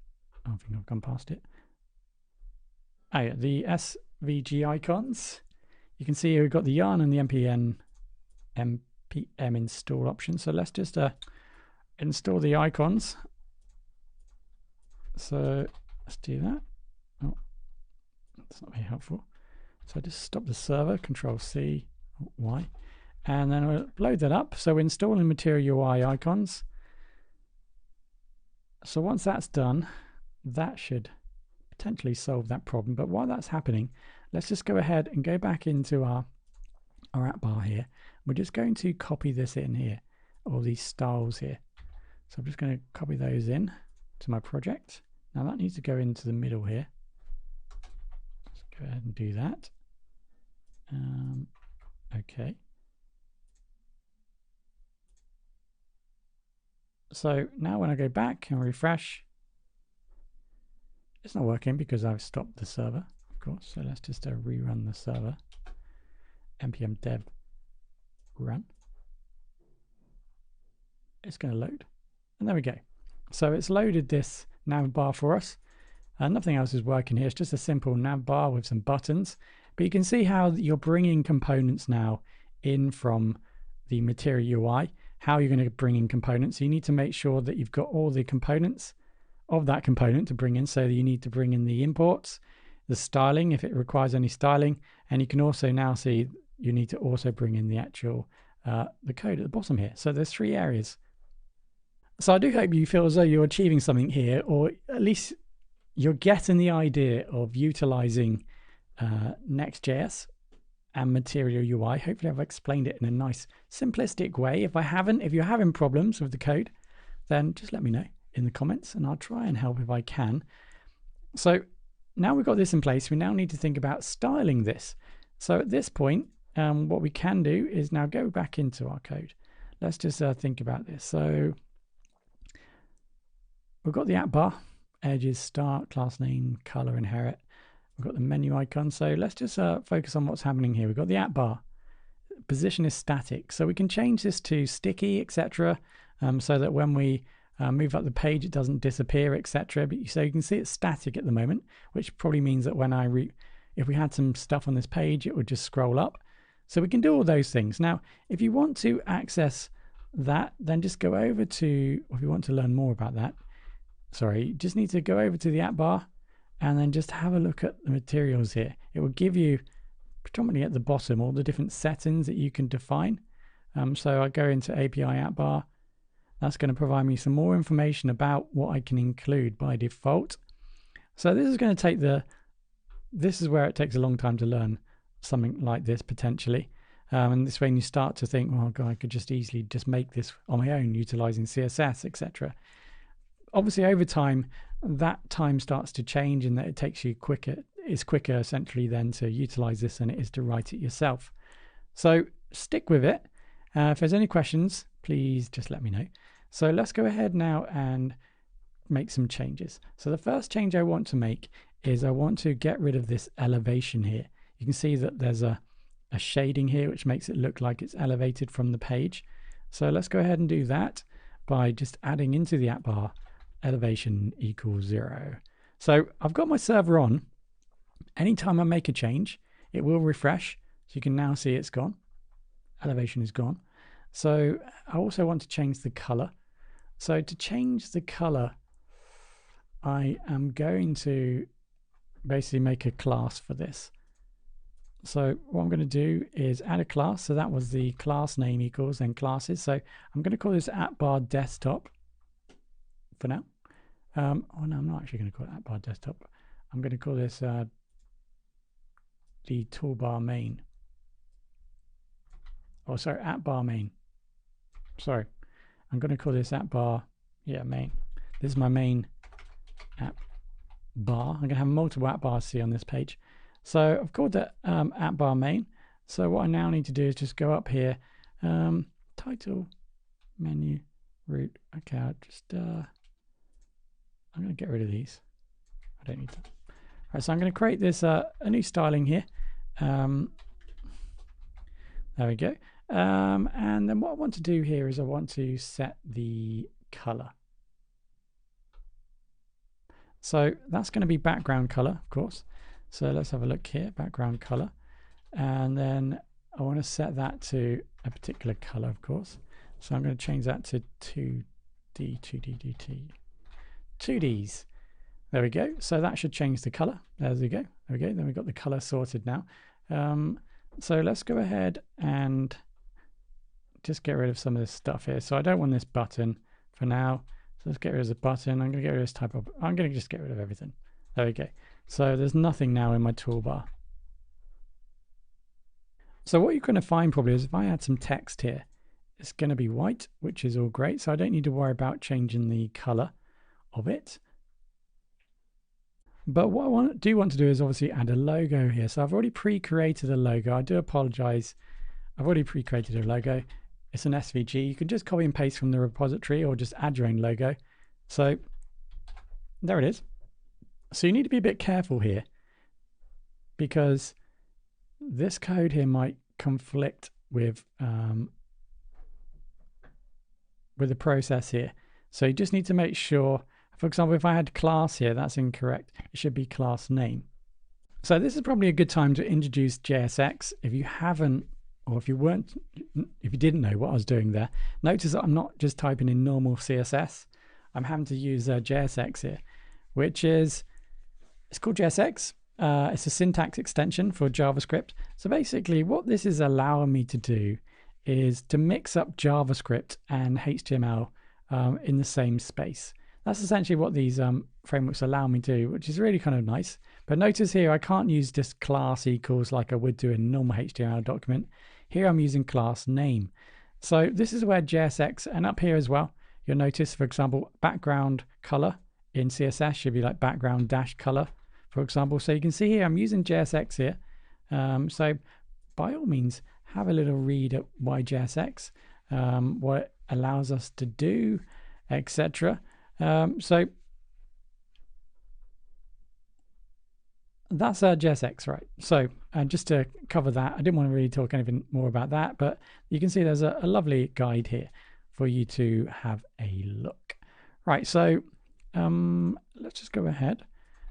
I think I've gone past it. Oh yeah, the SVG icons. You can see we've got the yarn and the npm install option. So let's just install the icons. So let's do that. Oh, that's not very helpful. So just stop the server, Control C, Y, and then we'll load that up. So we're installing Material UI icons. So once that's done, that should potentially solve that problem. But while that's happening, let's just go ahead and go back into our app bar here. We're just going to copy this in here, all these styles here. So I'm just going to copy those in to my project. Now that needs to go into the middle here. Let's go ahead and do that. Okay. So now when I go back and refresh, it's not working because I've stopped the server, of course. So let's just rerun the server. npm dev run. It's going to load. And there we go. So it's loaded this nav bar for us. Nothing else is working here. It's just a simple nav bar with some buttons. But you can see how you're bringing components now in from the Material UI, how you're going to bring in components. So you need to make sure that you've got all the components of that component to bring in. So you need to bring in the imports, the styling if it requires any styling, and you can also now see you need to also bring in the actual the code at the bottom here. So there's 3 areas. So I do hope you feel as though you're achieving something here, or at least you're getting the idea of utilizing Next.js and Material UI. Hopefully I've explained it in a nice simplistic way. If I haven't, if you're having problems with the code, then just let me know in the comments and I'll try and help if I can. So now we've got this in place, we now need to think about styling this. So at this point, what we can do is now go back into our code. Let's just think about this. So we've got the app bar, edges, start, class name, color, inherit. We've got the menu icon. So let's just focus on what's happening here. We've got the app bar. Position is static. So we can change this to sticky, etc. So that when we move up the page, it doesn't disappear, etc. But so you can see it's static at the moment, which probably means that when if we had some stuff on this page, it would just scroll up. So we can do all those things. Now, if you want to access that, then just go over to, or if you want to learn more about that, sorry, you just need to go over to the app bar and then just have a look at the materials here. It will give you predominantly at the bottom all the different settings that you can define. So I go into API app bar. That's going to provide me some more information about what I can include by default. So this is going to take this is where it takes a long time to learn something like this potentially. And this way you start to think, well, God, I could just easily just make this on my own utilizing CSS, etc. Obviously over time, that time starts to change and that it takes you quicker. It's quicker essentially then to utilize this than it is to write it yourself. So stick with it. If there's any questions, please just let me know. So let's go ahead now and make some changes. So the first change I want to make is I want to get rid of this elevation here. You can see that there's a shading here which makes it look like it's elevated from the page. So let's go ahead and do that by just adding into the app bar elevation equals 0. So I've got my server on. Anytime I make a change, it will refresh. So you can now see it's gone. Elevation is gone. So I also want to change the color. So to change the color, I am going to basically make a class for this. So what I'm going to do is add a class. So that was the class name equals then classes. So I'm going to call this app bar desktop for now. Oh no, I'm not actually going to call it app bar desktop. I'm going to call this the toolbar main. Oh, sorry, app bar main. Sorry, I'm going to call this app bar, main. This is my main app bar. I'm going to have multiple app bars see on this page. So I've called that app bar main. So what I now need to do is just go up here, title, menu, root. Okay, I'll just, I'm going to get rid of these. I don't need them. All right, so I'm going to create this a new styling here. There we go. And then what I want to do here is I want to set the color. So that's going to be background color, of course. So let's have a look here, background color. And then I want to set that to a particular color, of course. So I'm going to change that to 2Ds. There we go. So that should change the color. There we go. There we go. Then we've got the color sorted now. So let's go ahead and just get rid of some of this stuff here. So I don't want this button for now. So let's get rid of the button. I'm going to get rid of this type of, I'm going to just get rid of everything. There we go. So there's nothing now in my toolbar. So what you're going to find probably is if I add some text here, it's going to be white, which is all great. So I don't need to worry about changing the color of it. But what I do want to do is obviously add a logo here. So I've already pre-created a logo. I do apologize. I've already pre-created a logo. It's an SVG. You can just copy and paste from the repository or just add your own logo. So there it is. So you need to be a bit careful here because this code here might conflict with the process here. So you just need to make sure, for example, if I had class here, that's incorrect. It should be class name. So this is probably a good time to introduce JSX. If you haven't, or if you didn't know what I was doing there, notice that I'm not just typing in normal CSS. I'm having to use JSX here, which is, it's called JSX. It's a syntax extension for JavaScript. So basically what this is allowing me to do is to mix up JavaScript and HTML in the same space. That's essentially what these frameworks allow me to do, which is really kind of nice. But notice here, I can't use this class equals like I would do in a normal HTML document. Here I'm using class name. So this is where JSX, and up here as well, you'll notice, for example, background color in CSS should be like background dash color, for example. So you can see here I'm using JSX here. So by all means, have a little read at why JSX, what it allows us to do, etc. So that's JSX, right? So just to cover that, I didn't want to really talk anything more about that, but you can see there's a lovely guide here for you to have a look. Right, so let's just go ahead.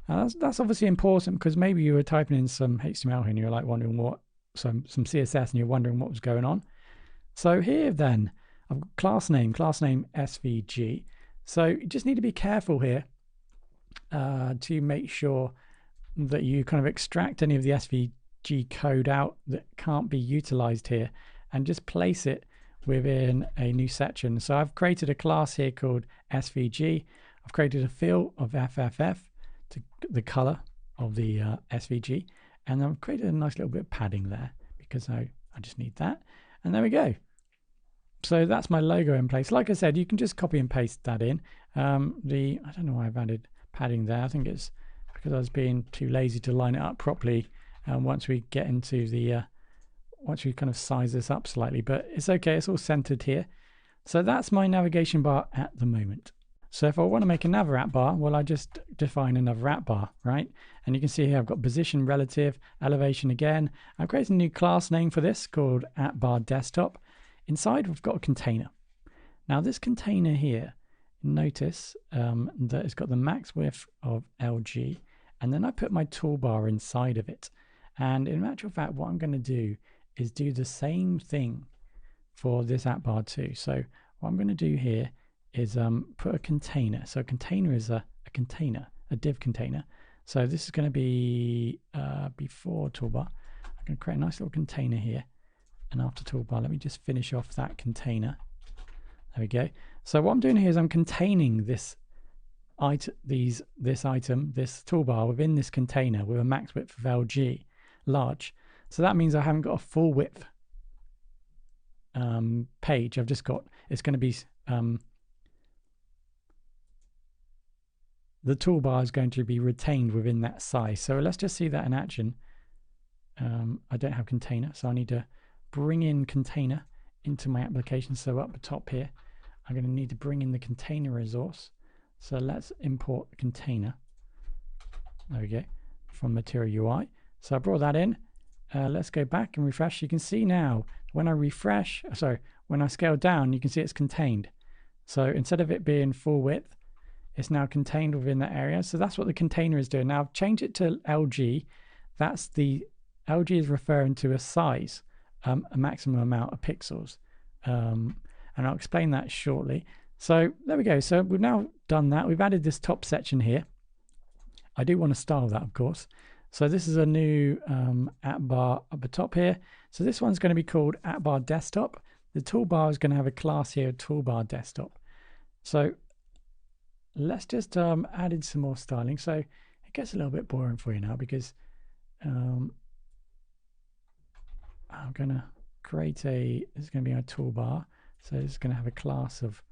That's obviously important because maybe you were typing in some HTML here and you're like wondering what, some CSS, and you're wondering what was going on. So here then, I've got class name SVG. So you just need to be careful here to make sure that you kind of extract any of the SVG code out that can't be utilized here and just place it within a new section. So I've created a class here called SVG. I've created a field of FFF to the color of the SVG, and I've created a nice little bit of padding there because I just need that. And there we go. So that's my logo in place. Like I said, you can just copy and paste that in. I don't know why I've added padding there. I think it's because I was being too lazy to line it up properly. Once we get into the, once we kind of size this up slightly, but it's okay. It's all centered here. So that's my navigation bar at the moment. So if I want to make another app bar, well, I just define another app bar, right? And you can see here I've got position, relative, elevation again. I've created a new class name for this called app bar desktop. Inside we've got a container. Now this container here, notice that it's got the max width of LG, and then I put my toolbar inside of it. And in actual fact, what I'm going to do is do the same thing for this app bar too. So what I'm going to do here is put a container. So a container is a container, a div container. So this is going to be before toolbar. I'm going to create a nice little container here. And after toolbar, let me just finish off that container. There we go. So what I'm doing here is I'm containing this item, this toolbar within this container with a max width of LG, large. So that means I haven't got a full width page. I've just got, it's going to be, the toolbar is going to be retained within that size. So let's just see that in action. I don't have container, so I need to bring in container into my application. So up the top here, I'm going to need to bring in the container resource. So let's import the container. There we go, from Material UI. So I brought that in. Let's go back and refresh. You can see now when I refresh, when I scale down, you can see it's contained. So instead of it being full width, it's now contained within that area. So that's what the container is doing. Now I've changed it to LG. That's the LG is referring to a size, a maximum amount of pixels. And I'll explain that shortly. So there we go. So we've now done that. We've added this top section here. I do want to style that, of course. So this is a new app bar up the top here. So this one's going to be called app bar desktop. The toolbar is going to have a class here, toolbar desktop. So let's just add in some more styling. So it gets a little bit boring for you now because I'm going to create this is going to be my toolbar. So it's going to have a class of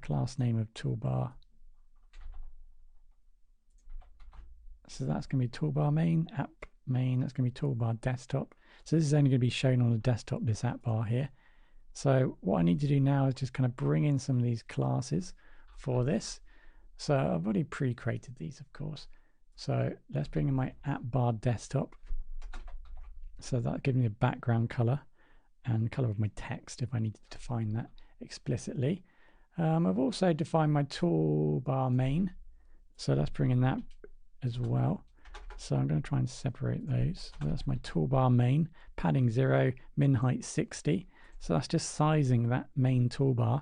class name of toolbar. So that's going to be toolbar main, app main, that's going to be toolbar desktop. So this is only going to be shown on the desktop, this app bar here. So what I need to do now is just kind of bring in some of these classes for this. So I've already pre-created these, of course. So let's bring in my app bar desktop. So that gives me a background color and the color of my text if I need to define that explicitly. I've also defined my toolbar main. So let's bring in that as well. So I'm going to try and separate those. So that's my toolbar main, padding 0, min height 60. So that's just sizing that main toolbar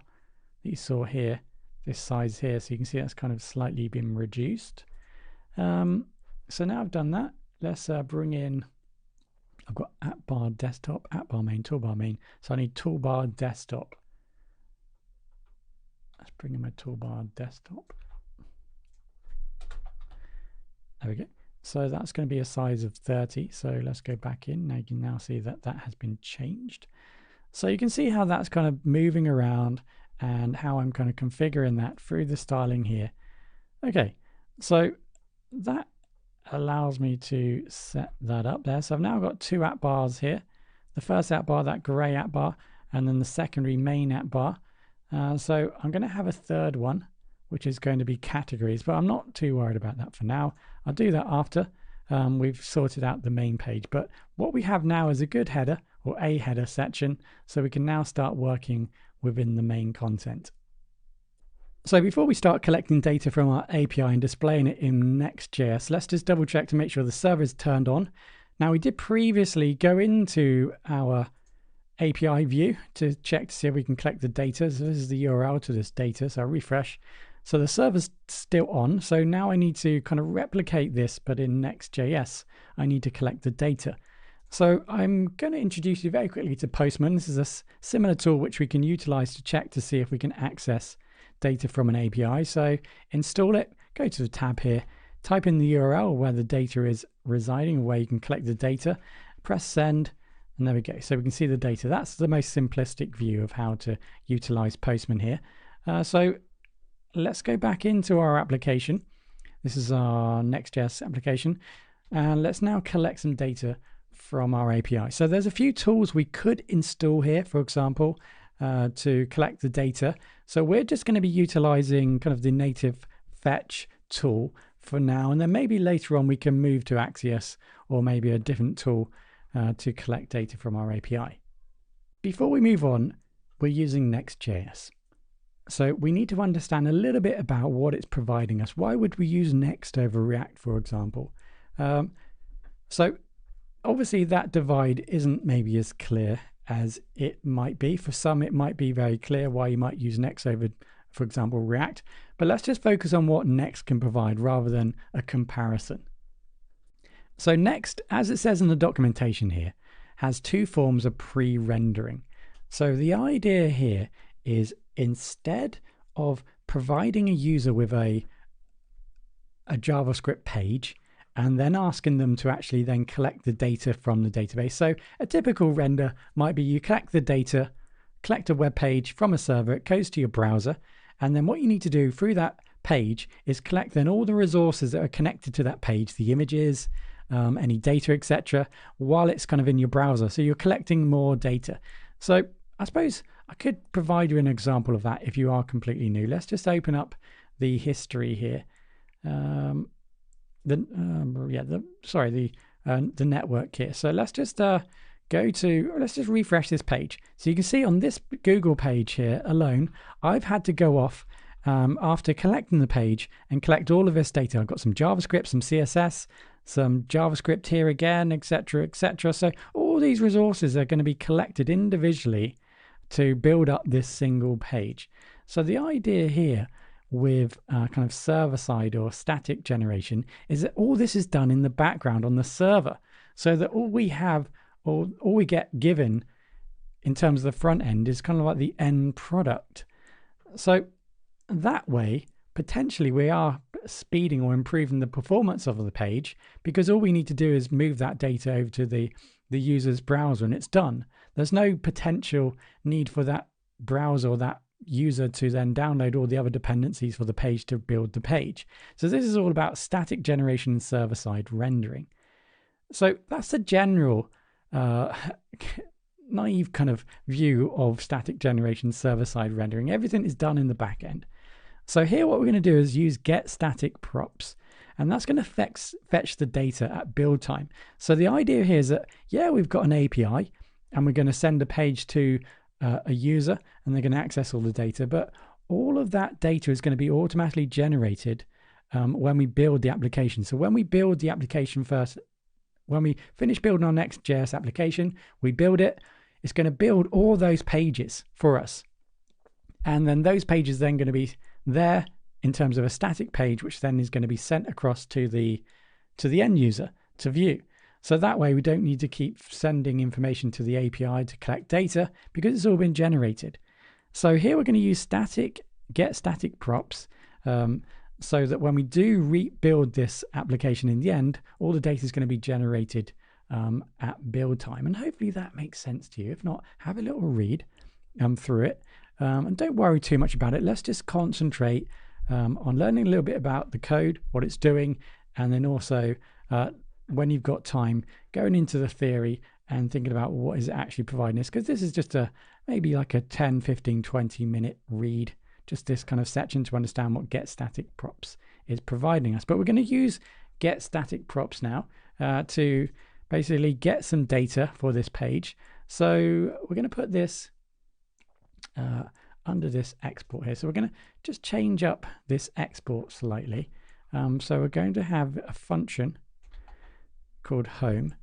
that you saw here, this size here. So you can see that's kind of slightly been reduced. So now I've done that, let's bring in, I've got app bar desktop, app bar main, toolbar main. So I need toolbar desktop. Let's bring in my toolbar desktop. There we go. So that's going to be a size of 30. So let's go back in. Now you can now see that that has been changed. So you can see how that's kind of moving around and how I'm kind of configuring that through the styling here. Okay, so that allows me to set that up there. So I've now got two app bars here. The first app bar, that gray app bar, and then the secondary main app bar. So I'm going to have a third one, which is going to be categories, but I'm not too worried about that for now. I'll do that after we've sorted out the main page. But what we have now is a good header, or a header section, so we can now start working within the main content. So before we start collecting data from our API and displaying it in Next.js, let's just double check to make sure the server is turned on. Now, we did previously go into our API view to check to see if we can collect the data. So this is the URL to this data. So I'll refresh. So the server's still on. So now I need to kind of replicate this, but in Next.js, I need to collect the data. So I'm going to introduce you very quickly to Postman. This is a similar tool which we can utilize to check to see if we can access data from an API. So install it, go to the tab here, type in the URL where the data is residing, where you can collect the data, press send, and there we go. So we can see the data. That's the most simplistic view of how to utilize Postman here. So let's go back into our application. This is our Next.js application. And let's now collect some data from our API. So there's a few tools we could install here, for example, to collect the data. So we're just going to be utilizing kind of the native fetch tool for now, and then maybe later on we can move to Axios or maybe a different tool to collect data from our API. Before we move on, we're using Next.js. So we need to understand a little bit about what it's providing us. Why would we use Next over React, for example? So obviously that divide isn't maybe as clear as it might be. For some, it might be very clear why you might use Next over, for example, React. But let's just focus on what Next can provide rather than a comparison. So Next, as it says in the documentation here, has two forms of pre-rendering. So the idea here is instead of providing a user with a JavaScript page, and then asking them to actually then collect the data from the database. So a typical render might be you collect the data, collect a web page from a server, it goes to your browser, and then what you need to do through that page is collect then all the resources that are connected to that page, the images, any data, etc., while it's kind of in your browser. So you're collecting more data. So I suppose I could provide you an example of that if you are completely new. Let's just open up the history here. The network here. So let's just let's just refresh this page. So you can see on this Google page here alone, I've had to go off after collecting the page and collect all of this data. I've got some JavaScript, some CSS, some JavaScript here again, etc., etc. So all these resources are going to be collected individually to build up this single page. So the idea here with kind of server-side or static generation is that all this is done in the background on the server, so that all we have, or all we get given in terms of the front end is kind of like the end product. So that way, potentially we are speeding or improving the performance of the page, because all we need to do is move that data over to the user's browser and it's done. There's no potential need for that browser or that user to then download all the other dependencies for the page to build the page. So this is all about static generation and server-side rendering. So that's a general naive kind of view of static generation, server-side rendering. Everything is done in the back end. So here what we're going to do is use get static props, and that's going to fetch the data at build time. So the idea here is that, yeah, we've got an API and we're going to send a page to a user and they're going to access all the data, but all of that data is going to be automatically generated when we build the application. So when we build the application first, when we finish building our Next.js application, we build it, it's going to build all those pages for us. And then those pages then going to be there in terms of a static page, which then is going to be sent across to the end user to view. So that way we don't need to keep sending information to the API to collect data, because it's all been generated. So here we're going to use get static props, so that when we do rebuild this application in the end, all the data is going to be generated at build time. And hopefully that makes sense to you. If not, have a little read through it. And don't worry too much about it. Let's just concentrate on learning a little bit about the code, what it's doing, and then also when you've got time, going into the theory and thinking about what is it actually providing us, because this is just maybe like a 10, 15, 20 minute read, just this kind of section to understand what get static props is providing us. But we're going to use get static props now to basically get some data for this page. So we're going to put this under this export here. So we're going to just change up this export slightly. So we're going to have a function called home,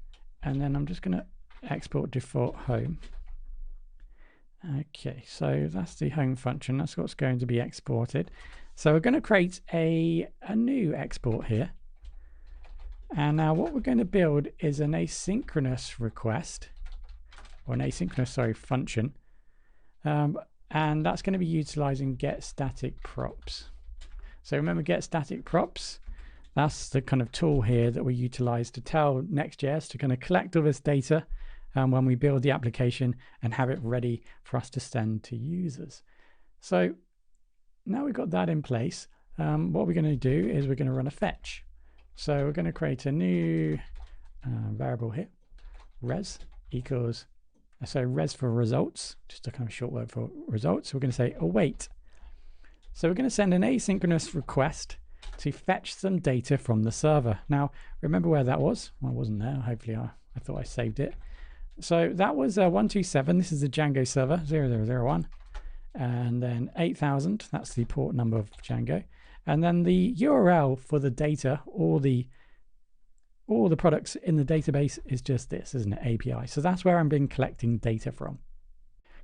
and then I'm just going to export default home. Okay, so that's the home function. That's what's going to be exported. So we're going to create a new export here. And now what we're going to build is an asynchronous request, or an asynchronous, sorry, function. And that's going to be utilizing get static props. So remember, get static props, that's the kind of tool here that we utilize to tell Next.js to kind of collect all this data when we build the application and have it ready for us to send to users. So now we've got that in place, what we're going to do is we're going to run a fetch. So we're going to create a new variable here, res equals, so res for results, just a kind of short word for results. So we're going to say await. So we're going to send an asynchronous request to fetch some data from the server. Now, remember where that was? Well, it wasn't there. Hopefully I thought I saved it. So that was 127. This is the Django server, 0001. And then 8000, that's the port number of Django. And then the URL for the data, all the products in the database is just this, isn't it? API. So that's where I'm been collecting data from.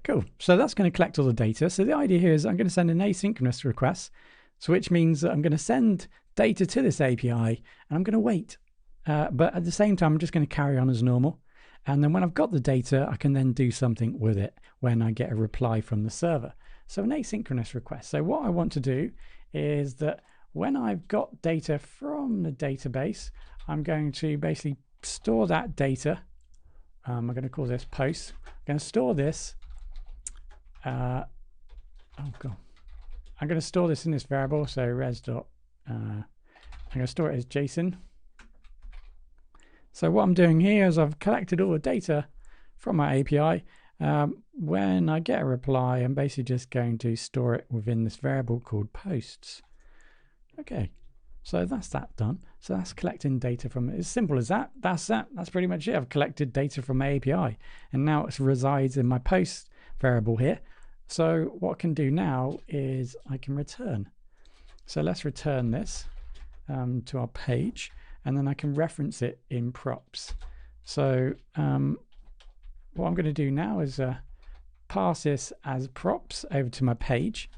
Cool. So that's going to collect all the data. So the idea here is I'm going to send an asynchronous request, so which means that I'm going to send data to this API and I'm going to wait. But at the same time, I'm just going to carry on as normal. And then when I've got the data, I can then do something with it when I get a reply from the server. So an asynchronous request. So what I want to do is that when I've got data from the database, I'm going to basically store that data. I'm going to call this post. I'm going to store this. I'm going to store this in this variable. So res. I'm going to store it as JSON. So what I'm doing here is I've collected all the data from my API. When I get a reply, I'm basically just going to store it within this variable called posts. Okay, so that's that done. So that's collecting data from it. As simple as that. That's pretty much it. I've collected data from my API, and now it resides in my post variable here. So what I can do now is I can return. So let's return this to our page, and then I can reference it in props. So what I'm going to do now is pass this as props over to my page.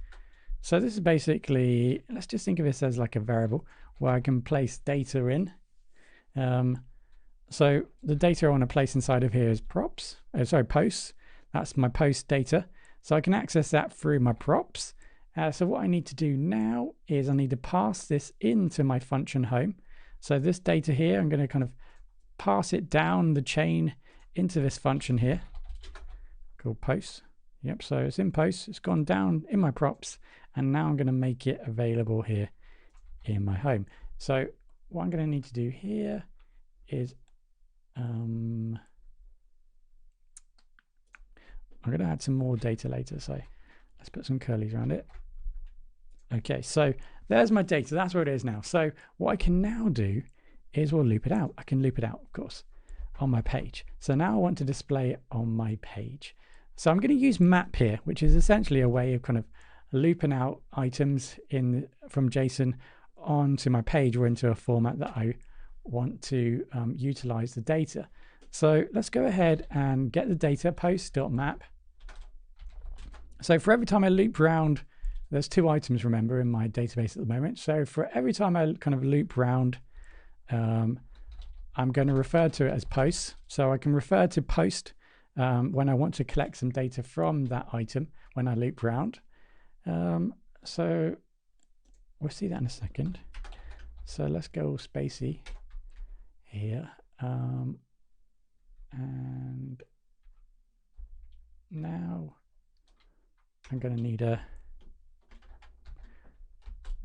So this is basically, let's just think of this as like a variable where I can place data in. So the data I want to place inside of here is props, posts. That's my post data. So I can access that through my props. So what I need to do now is I need to pass this into my function home. So this data here, I'm going to kind of pass it down the chain into this function here called posts. Yep, so it's in posts, it's gone down in my props, and now I'm going to make it available here in my home. So what I'm going to need to do here is I'm going to add some more data later, so let's put some curlies around it. Okay, so there's my data. That's where it is now. So what I can now do is we'll loop it out. I can loop it out, of course, on my page. So now I want to display it on my page. So I'm going to use map here, which is essentially a way of kind of looping out items from JSON onto my page or into a format that I want to utilize the data. So let's go ahead and get the data, post.map. So for every time I loop round, there's 2 items, remember, in my database at the moment. So for every time I kind of loop round, I'm going to refer to it as posts. So I can refer to post when I want to collect some data from that item when I loop round. So we'll see that in a second. So let's go all spacey here. And now I'm going to need a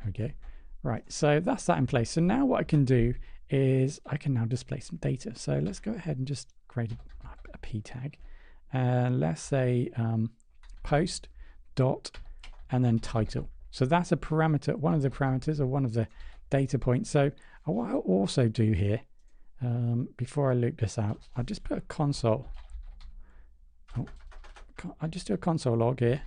we go. Right, so that's that in place. So now what I can do is I can now display some data. So let's go ahead and just create a p tag. Let's say post dot and then title. So that's a parameter, one of the parameters or one of the data points. So what I'll also do here, before I loop this out, I'll just put a console. I'll just do a console log here.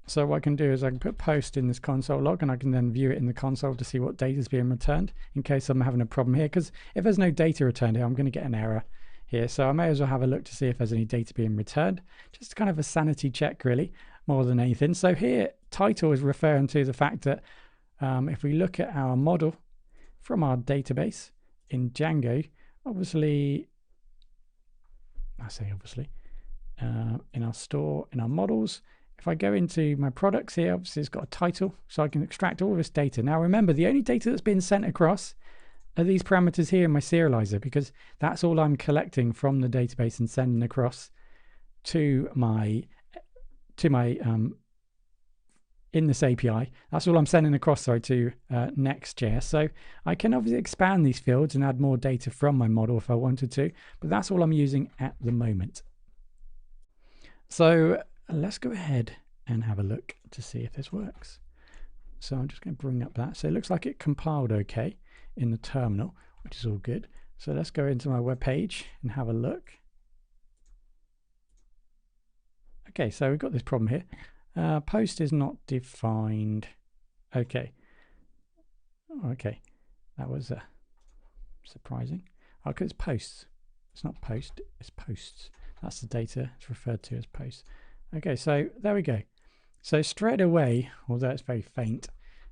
So what I can do is I can put post in this console log, and I can then view it in the console to see what data is being returned in case I'm having a problem here. Because if there's no data returned here, I'm going to get an error here. So I may as well have a look to see if there's any data being returned. Just kind of a sanity check, really, more than anything. So here, title is referring to the fact that if we look at our model from our database in Django, obviously, I say obviously, in our store, in our models, if I go into my products here, obviously it's got a title, so I can extract all this data. Now remember, the only data that's been sent across are these parameters here in my serializer, because that's all I'm collecting from the database and sending across to my in this API. That's all I'm sending across, sorry, to Next.js. So I can obviously expand these fields and add more data from my model if I wanted to, but that's all I'm using at the moment. So let's go ahead and have a look to see if this works. So I'm just going to bring up that. So it looks like it compiled okay in the terminal, which is all good. So let's go into my web page and have a look. Okay, so we've got this problem here. Post is not defined. Okay. Oh, okay. That was surprising. Oh, because it's posts. It's not post, it's posts. That's the data it's referred to as posts. Okay, so there we go. So straight away, although it's very faint,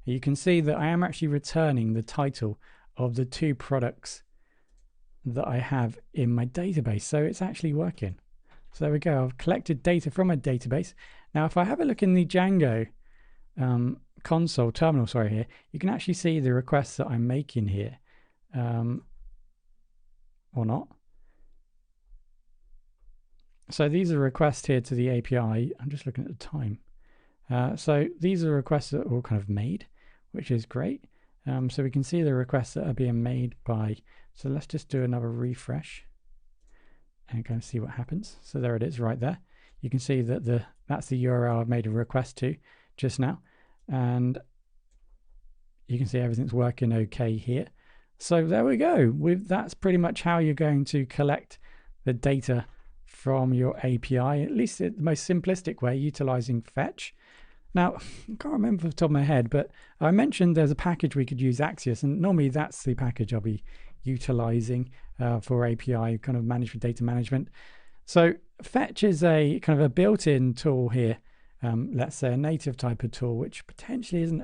you can see that I am actually returning the title of the two products that I have in my database. So it's actually working. So there we go. I've collected data from a database. Now, if I have a look in the Django console terminal, sorry, here, you can actually see the requests that I'm making here, or not. So these are requests here to the API. I'm just looking at the time. So these are requests that are all kind of made, which is great. So we can see the requests that are being made by, so let's just do another refresh and kind of see what happens. So there it is right there. You can see that that's the URL I've made a request to just now. And you can see everything's working okay here. So there we go. That's pretty much how you're going to collect the data from your API, at least the most simplistic way, utilizing fetch. Now, I can't remember off the top of my head, but I mentioned there's a package we could use, Axios, and normally that's the package I'll be utilizing for API kind of management, data management. So fetch is a kind of a built-in tool here, let's say a native type of tool, which potentially isn't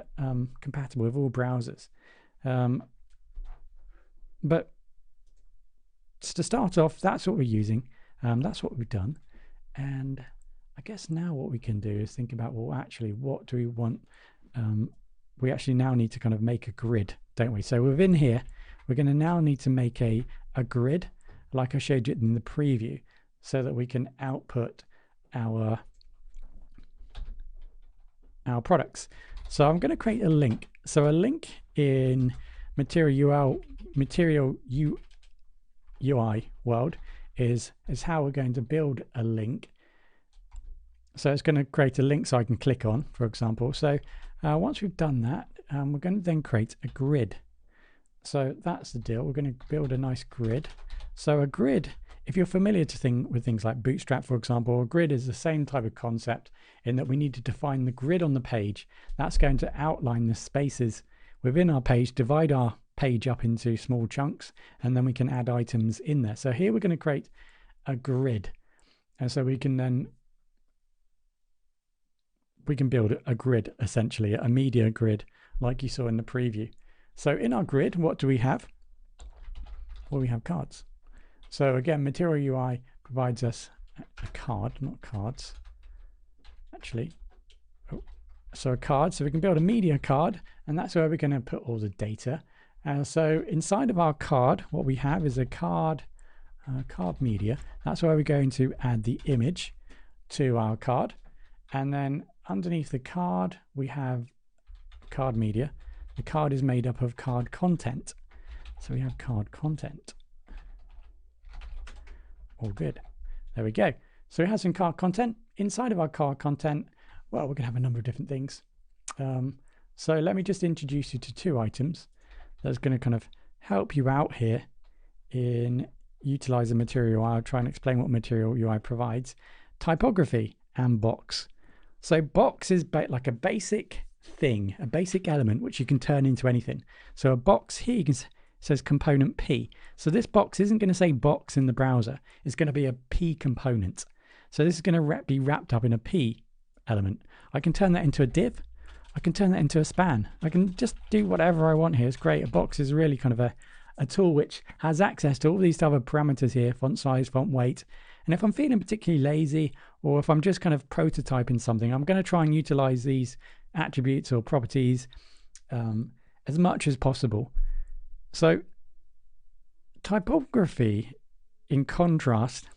compatible with all browsers. But to start off, that's what we're using. That's what we've done. And I guess now what we can do is think about, well, actually, what do we want? We actually now need to kind of make a grid, don't we? So within here, we're going to now need to make a grid, like I showed you in the preview, so that we can output our products. So I'm going to create a link. So a link in Material UI world is how we're going to build a link. So it's going to create a link so I can click on, for example. So once we've done that, we're going to then create a grid. So that's the deal. We're going to build a nice grid. So a grid, if you're familiar with things like Bootstrap, for example, a grid is the same type of concept in that we need to define the grid on the page. That's going to outline the spaces within our page, divide our page up into small chunks, and then we can add items in there. So here we're going to create a grid. And so we can build a grid, essentially, a media grid, like you saw in the preview. So in our grid, what do we have? Well, we have cards. So again, Material UI provides us a card, not cards, actually. So a card, so we can build a media card, and that's where we're going to put all the data. So inside of our card, what we have is a card media. That's where we're going to add the image to our card. And then underneath the card, we have card media. The card is made up of card content. So we have card content. All good. There we go. So we have some card content. Inside of our card content, well, we're going to have a number of different things. So let me just introduce you to two items that's going to kind of help you out here in utilizing material UI. I'll try and explain what material UI provides. Typography and box. So box is like a basic thing, a basic element which you can turn into anything. So a box here, you can says component P. So this box isn't going to say box in the browser. It's going to be a P component. So this is going to be wrapped up in a P element. I can turn that into a div. I can turn that into a span. I can just do whatever I want here. It's great. A box is really kind of a tool which has access to all these other parameters here, font size, font weight. And if I'm feeling particularly lazy, or if I'm just kind of prototyping something, I'm going to try and utilize these attributes or properties as much as possible. So typography, in contrast,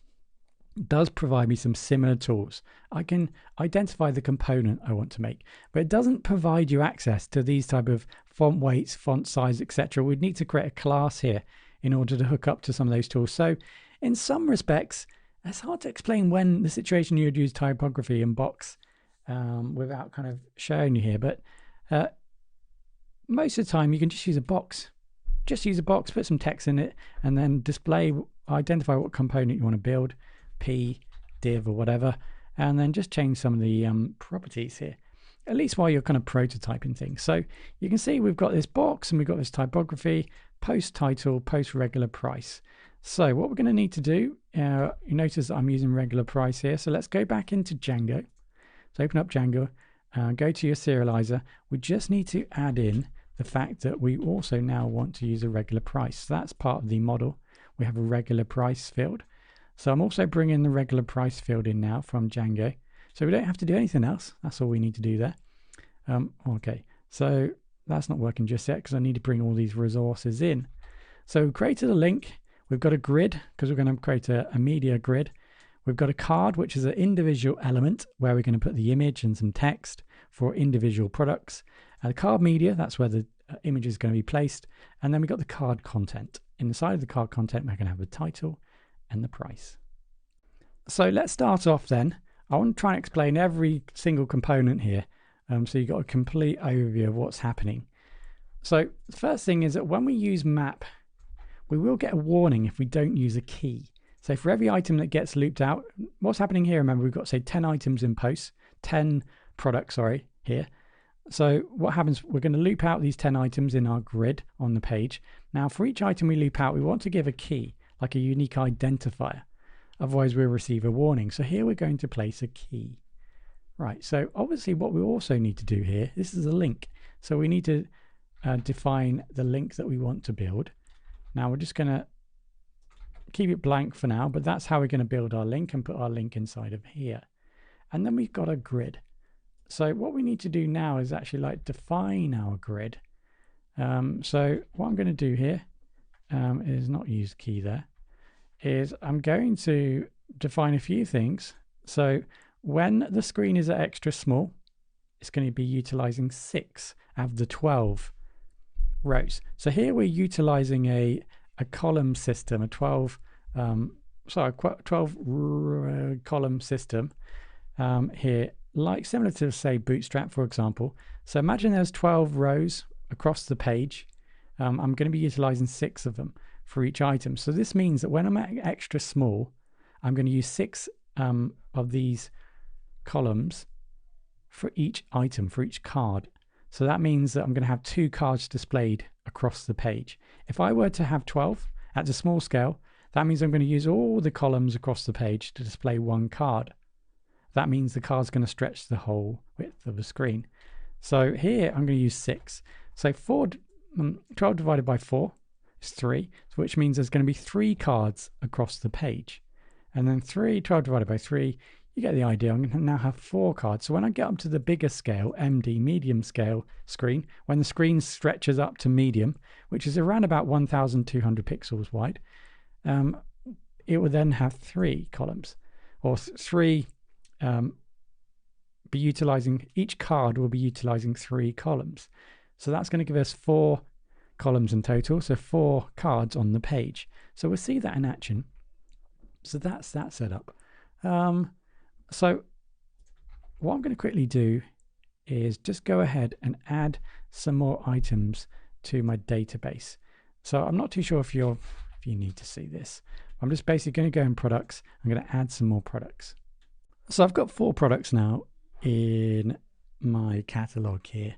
does provide me some similar tools. I can identify the component I want to make, but it doesn't provide you access to these type of font weights, font size, etc. We'd need to create a class here in order to hook up to some of those tools. So in some respects, it's hard to explain when the situation you would use typography and box without kind of showing you here, but most of the time you can just use a box. Just use a box, put some text in it, and then identify what component you want to build, P, div, or whatever, and then just change some of the properties here, at least while you're kind of prototyping things. So you can see we've got this box and we've got this typography, post title, post regular price. So what we're going to need to do, you notice that I'm using regular price here. So let's go back into Django. So open up Django, go to your serializer. We just need to add in the fact that we also now want to use a regular price. So that's part of the model. We have a regular price field. So I'm also bringing the regular price field in now from Django. So we don't have to do anything else. That's all we need to do there. Okay, so that's not working just yet because I need to bring all these resources in. So we created a link. We've got a grid because we're going to create a media grid. We've got a card, which is an individual element where we're going to put the image and some text for individual products. The card media, that's where the image is going to be placed. And then we've got the card content. Inside of the card content, we're going to have the title and the price. So let's start off then. I want to try and explain every single component here. So you've got a complete overview of what's happening. So the first thing is that when we use map, we will get a warning if we don't use a key. So for every item that gets looped out, what's happening here, remember we've got, say, 10 items in post, 10 products, sorry, here. So what happens, we're going to loop out these 10 items in our grid on the page. Now for each item we loop out, we want to give a key, like a unique identifier. Otherwise we'll receive a warning. So here we're going to place a key. Right, so obviously what we also need to do here, this is a link. So we need to define the link that we want to build. Now we're just going to keep it blank for now, but that's how we're going to build our link and put our link inside of here. And then we've got a grid. So what we need to do now is actually like define our grid. So what I'm going to do here is not use key there, is I'm going to define a few things. So when the screen is extra small, it's going to be utilizing 6 out of the 12 rows. So here we're utilizing a column system, a 12 column system here, like similar to, say, Bootstrap, for example. So imagine there's 12 rows across the page. I'm going to be utilizing 6 of them for each item. So this means that when I'm at extra small, I'm going to use 6 of these columns for each item, for each card. So that means that I'm going to have 2 cards displayed across the page. If I were to have 12 at a small scale, that means I'm going to use all the columns across the page to display 1 card. That means the card's going to stretch the whole width of the screen. So here I'm going to use 6. So 12 divided by 4 is 3, which means there's going to be 3 cards across the page. And then 12 divided by 3, you get the idea. I'm going to now have 4 cards. So when I get up to the bigger scale, MD, medium scale screen, when the screen stretches up to medium, which is around about 1,200 pixels wide, it will then have 3 columns, or 3 be utilizing, each card will be utilizing 3 columns. So that's going to give us 4 columns in total, so 4 cards on the page. So we'll see that in action. So that's that setup. So what I'm going to quickly do is just go ahead and add some more items to my database. So I'm not too sure if you need to see this. I'm just basically going to go in products. I'm going to add some more products. So I've got 4 products now in my catalog here.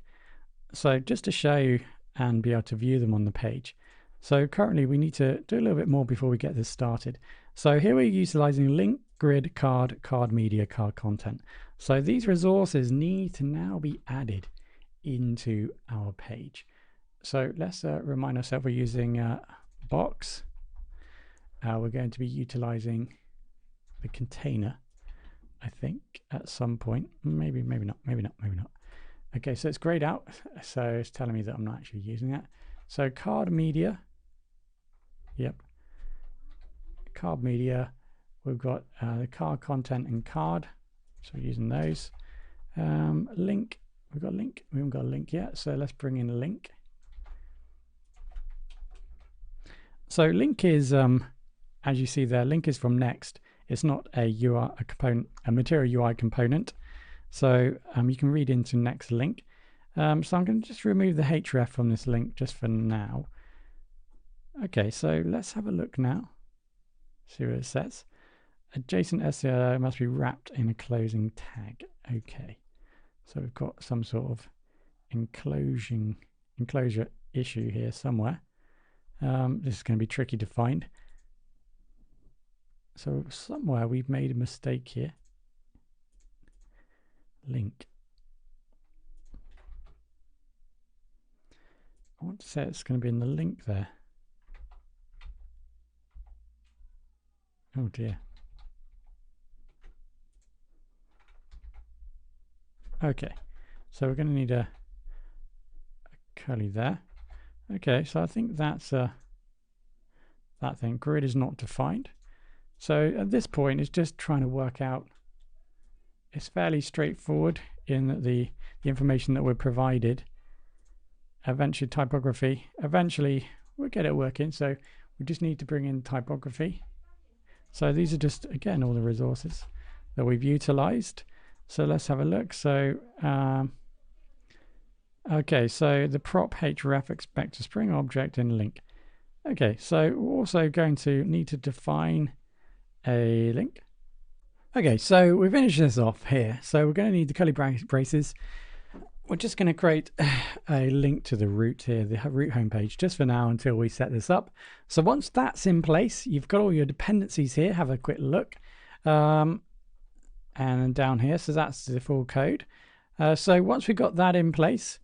So just to show you and be able to view them on the page. So currently we need to do a little bit more before we get this started. So here we're utilizing link, grid, card, card media, card content. So these resources need to now be added into our page. So let's remind ourselves we're using box. We're going to be utilizing the container, I think, at some point. Maybe not. Okay, so it's grayed out, so it's telling me that I'm not actually using that. So card media, yep, card media, we've got the card content and card, so we're using those. Link, we've got link, we haven't got a link yet, so let's bring in a link. So link is, as you see there, link is from Next. It's not a UI, a component, a material UI component. So you can read into Next link. So I'm going to just remove the href from this link just for now. Okay, so let's have a look now. See what it says. Adjacent SCLO must be wrapped in a closing tag. Okay, so we've got some sort of enclosure issue here somewhere. This is going to be tricky to find. So somewhere we've made a mistake here. Link. I want to say it's going to be in the link there. Oh dear. Okay, so we're going to need a curly there. Okay, so I think that's that thing. Grid is not defined. So at this point, it's just trying to work out. It's fairly straightforward in the information that we're provided. Eventually typography. Eventually we'll get it working. So we just need to bring in typography. So these are just, again, all the resources that we've utilized. So let's have a look. So, okay, so the prop href expects a Spring object in link. Okay, so we're also going to need to define a link. Okay, so we finished this off here. So we're going to need the curly braces. We're just going to create a link to the root here, the root homepage, just for now until we set this up. So once that's in place, you've got all your dependencies here. Have a quick look. And down here, so that's the full code. So once we've got that in place,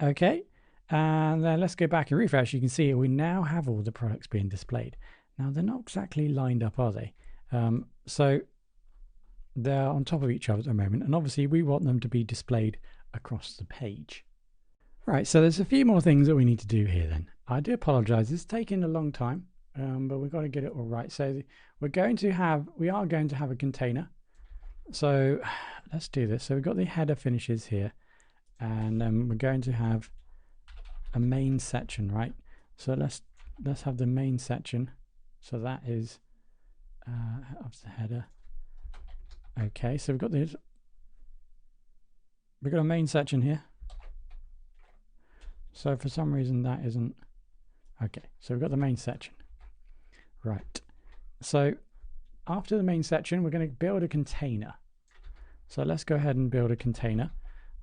okay, and then let's go back and refresh. You can see we now have all the products being displayed. Now they're not exactly lined up, are they? So they're on top of each other at the moment, and obviously we want them to be displayed across the page. Right, so there's a few more things that we need to do here then. I do apologize, it's taking a long time, but we've got to get it all right. So we are going to have a container. So let's do this. So we've got the header finishes here, and then we're going to have a main section, right? So let's have the main section. So that is of the header. Okay, so we've got a main section here. So for some reason that isn't okay. So we've got the main section. Right. So after the main section, we're going to build a container. So let's go ahead and build a container.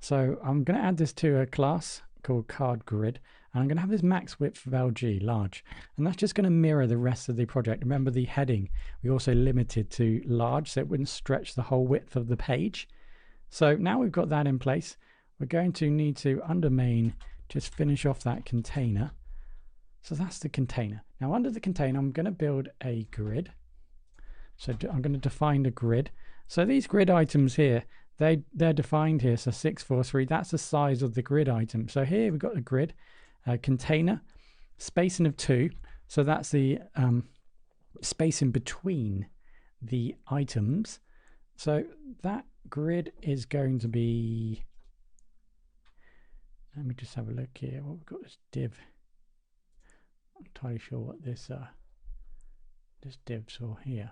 So I'm going to add this to a class called card grid, and I'm going to have this max width of LG large, and that's just going to mirror the rest of the project. Remember the heading we also limited to large, so it wouldn't stretch the whole width of the page. So now we've got that in place, we're going to need to, under main, just finish off that container. So that's the container. Now under the container, I'm going to build a grid. So I'm going to define the grid. So these grid items here, they're defined here. So 643, that's the size of the grid item. So here we've got the grid container, spacing of 2. So that's the spacing between the items. So that grid is going to be, let me just have a look here. What we've got this div. I'm not entirely sure what this div's for here.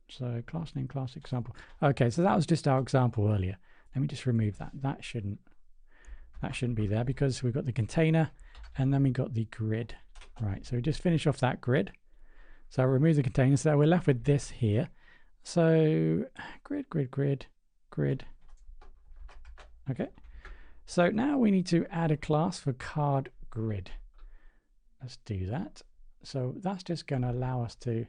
So class name, class example. Okay, so that was just our example earlier. Let me just remove that. That shouldn't be there because we've got the container and then we got the grid. Right, so we just finish off that grid. So I'll remove the container, so we're left with this here. So grid. Okay. So now we need to add a class for card grid. Let's do that. So that's just going to allow us to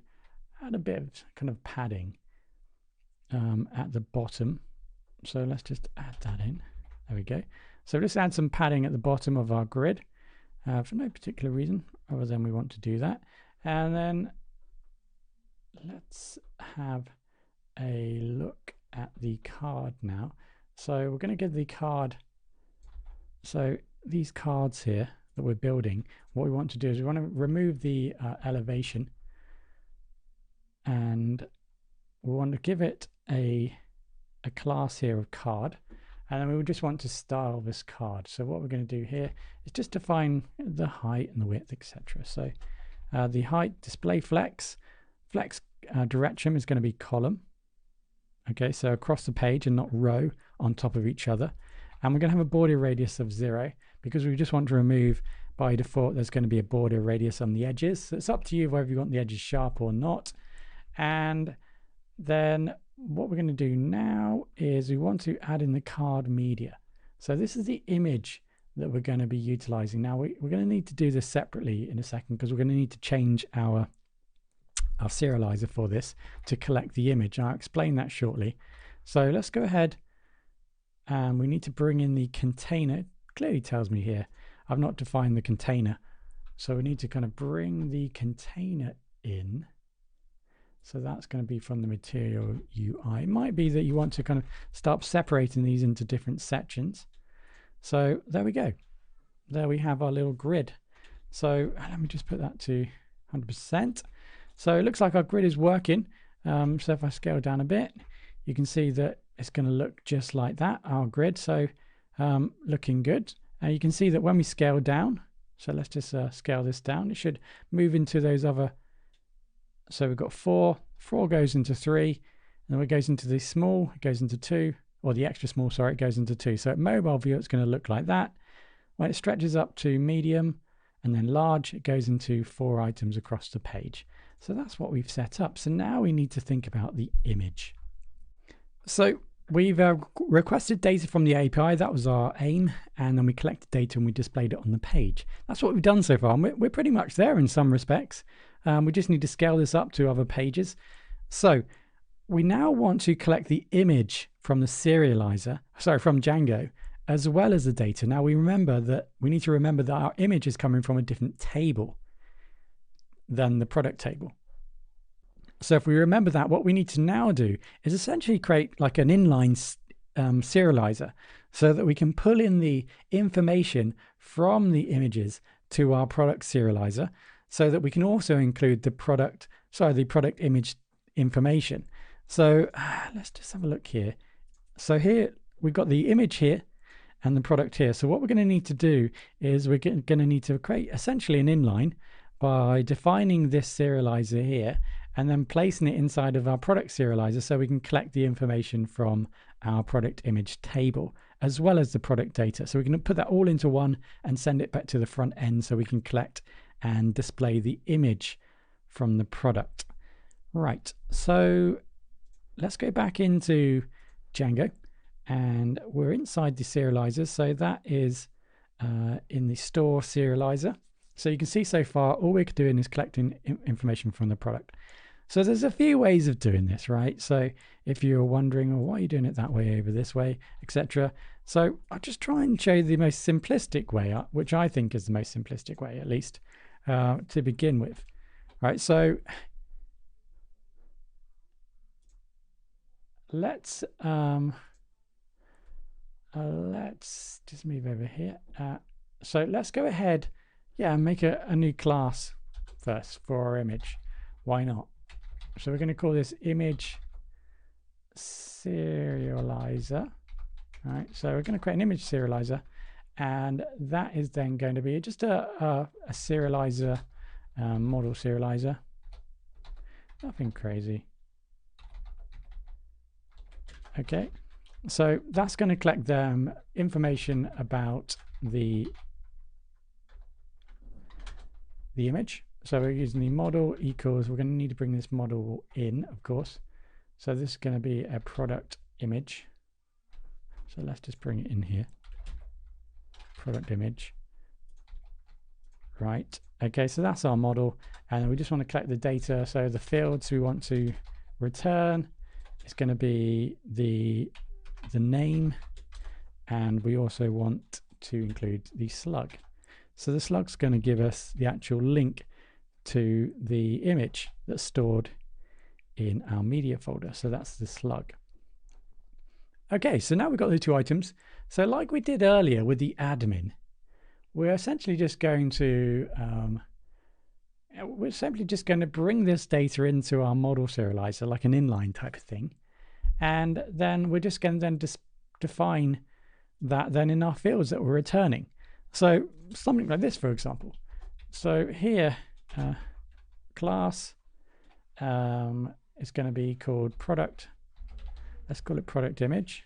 add a bit of kind of padding at the bottom. So let's just add that in. There we go. So let's add some padding at the bottom of our grid for no particular reason other than we want to do that. And then let's have a look at the card now. So we're going to give the card, so these cards here that we're building, what we want to do is we want to remove the elevation, and we want to give it a class here of card, and then we would just want to style this card. So what we're going to do here is just define the height and the width, etc. So the height display flex direction is going to be column. Okay, so across the page and not row on top of each other. And we're going to have a border radius of 0 because we just want to remove, by default, there's going to be a border radius on the edges. So it's up to you whether you want the edges sharp or not. And then what we're going to do now is we want to add in the card media. So this is the image that we're going to be utilizing. Now we're going to need to do this separately in a second because we're going to need to change our serializer for this to collect the image. I'll explain that shortly. So let's go ahead and we need to bring in the container. It clearly tells me here I've not defined the container, so we need to kind of bring the container in. So that's going to be from the material UI. It might be that you want to kind of start separating these into different sections. So there we go. There we have our little grid. So let me just put that to 100%. So it looks like our grid is working. So if I scale down a bit, you can see that it's going to look just like that, our grid. So looking good. And you can see that when we scale down, so let's just scale this down, it should move into those other. So we've got 4 goes into 3, and then it goes into the small, it goes into 2, or the extra small, sorry, it goes into 2. So at mobile view, it's going to look like that. When it stretches up to medium and then large, it goes into 4 items across the page. So that's what we've set up. So now we need to think about the image. So we've requested data from the API. That was our aim. And then we collected data and we displayed it on the page. That's what we've done so far. We're pretty much there in some respects. We just need to scale this up to other pages. So we now want to collect the image from the serializer, sorry, from Django, as well as the data. Now we need to remember that our image is coming from a different table than the product table. So if we remember that, what we need to now do is essentially create like an inline serializer so that we can pull in the information from the images to our product serializer, so that we can also include the product image information. So let's just have a look here. So here we've got the image here and the product here. So what we're going to need to do is we're going to need to create essentially an inline by defining this serializer here and then placing it inside of our product serializer so we can collect the information from our product image table as well as the product data. So we can put that all into one and send it back to the front end so we can collect and display the image from the product. Right, so let's go back into Django and we're inside the serializer. So that is in the store serializer. So you can see so far all we're doing is collecting information from the product. So there's a few ways of doing this, right? So if you're wondering, oh, why are you doing it that way over this way, etc. So I'll just try and show you the most simplistic way, which I think is the most simplistic way, at least, to begin with. Right, so let's just move over here. So let's go ahead, and make a new class first for our image. Why not? So we're going to call this image serializer. All right, so we're going to create an image serializer, and that is then going to be just a serializer, model serializer. Nothing crazy. Okay, so that's going to collect them information about the image. So we're using the model equals, we're going to need to bring this model in, of course. So this is going to be a product image. So let's just bring it in here. Product image. Right. Okay, so that's our model. And we just want to collect the data. So the fields we want to return is going to be the name. And we also want to include the slug. So the slug's going to give us the actual link to the image that's stored in our media folder. So that's the slug. Okay, so now we've got the two items. So like we did earlier with the admin, we're essentially just going to bring this data into our model serializer, like an inline type of thing. And then we're just going to then define that then in our fields that we're returning. So something like this, for example. So here, class is going to be called product. Let's call it product image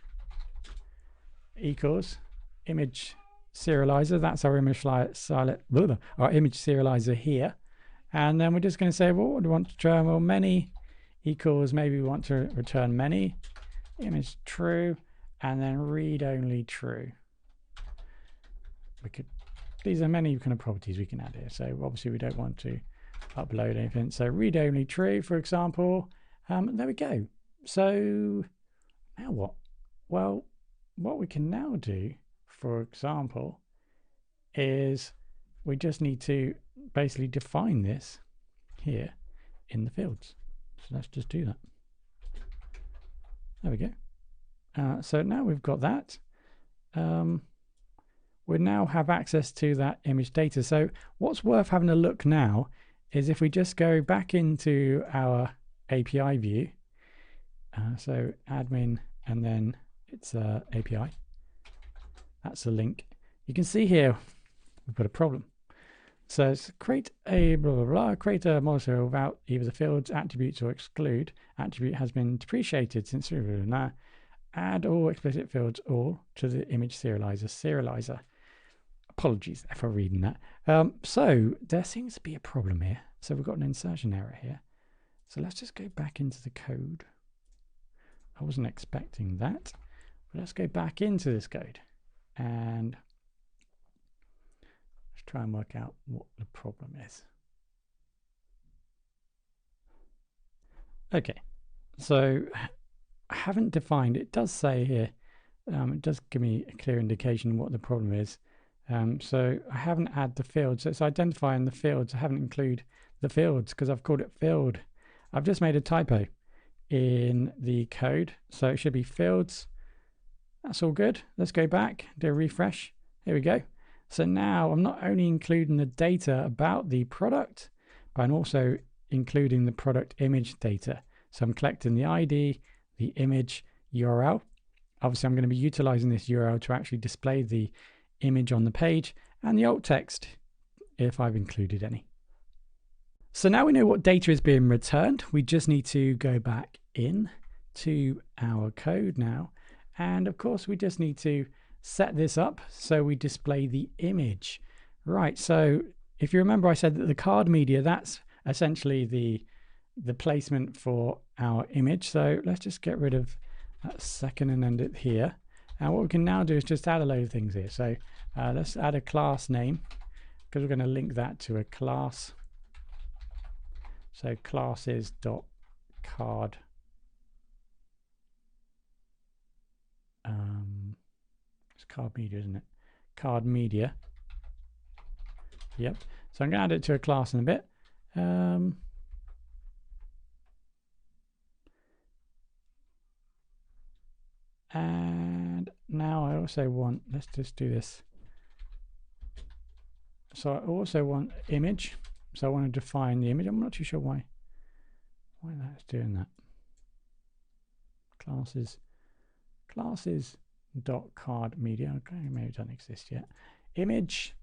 equals image serializer. That's our image serializer here. And then we're just going to say, well, what do we want to return? Well, many equals, maybe we want to return many, image true, and then read only true. These are many kind of properties we can add here. So obviously we don't want to upload anything. So read only true, for example. There we go. So now what? Well, what we can now do, for example, is we just need to basically define this here in the fields. So let's just do that. There we go. So now we've got that. We now have access to that image data. So what's worth having a look now is if we just go back into our API view, so admin and then it's API, that's the link. You can see here we've got a problem. So it's create a blah blah blah, create a model serial without either the fields, attributes, or exclude. Attribute has been depreciated since now. Add all explicit fields all to the image serializer. Apologies for reading that. So there seems to be a problem here. So we've got an insertion error here. So let's just go back into the code. I wasn't expecting that, but let's go back into this code and let's try and work out what the problem is. Okay, so I haven't defined, it does say here, it does give me a clear indication what the problem is. So I haven't added the fields. So it's identifying the fields. I haven't included the fields because I've called it field. I've just made a typo in the code. So it should be fields. That's all good. Let's go back, do a refresh. Here we go. So now I'm not only including the data about the product, but I'm also including the product image data. So I'm collecting the ID, the image, URL. Obviously, I'm going to be utilizing this URL to actually display the image on the page and the alt text if I've included any. So now we know what data is being returned. We just need to go back in to our code now. And of course, we just need to set this up so we display the image. Right, so if you remember, I said that the card media, that's essentially the placement for our image. So let's just get rid of that second and end it here. And what we can now do is just add a load of things here. So let's add a class name because we're going to link that to a class. So classes.card. It's card media, isn't it? Card media. Yep. So I'm going to add it to a class in a bit. And now I also want, let's just do this. So I also want image. So I want to define the image. I'm not too sure why that's doing that. classes.card media. Okay, maybe it doesn't exist yet. Image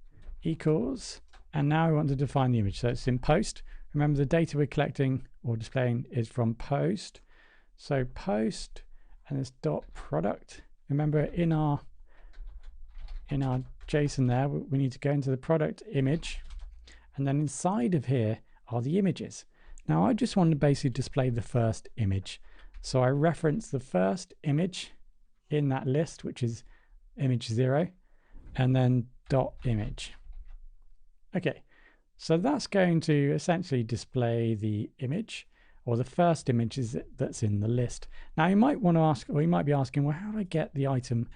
equals, and now we want to define the image. So it's in post. Remember, the data we're collecting or displaying is from post. So post, and it's dot product. Remember, in our JSON there, we need to go into the product image, and then inside of here are the images. Now I just want to basically display the first image. So I reference the first image in that list, which is image 0, and then dot image. Okay, so that's going to essentially display the image, or the first image that's in the list. Now you might want to ask, or you might be asking, well, how do I get the item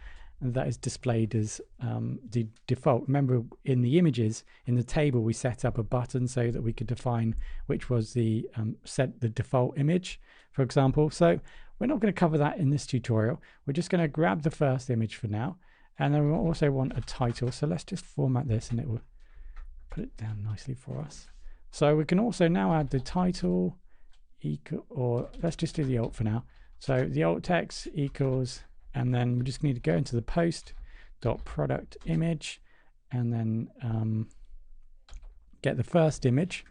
that is displayed as the default? Remember, in the images, in the table, we set up a button so that we could define which was the set the default image, for example. So we're not going to cover that in this tutorial. We're just going to grab the first image for now, and then we also want a title. So let's just format this, and it will put it down nicely for us. So we can also now add the title equal, or let's just do the alt for now. So the alt text equals, and then we just need to go into the post dot product image, and then get the first image,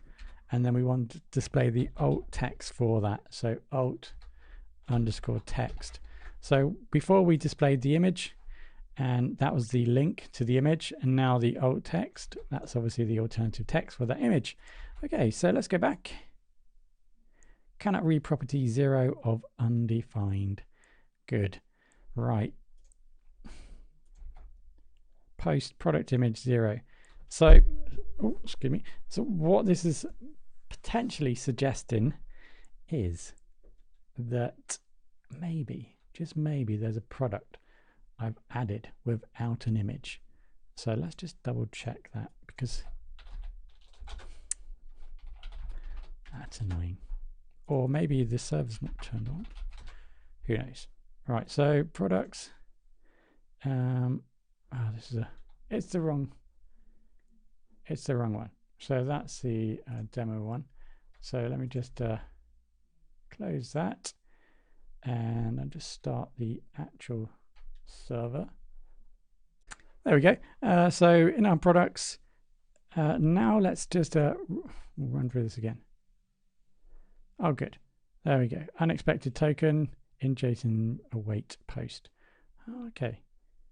and then we want to display the alt text for that. So alt underscore text. So before we displayed the image, and that was the link to the image, and now the alt text, that's obviously the alternative text for that image. Okay, so let's go back. Cannot read property 0 of undefined. Good. Right. Post product image 0. So, oh, excuse me. So what this is potentially suggesting is that maybe, just maybe, there's a product I've added without an image. So let's just double check that, because that's annoying. Or maybe the server's not turned on. Who knows? Right, so products. It's the wrong one. So that's the demo one. So let me just close that, and I'll just start the actual server. There we go. So in our products, now let's just run through this again. Oh, good. There we go. Unexpected token in JSON await post. Okay.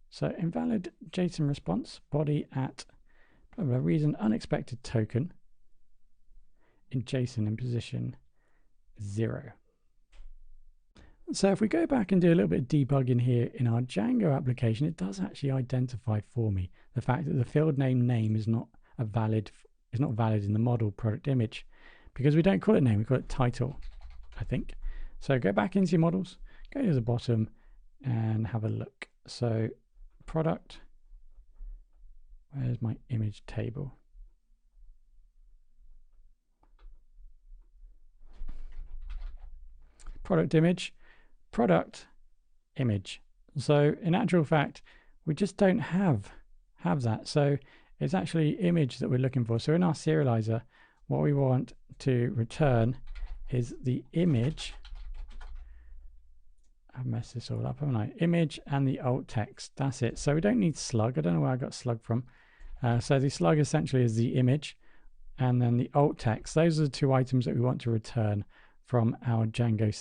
So invalid JSON response body at reason unexpected token in JSON in position 0. So if we go back and do a little bit of debugging here in our Django application, it does actually identify for me the fact that the field name is not valid in the model product image, because we don't call it name, we call it title, I think. So go back into your models, go to the bottom and have a look. So product, where's my image table? Product image, product image. So in actual fact, we just don't have that. So it's actually image that we're looking for. So in our serializer, what we want to return is the image. I've messed this all up, haven't I? Image and the alt text. That's it. So we don't need slug. I don't know where I got slug from. So the slug essentially is the image, and then the alt text. Those are the two items that we want to return from our Django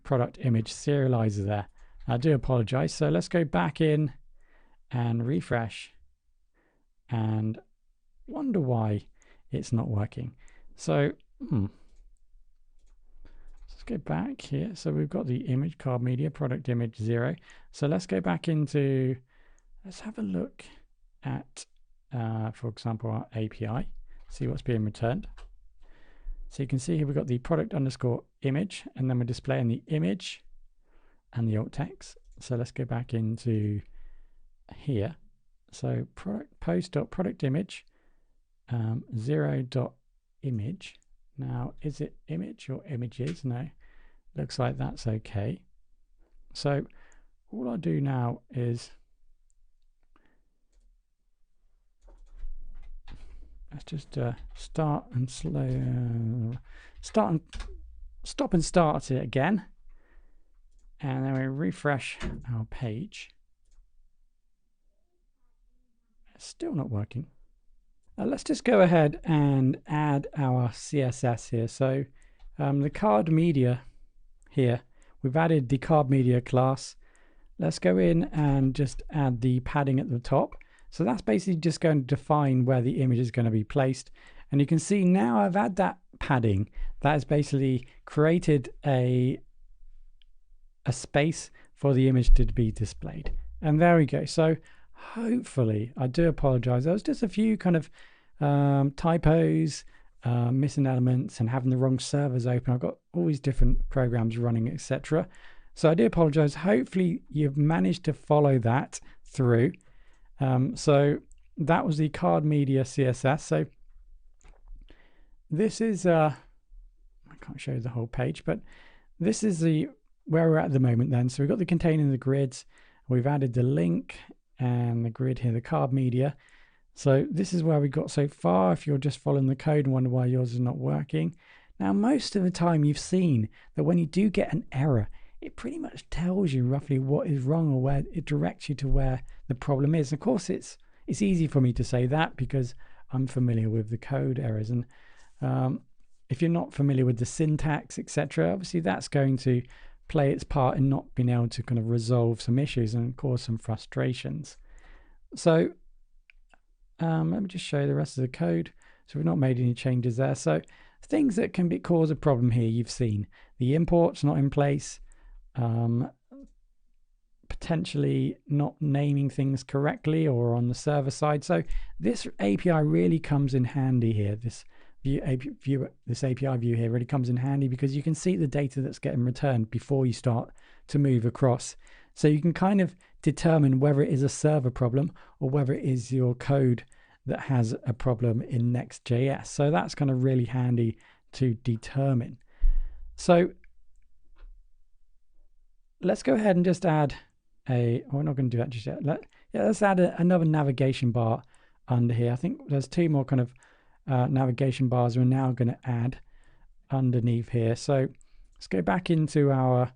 product image serializer there. I do apologize. So let's go back in and refresh and wonder why it's not working. So let's go back here. So we've got the image card media product image 0. So let's go back into, let's have a look at for example our API, see what's being returned. So you can see here we've got the product underscore image, and then we're displaying the image and the alt text. So let's go back into here. So product post.product image 0.image. Now, is it image or images? No, looks like that's okay. So all I do now is let's just stop and start it again. and then we refresh our page. It's still not working. Let's just go ahead and add our CSS here. So the card media here, we've added the card media class. Let's go in and just add the padding at the top. So that's basically just going to define where the image is going to be placed. And you can see now I've added that padding. That has basically created a space for the image to be displayed. And there we go. So hopefully, I do apologize, there was just a few kind of typos, missing elements, and having the wrong servers open. I've got all these different programs running, etc. So I do apologize. Hopefully you've managed to follow that through. So that was the card media CSS. So this is I can't show you the whole page, but this is where we're at the moment then. So we've got the container and the grids, we've added the link and the grid here, the card media. So this is where we got so far. If you're just following the code and wonder why yours is not working. Now, most of the time you've seen that when you do get an error, it pretty much tells you roughly what is wrong or where it directs you to where the problem is. Of course, it's easy for me to say that because I'm familiar with the code errors. And if you're not familiar with the syntax, etc., obviously that's going to play its part in not being able to kind of resolve some issues and cause some frustrations. So let me just show you the rest of the code. So we've not made any changes there. So things that can cause a problem here, you've seen the import's not in place, potentially not naming things correctly or on the server side. So this API really comes in handy here. This API view here really comes in handy because you can see the data that's getting returned before you start to move across. So you can kind of determine whether it is a server problem or whether it is your code that has a problem in Next.js. So that's kind of really handy to determine. So let's go ahead and just add we're not going to do that just yet. Let's add another navigation bar under here. I think there's two more kind of navigation bars we're now going to add underneath here. So let's go back into our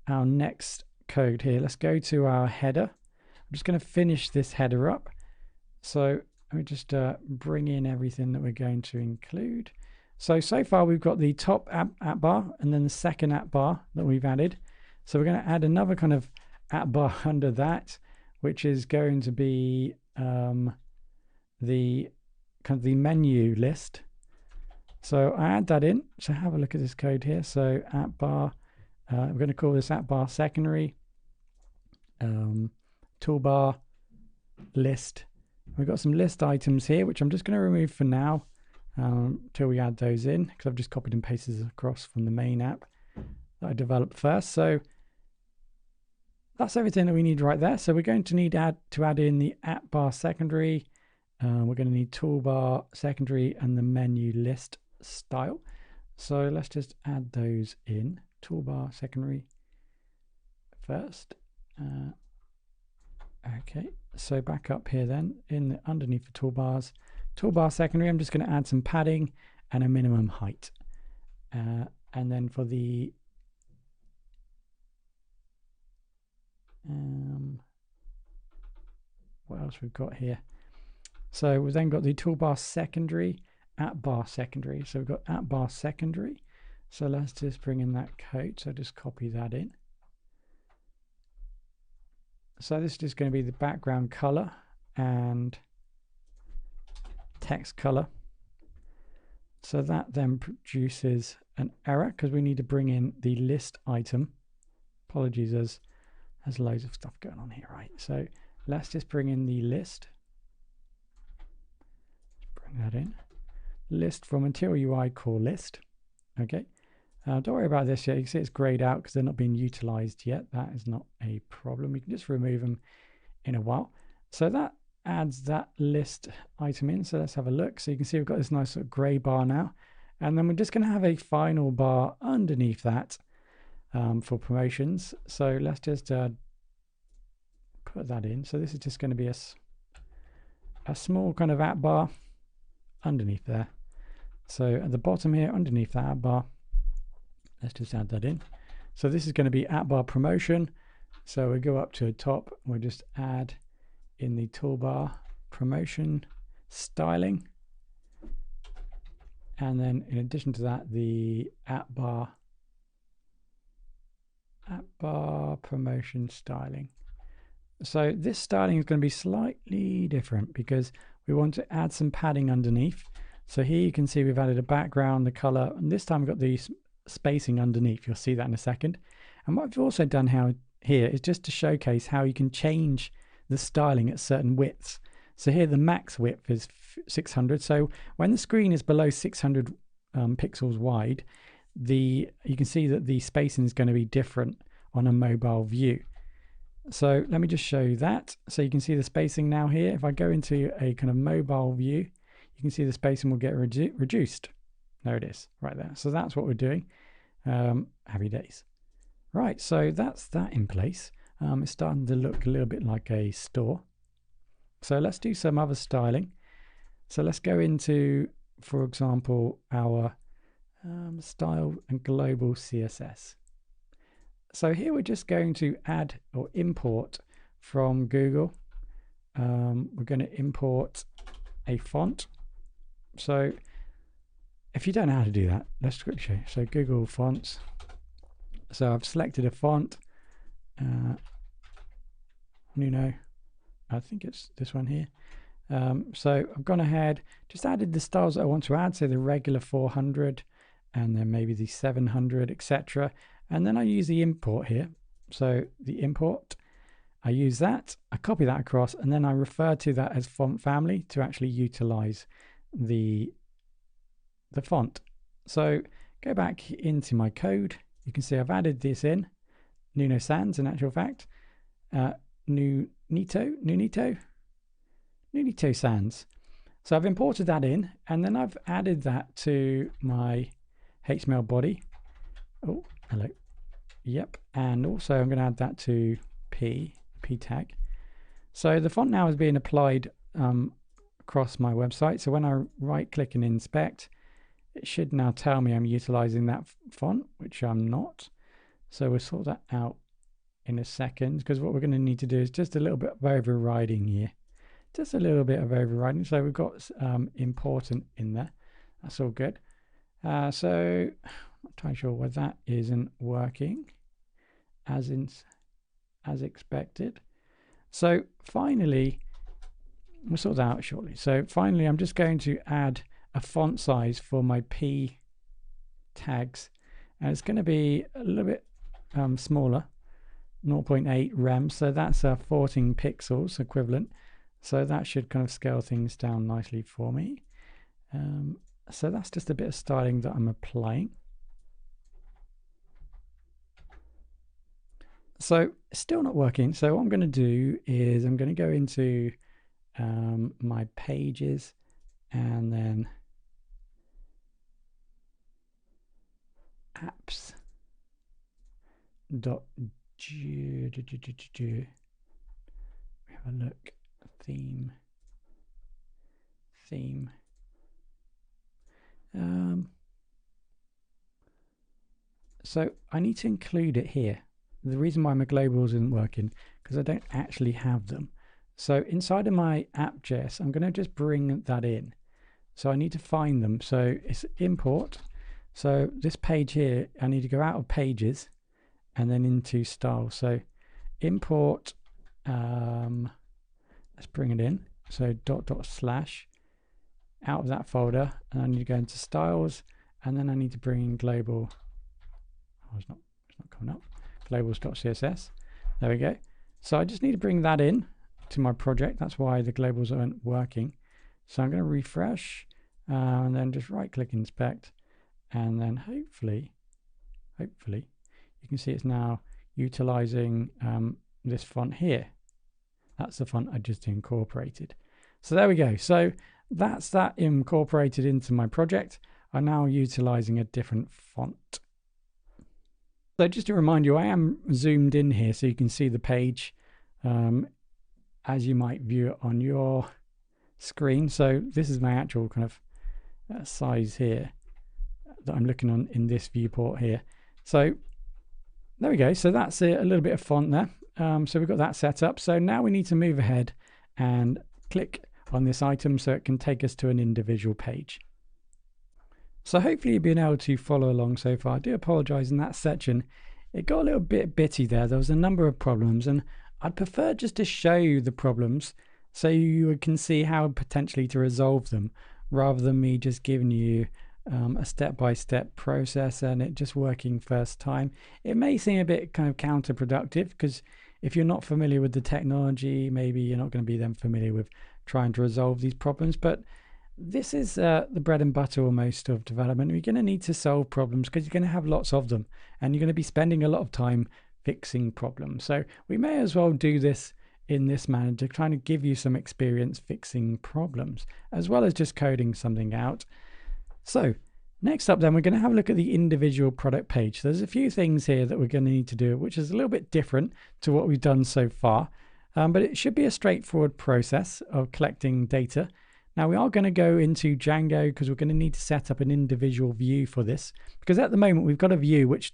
next code here. Let's go to our header. I'm just going to finish this header up. So let me just bring in everything that we're going to include. So far we've got the top app bar and then the second app bar that we've added. So we're going to add another kind of app bar under that, which is going to be the menu list. So I add that in. So have a look at this code here. So app bar, we're going to call this app bar secondary, toolbar, list. We've got some list items here, which I'm just going to remove for now till we add those in, because I've just copied and pasted this across from the main app that I developed first. So that's everything that we need right there. So we're going to need to add in the app bar secondary. We're going to need toolbar secondary and the menu list style. So let's just add those in. Toolbar secondary first. Okay, so back up here then, underneath the toolbars, toolbar secondary, I'm just going to add some padding and a minimum height. And then for the what else we've got here? So we've then got the toolbar secondary, app bar secondary. So we've got app bar secondary. So let's just bring in that code. So just copy that in. So this is just going to be the background color and text color. So that then produces an error because we need to bring in the list item. Apologies, there's loads of stuff going on here, right? So let's just bring in the list. Bring that in. List from Material UI core list. Okay. Don't worry about this yet. You can see it's grayed out because they're not being utilized yet. That is not a problem. We can just remove them in a while. So that adds that list item in. So let's have a look. So you can see we've got this nice sort of gray bar now. And then we're just going to have a final bar underneath that for promotions. So let's just put that in. So this is just going to be a small kind of app bar underneath there. So at the bottom here, underneath that app bar, let's just add that in. So this is going to be at bar promotion. So we go up to the top, we'll just add in the toolbar promotion styling. And then in addition to that, the at bar promotion styling. So this styling is going to be slightly different because we want to add some padding underneath. So here you can see we've added a background, the color, and this time we've got the spacing underneath. You'll see that in a second. And what we've also done here is just to showcase how you can change the styling at certain widths. So here the max width is 600. So when the screen is below 600 pixels wide, you can see that the spacing is going to be different on a mobile view. So let me just show you that. So you can see the spacing now here. If I go into a kind of mobile view, you can see the spacing will get reduced. There it is, right there. So that's what we're doing. Happy days. Right, so that's that in place. It's starting to look a little bit like a store. So let's do some other styling. So let's go into, for example, our style and global CSS. So here we're just going to add or import from Google. We're going to import a font. So if you don't know how to do that, let's quickly show you. So Google Fonts. So I've selected a font. Nuno. I think it's this one here. So I've gone ahead, just added the styles that I want to add. So the regular 400 and then maybe the 700, etc. And then I use the import here. So the import, I use that, I copy that across, and then I refer to that as font family to actually utilize the font. So go back into my code. You can see I've added this in, Nuno Sans in actual fact, Nunito Sans. So I've imported that in, and then I've added that to my HTML body. Oh, hello. Yep, and also I'm going to add that to P tag. So the font now is being applied across my website. So when I right click and inspect, it should now tell me I'm utilizing that font, which I'm not. So we'll sort that out in a second, because what we're going to need to do is just a little bit of overriding here. Just a little bit of overriding. So we've got important in there. That's all good. So I'm not entirely sure why that isn't working as expected. So finally, we'll sort that out shortly. So finally, I'm just going to add a font size for my P tags, and it's going to be a little bit smaller, 0.8 rem. So that's 14 pixels equivalent. So that should kind of scale things down nicely for me. So that's just a bit of styling that I'm applying. So it's still not working. So what I'm going to do is I'm going to go into my pages, and then apps. We have a look. Theme. So I need to include it here. The reason why my globals isn't working, because I don't actually have them. So inside of my app.js, I'm going to just bring that in. So I need to find them. So it's import. So this page here, I need to go out of pages and then into style. So import, let's bring it in. So // out of that folder, and I need to go into styles, and then I need to bring in global. Oh, it's not coming up. Globals.css. There we go. So I just need to bring that in to my project. That's why the globals aren't working. So I'm going to refresh and then just right click inspect, and then hopefully you can see it's now utilizing this font here. That's the font I just incorporated. So there we go. So that's that incorporated into my project. I'm now utilizing a different font. So just to remind you, I am zoomed in here so you can see the page as you might view it on your screen. So this is my actual kind of size here that I'm looking on in this viewport here. So There we go. So that's a little bit of font there. So we've got that set up. So now we need to move ahead and click on this item so it can take us to an individual page. So hopefully you've been able to follow along so far. I do apologize in that section. It got a little bit bitty there. There was a number of problems, and I'd prefer just to show you the problems so you can see how potentially to resolve them, rather than me just giving you a step-by-step process and it just working first time. It may seem a bit kind of counterproductive, because if you're not familiar with the technology, maybe you're not going to be then familiar with trying to resolve these problems. But this is the bread and butter almost of development. You're going to need to solve problems because you're going to have lots of them, and you're going to be spending a lot of time fixing problems. So we may as well do this in this manner to try to give you some experience fixing problems, as well as just coding something out. So next up then, we're going to have a look at the individual product page. So there's a few things here that we're going to need to do, which is a little bit different to what we've done so far. But it should be a straightforward process of collecting data. Now we are going to go into Django because we're going to need to set up an individual view for this, because at the moment we've got a view which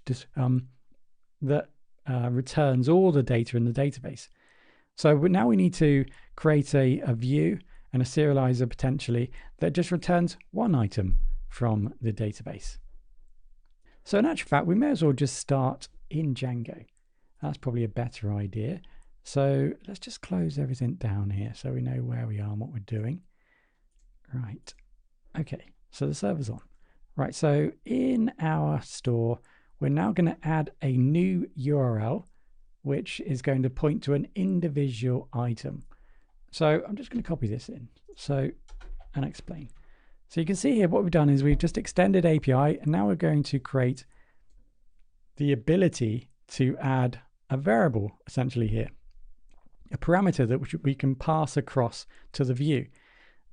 returns all the data in the database. So now we need to create a view and a serializer potentially that just returns one item from the database. So in actual fact, we may as well just start in Django. That's probably a better idea. So let's just close everything down here so we know where we are and what we're doing. Right. Okay, so the server's on. Right, so in our store, we're now going to add a new URL, which is going to point to an individual item. So I'm just going to copy this in and explain. So you can see here what we've done is we've just extended API, and now we're going to create the ability to add a variable essentially here, a parameter that we can pass across to the view.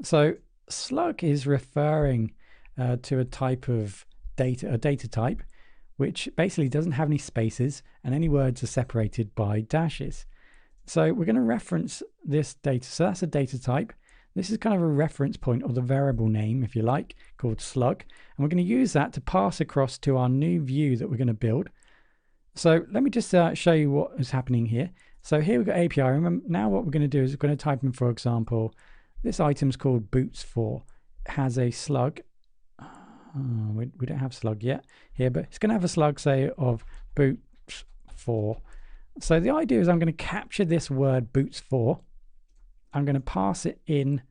So slug is referring to a type of data, a data type, which basically doesn't have any spaces and any words are separated by dashes. So we're going to reference this data. So that's a data type. This is kind of a reference point, or the variable name, if you like, called slug. And we're going to use that to pass across to our new view that we're going to build. So let me just show you what is happening here. So here we've got API. Remember, now what we're going to do is we're going to type in, for example, this item's called boots 4. It has a slug. We don't have slug yet here, but it's going to have a slug, say, of boots 4. So the idea is I'm going to capture this word boots 4. I'm going to pass it in.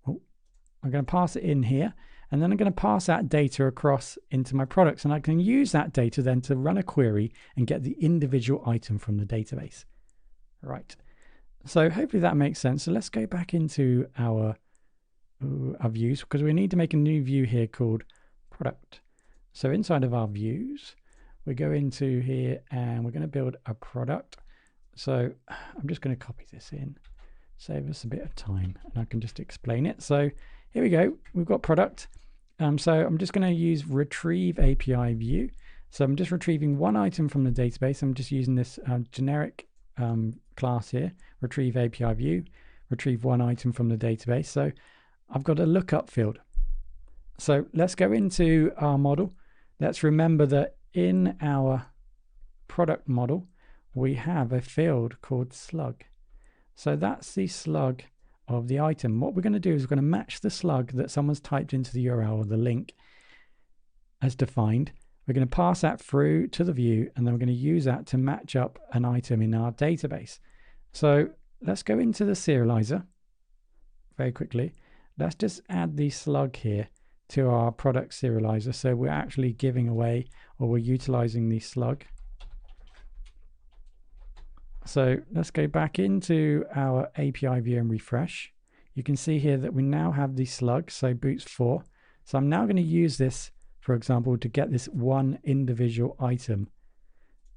I'm going to pass it in here, and then I'm going to pass that data across into my products, and I can use that data then to run a query and get the individual item from the database. Right. So hopefully that makes sense. So let's go back into our views, because we need to make a new view here called product. So inside of our views, we go into here and we're going to build a product. So I'm just going to copy this in, save us a bit of time, and I can just explain it. So here we go. We've got product. So I'm just going to use retrieve API view. So I'm just retrieving one item from the database. I'm just using this generic class here, retrieve API view, retrieve one item from the database. So I've got a lookup field. So let's go into our model. Let's remember that in our product model, we have a field called slug. So that's the slug of the item. What we're going to do is we're going to match the slug that someone's typed into the URL or the link as defined. We're going to pass that through to the view, and then we're going to use that to match up an item in our database. So let's go into the serializer very quickly. Let's just add the slug here to our product serializer. So we're actually giving away, or we're utilizing the slug. So let's go back into our API view and refresh. You can see here that we now have the slug, so boots 4. So I'm now going to use this, for example, to get this one individual item.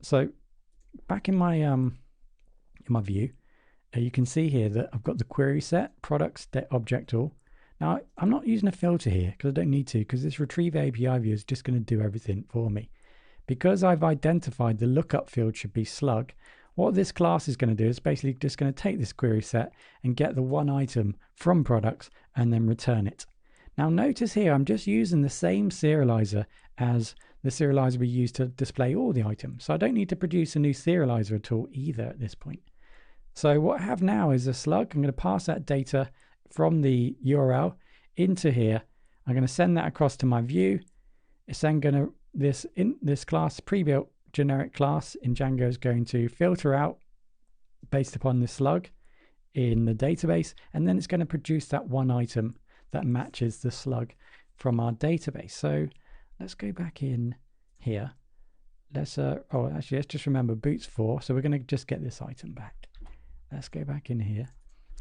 So back in my view, you can see here that I've got the query set, products, object all. Now I'm not using a filter here because I don't need to, because this retrieve API view is just going to do everything for me. Because I've identified the lookup field should be slug, what this class is going to do is basically just going to take this query set and get the one item from products and then return it. Now notice here I'm just using the same serializer as the serializer we use to display all the items. So I don't need to produce a new serializer at all either at this point. So what I have now is a slug. I'm going to pass that data from the URL into here. I'm going to send that across to my view. It's then going to, this class, pre-built generic class in Django, is going to filter out based upon the slug in the database, and then it's going to produce that one item that matches the slug from our database. So let's go back in here. Let's let's just remember boots 4. So we're going to just get this item back. Let's go back in here.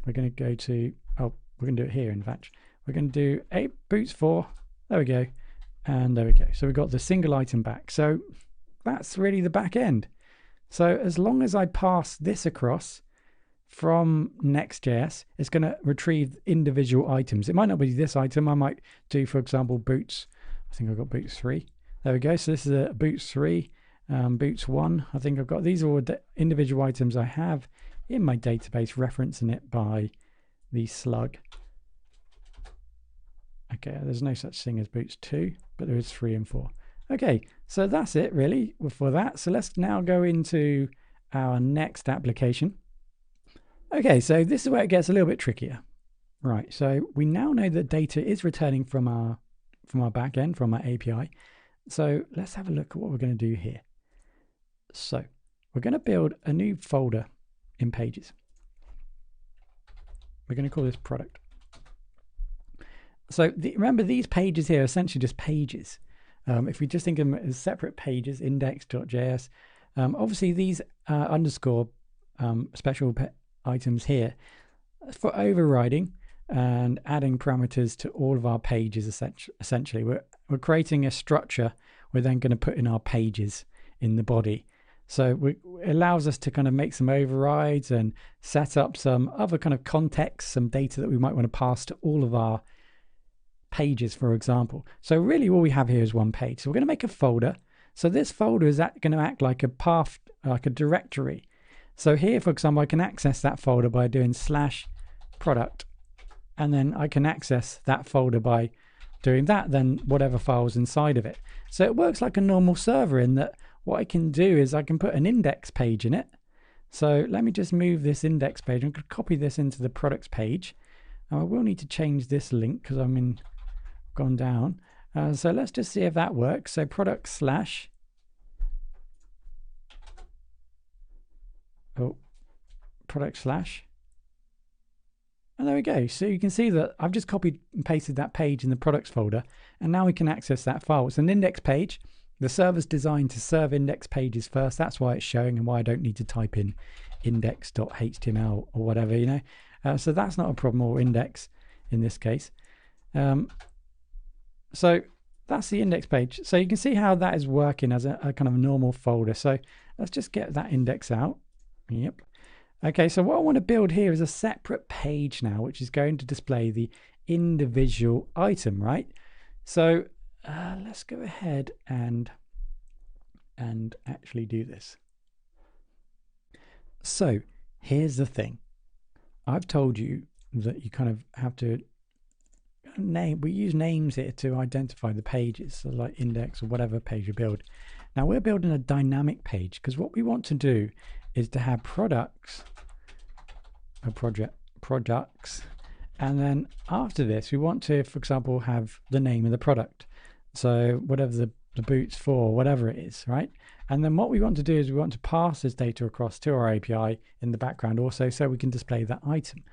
We're going to go to, we're going to do it here, in fact. We're going to do boots 4. There we go. And there we go. So we've got the single item back. So that's really the back end. So as long as I pass this across from Next.js, it's going to retrieve individual items. It might not be this item. I might do, for example, boots. I think I've got boots 3. There we go. So this is a boots 3, boots 1. I think I've got, these are all the individual items I have in my database, referencing it by the slug. Okay, there's no such thing as boots 2, but there is 3 and 4. Okay, so that's it really for that. So let's now go into our next application. Okay, so this is where it gets a little bit trickier. Right, so we now know that data is returning from our backend, from our API. So let's have a look at what we're going to do here. So we're going to build a new folder in Pages. We're going to call this product. So remember, these pages here are essentially just pages. If we just think of them as separate pages, index.js, obviously these underscore special items here for overriding and adding parameters to all of our pages. Essentially, we're creating a structure we're then going to put in our pages in the body. So it allows us to kind of make some overrides and set up some other kind of context, some data that we might want to pass to all of our pages, for example. So really all we have here is one page. So we're going to make a folder. So this folder is going to act like a path, like a directory. So here, for example, I can access that folder by doing /product, and then I can access that folder by doing that, then whatever files inside of it. So it works like a normal server in that what I can do is I can put an index page in it. So let me just move this index page. I'm going to copy this into the products page. Now I will need to change this link because I'm gone down. So let's just see if that works. So product / product / and there we go. So you can see that I've just copied and pasted that page in the products folder, and now we can access that file. It's an index page. The server's designed to serve index pages first. That's why it's showing and why I don't need to type in index.html or whatever, you know. So that's not a problem, or index in this case. So that's the index page. So you can see how that is working as a kind of normal folder. So let's just get that index out. Yep. Okay, so what I want to build here is a separate page now, which is going to display the individual item, right? So let's go ahead and actually do this. So here's the thing. I've told you that you kind of have to name, we use names here to identify the pages, so like index or whatever page you build. Now we're building a dynamic page because what we want to do is to have products, products, and then after this we want to, for example, have the name of the product. So whatever the boots for, whatever it is, right? And then what we want to do is we want to pass this data across to our API in the background also, so we can display that item.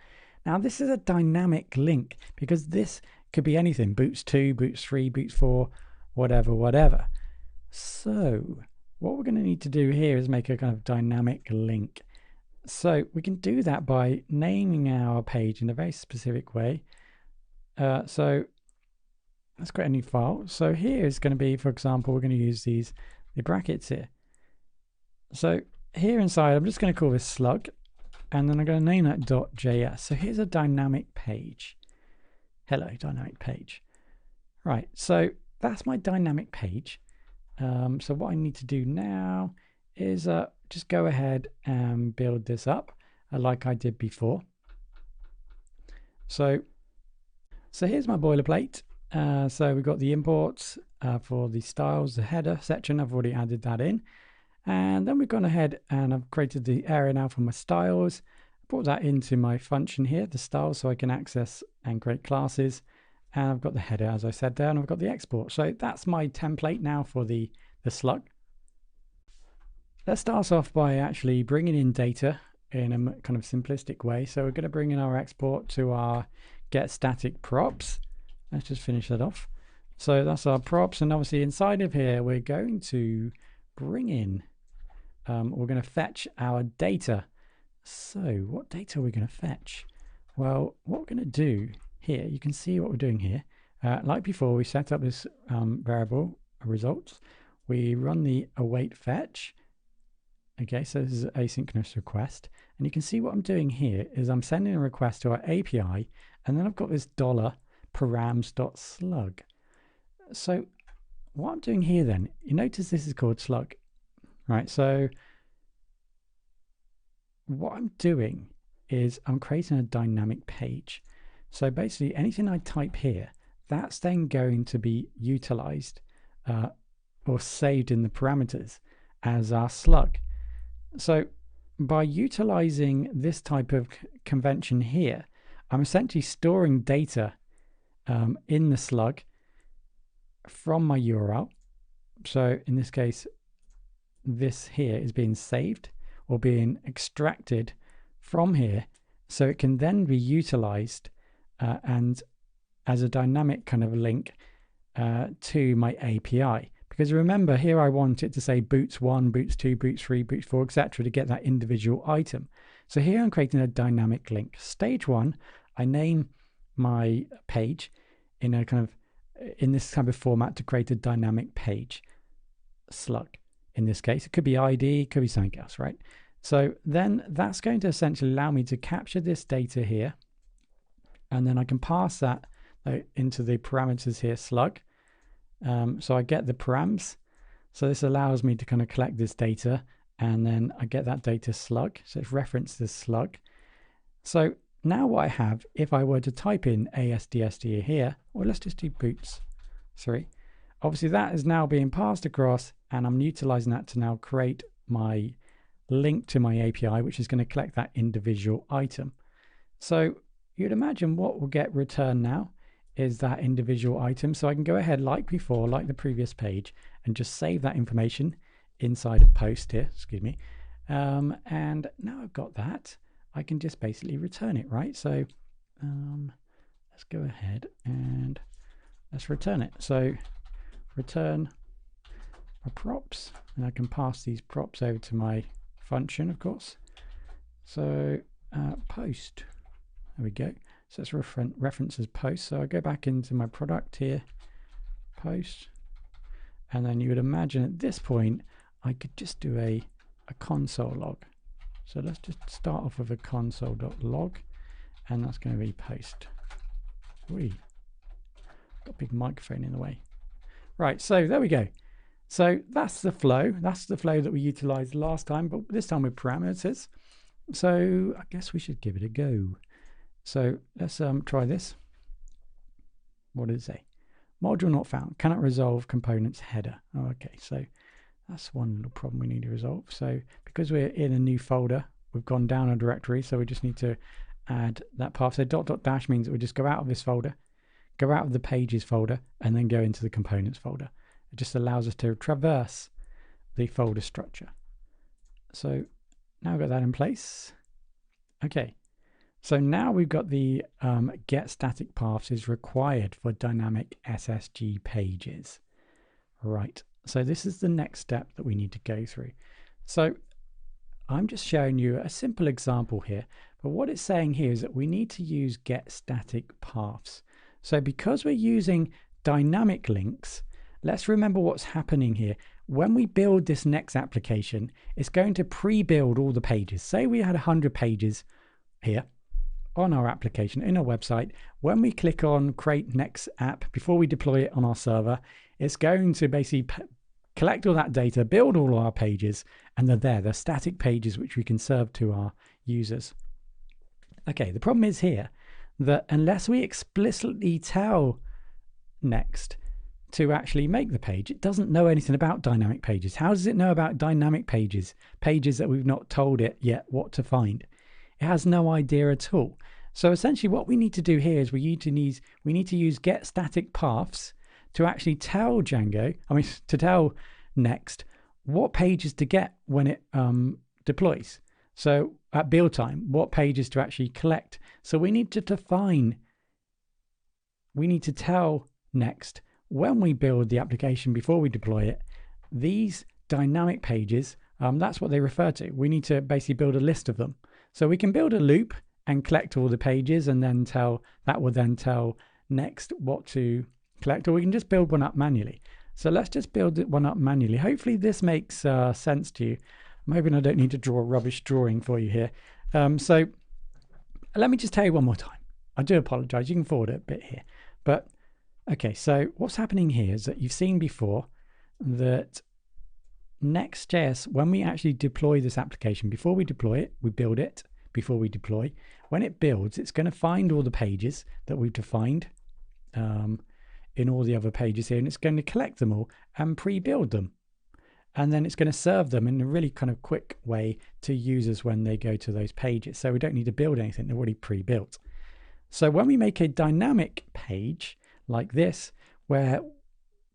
Now this is a dynamic link because this could be anything, boots 2, boots 3, boots 4, whatever. So what we're going to need to do here is make a kind of dynamic link. So we can do that by naming our page in a very specific way. So let's create a new file. So here is going to be, for example, we're going to use the brackets here. So here inside, I'm just going to call this slug, and then I'm going to name that .js. So here's a dynamic page. Hello, dynamic page. Right, so that's my dynamic page. So what I need to do now is just go ahead and build this up like I did before. So here's my boilerplate. So we've got the imports, for the styles, the header section. I've already added that in. And then we've gone ahead and I've created the area now for my styles. Brought that into my function here, the styles, so I can access and create classes. And I've got the header, as I said there, and I've got the export. So that's my template now for the slug. Let's start off by actually bringing in data in a kind of simplistic way. So we're going to bring in our export to our get static props. Let's just finish that off. So that's our props, and obviously inside of here we're going to bring in, we're going to fetch our data. So what data are we going to fetch? Well, what we're going to do here, you can see what we're doing here. Like before, we set up this variable results. We run the await fetch. Okay, so this is an asynchronous request. And you can see what I'm doing here is I'm sending a request to our API, and then I've got this $params.slug. So what I'm doing here then, you notice this is called slug, right? So what I'm doing is I'm creating a dynamic page. So basically anything I type here, that's then going to be utilized or saved in the parameters as our slug. So by utilizing this type of convention here, I'm essentially storing data in the slug from my URL. So in this case, this here is being saved or being extracted from here, so it can then be utilized and as a dynamic kind of link to my API. Because remember, here I want it to say boots 1, boots 2, boots 3, boots 4, etc. to get that individual item. So here I'm creating a dynamic link. Stage 1, I name my page in a kind of this type of format to create a dynamic page slug. In this case, it could be ID, it could be something else, right? So then that's going to essentially allow me to capture this data here, and then I can pass that into the parameters here, slug. So I get the params. So this allows me to kind of collect this data, and then I get that data slug. So it's referenced as slug. So now what I have, if I were to type in ASDSD here, or let's just do boots 3, obviously that is now being passed across, and I'm utilizing that to now create my link to my API, which is going to collect that individual item. So you'd imagine what will get returned now is that individual item. So I can go ahead like before, like the previous page, and just save that information inside a post here, excuse me. And now I've got that, I can just basically return it, right? So let's go ahead and let's return it. So return my props, and I can pass these props over to my function, of course. So post, there we go. So it's reference as post. So I go back into my product here, post, and then you would imagine at this point I could just do a console log. So let's just start off with a console.log, and that's going to be post. Got a big microphone in the way. Right, so there we go. So that's the flow. That's the flow that we utilized last time, but this time with parameters. So I guess we should give it a go. So let's try this. What did it say? Module not found. Cannot resolve components header. Oh, okay, so that's one little problem we need to resolve. So because we're in a new folder, we've gone down a directory, so we just need to add that path. So ..dash means that we just go out of this folder, go out of the pages folder, and then go into the components folder. It just allows us to traverse the folder structure. So now we've got that in place. Okay, so now we've got the get static paths is required for dynamic SSG pages. Right, so this is the next step that we need to go through. So I'm just showing you a simple example here, but what it's saying here is that we need to use get static paths. So because we're using dynamic links, let's remember what's happening here. When we build this next application, it's going to pre-build all the pages. Say we had 100 pages here on our application in our website. When we click on create next app, before we deploy it on our server, it's going to basically collect all that data, build all our pages, and they're there. They're static pages which we can serve to our users. Okay, the problem is here that unless we explicitly tell Next to actually make the page. It doesn't know anything about dynamic pages. How does it know about dynamic pages? Pages that we've not told it yet what to find. It has no idea at all. So essentially what we need to do here is we need to use get static paths to actually tell to tell Next what pages to get when it deploys. So at build time, what pages to actually collect. So we need to tell Next when we build the application before we deploy it, these dynamic pages, that's what they refer to. We need to basically build a list of them. So we can build a loop and collect all the pages, and then that will then tell Next what to collect, or we can just build one up manually. So let's just build one up manually. Hopefully this makes sense to you. I'm hoping I don't need to draw a rubbish drawing for you here. So let me just tell you one more time. I do apologize. You can forward it a bit here. But okay, so what's happening here is that you've seen before that Next.js, when we actually deploy this application, before we deploy it, we build it before we deploy. When it builds, it's going to find all the pages that we've defined in all the other pages here, and it's going to collect them all and pre-build them. And then it's going to serve them in a really kind of quick way to users when they go to those pages. So we don't need to build anything, they're already pre-built. So when we make a dynamic page like this, where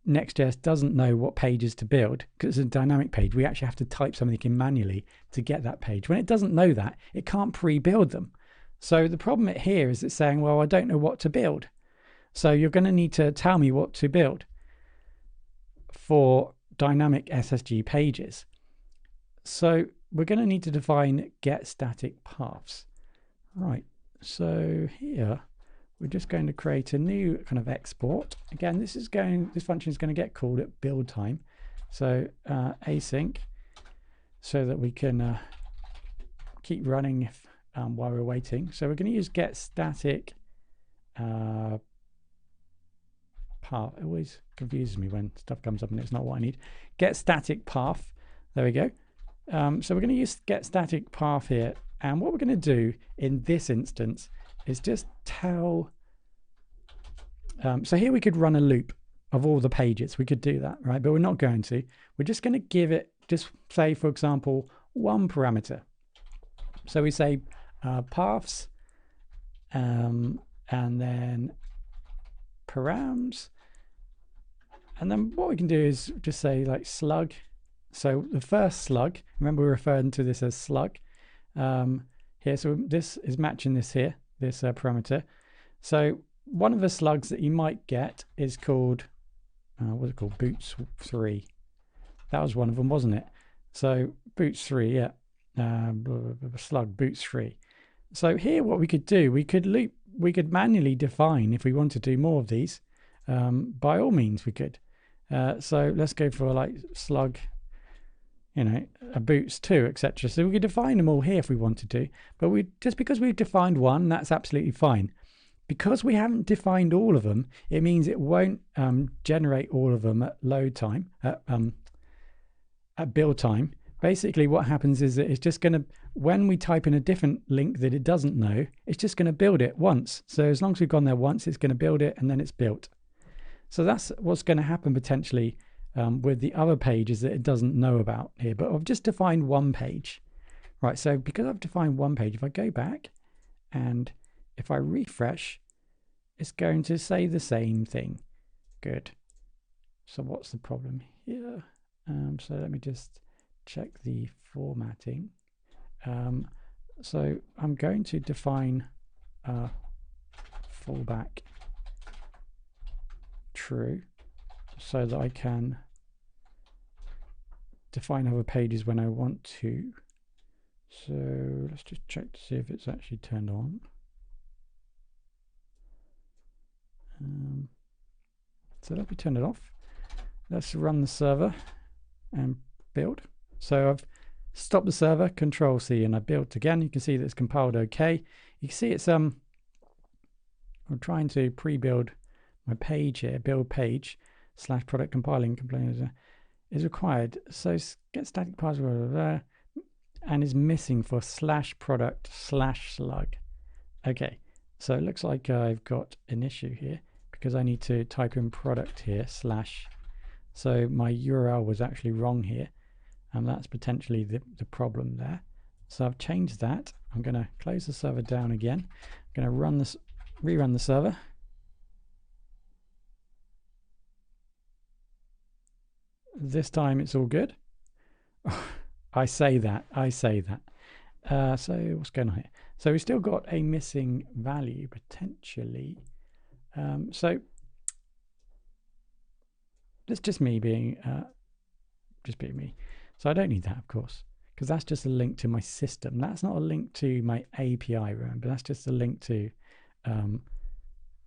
Next.js doesn't know what pages to build, because it's a dynamic page, we actually have to type something in manually to get that page. When it doesn't know that, it can't pre-build them. So the problem here is it's saying, well, I don't know what to build. So you're going to need to tell me what to build for dynamic SSG pages. So we're going to need to define get static paths. Right, so here we're just going to create a new kind of export. Again, this function is going to get called at build time. So async, so that we can keep running while we're waiting. So we're going to use get static path. It always confuses me when stuff comes up and it's not what I need. Get static path. There we go. So we're going to use get static path here. And what we're going to do in this instance is just tell. So here we could run a loop of all the pages. We could do that, right? But we're not going to. We're just going to give it, just say, for example, one parameter. So we say paths and then params. And then what we can do is just say like slug. So the first slug, remember we're referring to this as slug here. So this is matching this here, this parameter. So one of the slugs that you might get is called, what's it called? Boots 3. That was one of them, wasn't it? So boots 3, yeah. Slug boots 3. So here what we could do, we could manually define if we want to do more of these. By all means we could. So let's go for like slug, a boots 2, etc. So we could define them all here if we wanted to, but just because we've defined one, that's absolutely fine. Because we haven't defined all of them, it means it won't generate all of them at load time, at build time. Basically what happens is that it's just going to, when we type in a different link that it doesn't know, it's just going to build it once. So as long as we've gone there once, it's going to build it and then it's built. So that's what's going to happen potentially with the other pages that it doesn't know about here. But I've just defined one page. Right, so because I've defined one page, if I go back and if I refresh, it's going to say the same thing. Good. So what's the problem here? So let me just check the formatting. So I'm going to define fallback true so that I can define other pages when I want to. So let's just check to see if it's actually turned on. So let me turn it off. Let's run the server and build. So I've stopped the server, Control C, and I built again. You can see that it's compiled okay. You can see it's I'm trying to pre-build my page here, build page / product compiling complaint is required. So get static paths and is missing for /product/slug. Okay, so it looks like I've got an issue here because I need to type in product here slash. So my URL was actually wrong here, and that's potentially the problem there. So I've changed that. I'm going to close the server down again. I'm going to rerun the server. This time it's all good. I say that. So what's going on here? So we've still got a missing value potentially. So that's just me being me. So I don't need that, of course, because that's just a link to my system. That's not a link to my API, remember. That's just a link to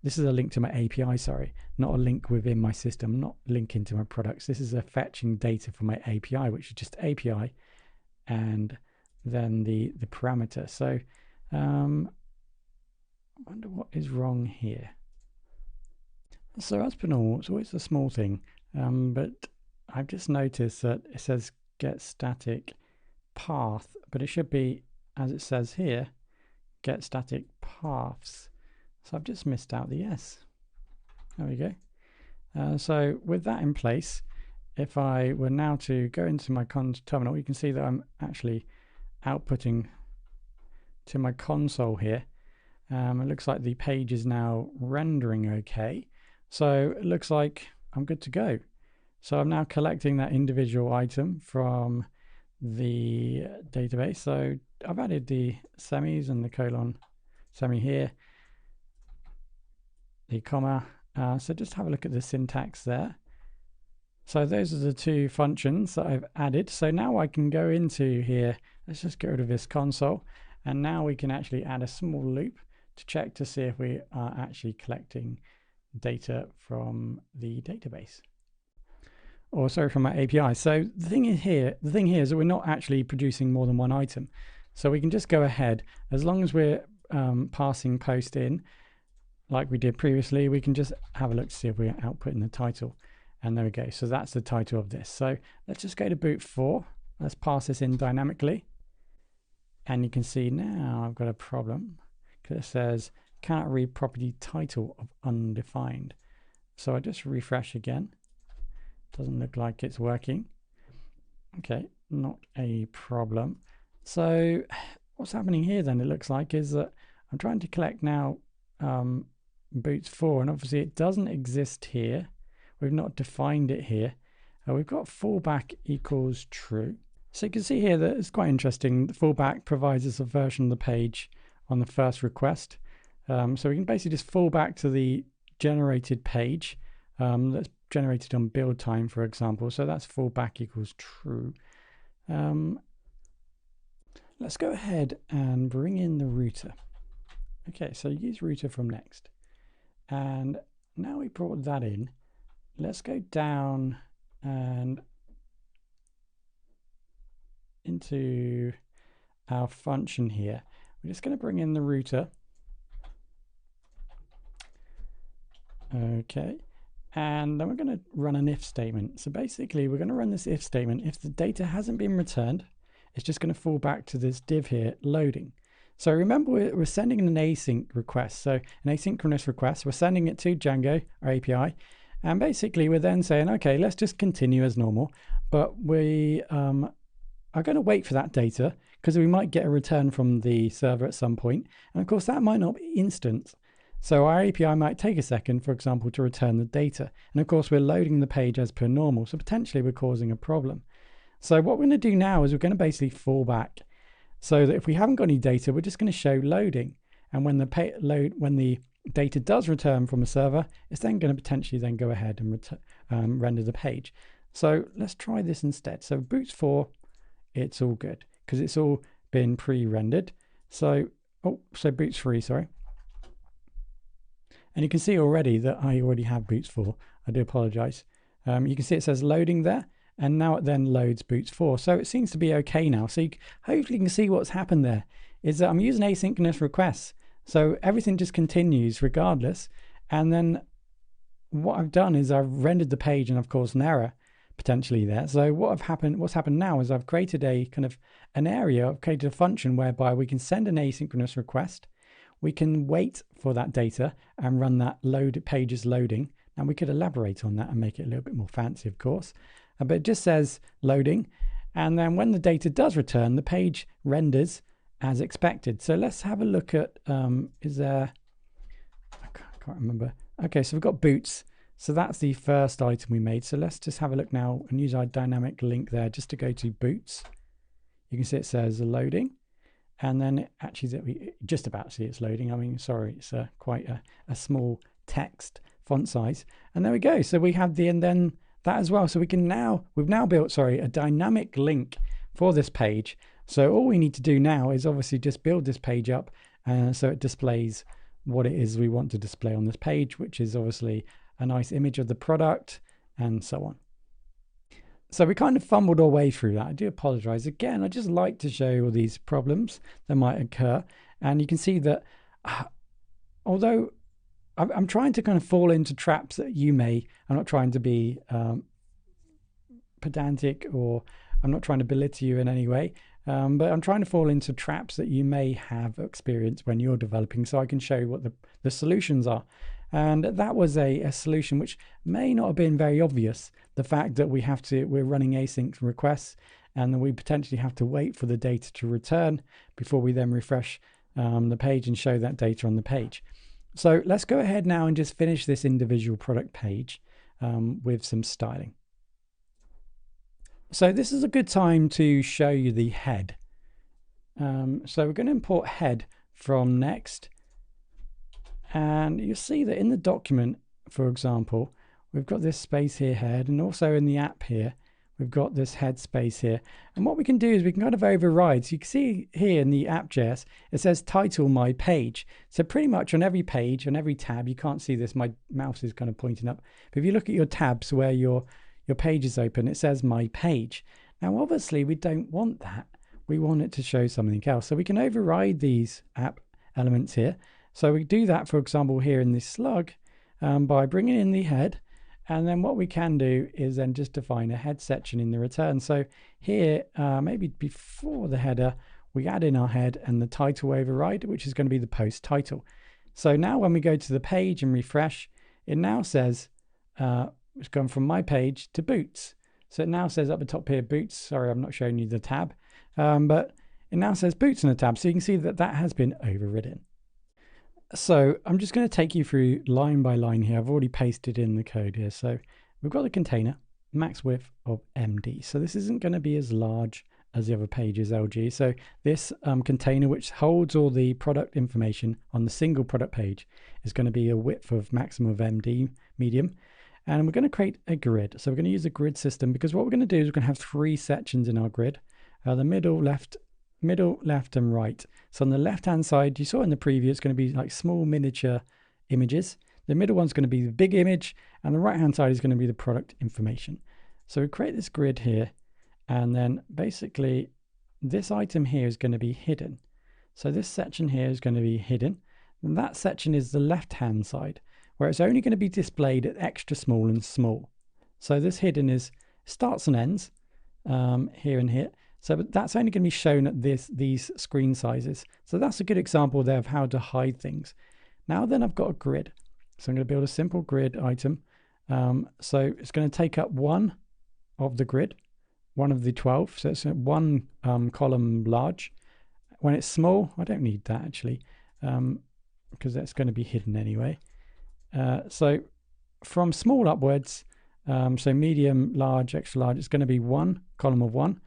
this is a link to my API, sorry, not a link within my system, not linking to my products. This is a fetching data from my API, which is just API and then the parameter. So I wonder what is wrong here. So as per normal, it's always a small thing, but I've just noticed that it says get static path, but it should be, as it says here, get static paths. So I've just missed out the S. There we go. So with that in place, if I were now to go into my terminal, you can see that I'm actually outputting to my console here. It looks like the page is now rendering okay. So it looks like I'm good to go. So I'm now collecting that individual item from the database. So I've added the semis and the colon semi here, the comma. So just have a look at the syntax there. So those are the two functions that I've added. So now I can go into here. Let's just get rid of this console. And now we can actually add a small loop to check to see if we are actually collecting data from the database. Or sorry, from my API. So the thing here is that we're not actually producing more than one item. So we can just go ahead, as long as we're passing post in, like we did previously, we can just have a look to see if we're outputting the title. And there we go. So that's the title of this. So let's just go to boot 4. Let's pass this in dynamically. And you can see now I've got a problem because it says cannot read property title of undefined. So I just refresh again. Doesn't look like it's working. Okay, not a problem. So what's happening here then, it looks like, is that I'm trying to collect now boots 4, and obviously it doesn't exist here. We've not defined it here. We've got fallback equals true. So you can see here that it's quite interesting. The fallback provides us a version of the page on the first request. So we can basically just fall back to the generated page that's generated on build time, for example. So that's fallback equals true. Let's go ahead and bring in the router. Okay, so use router from Next. And now we brought that in. Let's go down and into our function here. We're just going to bring in the router. Okay, and then we're going to run an if statement. So basically we're going to run this if statement. If the data hasn't been returned, it's just going to fall back to this div here, loading. So remember, we're sending an async request. So an asynchronous request, we're sending it to Django, our API. And basically we're then saying, okay, let's just continue as normal, but we are going to wait for that data because we might get a return from the server at some point. And of course that might not be instant. So our API might take a second, for example, to return the data. And of course we're loading the page as per normal. So potentially we're causing a problem. So what we're going to do now is we're going to basically fall back so that if we haven't got any data, we're just going to show loading. And when the data does return from a server, it's then going to potentially then go ahead and render the page. So let's try this instead. So boots 4, it's all good because it's all been pre-rendered. So boots 3, sorry. And you can see already that I already have boots 4. I do apologize. You can see it says loading there, and now it then loads boots 4. So it seems to be okay now. So hopefully you can see what's happened there is that I'm using asynchronous requests. So everything just continues regardless. And then what I've done is I've rendered the page and of course an error potentially there. So what's happened now is I've created a kind of an area, I've created a function whereby we can send an asynchronous request. we can wait for that data and run that pages loading. And we could elaborate on that and make it a little bit more fancy, of course. But it just says loading. And then when the data does return, the page renders as expected. So let's have a look at, is there, I can't remember. Okay, so we've got boots. So that's the first item we made. So let's just have a look now and use our dynamic link there just to go to boots. You can see it says loading. And then it actually, just about see it's loading. I mean, sorry, it's quite a small text font size. And there we go. So we have and then that as well. So we've now built, a dynamic link for this page. So all we need to do now is obviously just build this page up so it displays what it is we want to display on this page, which is obviously a nice image of the product and so on. So we kind of fumbled our way through that. I do apologize. Again, I just like to show you all these problems that might occur. And you can see that although I'm trying to kind of fall into traps that I'm not trying to be pedantic, or I'm not trying to belittle you in any way, but I'm trying to fall into traps that you may have experienced when you're developing, so I can show you what the solutions are. And that was a solution which may not have been very obvious. The fact that we're running async requests, and then we potentially have to wait for the data to return before we then refresh the page and show that data on the page. So let's go ahead now and just finish this individual product page with some styling. So this is a good time to show you the head. So we're going to import head from Next. And you'll see that in the document, for example, we've got this space here, head, and also in the app here, we've got this head space here. And what we can do is we can kind of override. So you can see here in the app.js, it says title my page. So pretty much on every page, on every tab, you can't see this, my mouse is kind of pointing up. But if you look at your tabs where your page is open, it says my page. Now, obviously, we don't want that. We want it to show something else. So we can override these app elements here. So we do that, for example, here in this slug by bringing in the head. And then what we can do is then just define a head section in the return. So here, maybe before the header, we add in our head and the title override, which is going to be the post title. So now when we go to the page and refresh, it now says, it's gone from my page to boots. So it now says up the top here, boots. Sorry, I'm not showing you the tab, but it now says boots in the tab. So you can see that that has been overridden. So I'm just going to take you through line by line here. I've already pasted in the code here. So we've got the container, max width of MD. So this isn't going to be as large as the other pages LG. So this container, which holds all the product information on the single product page, is going to be a width of maximum of MD, medium. And we're going to create a grid. So we're going to use a grid system, because what we're going to do is we're going to have 3 sections in our grid. The middle, left, and right. So on the left-hand side, you saw in the preview, it's going to be like small miniature images. The middle one's going to be the big image, and the right-hand side is going to be the product information. So we create this grid here, and then basically this item here is going to be hidden. So this section here is going to be hidden, and that section is the left-hand side, where it's only going to be displayed at extra small and small. So this hidden is starts and ends here and here. So that's only going to be shown at these screen sizes. So that's a good example there of how to hide things. Now then I've got a grid. So I'm going to build a simple grid item. So it's going to take up one of the grid, one of the 12. So it's one column large. When it's small, I don't need that actually, because that's going to be hidden anyway. So from small upwards, so medium, large, extra large, it's going to be one column of 1.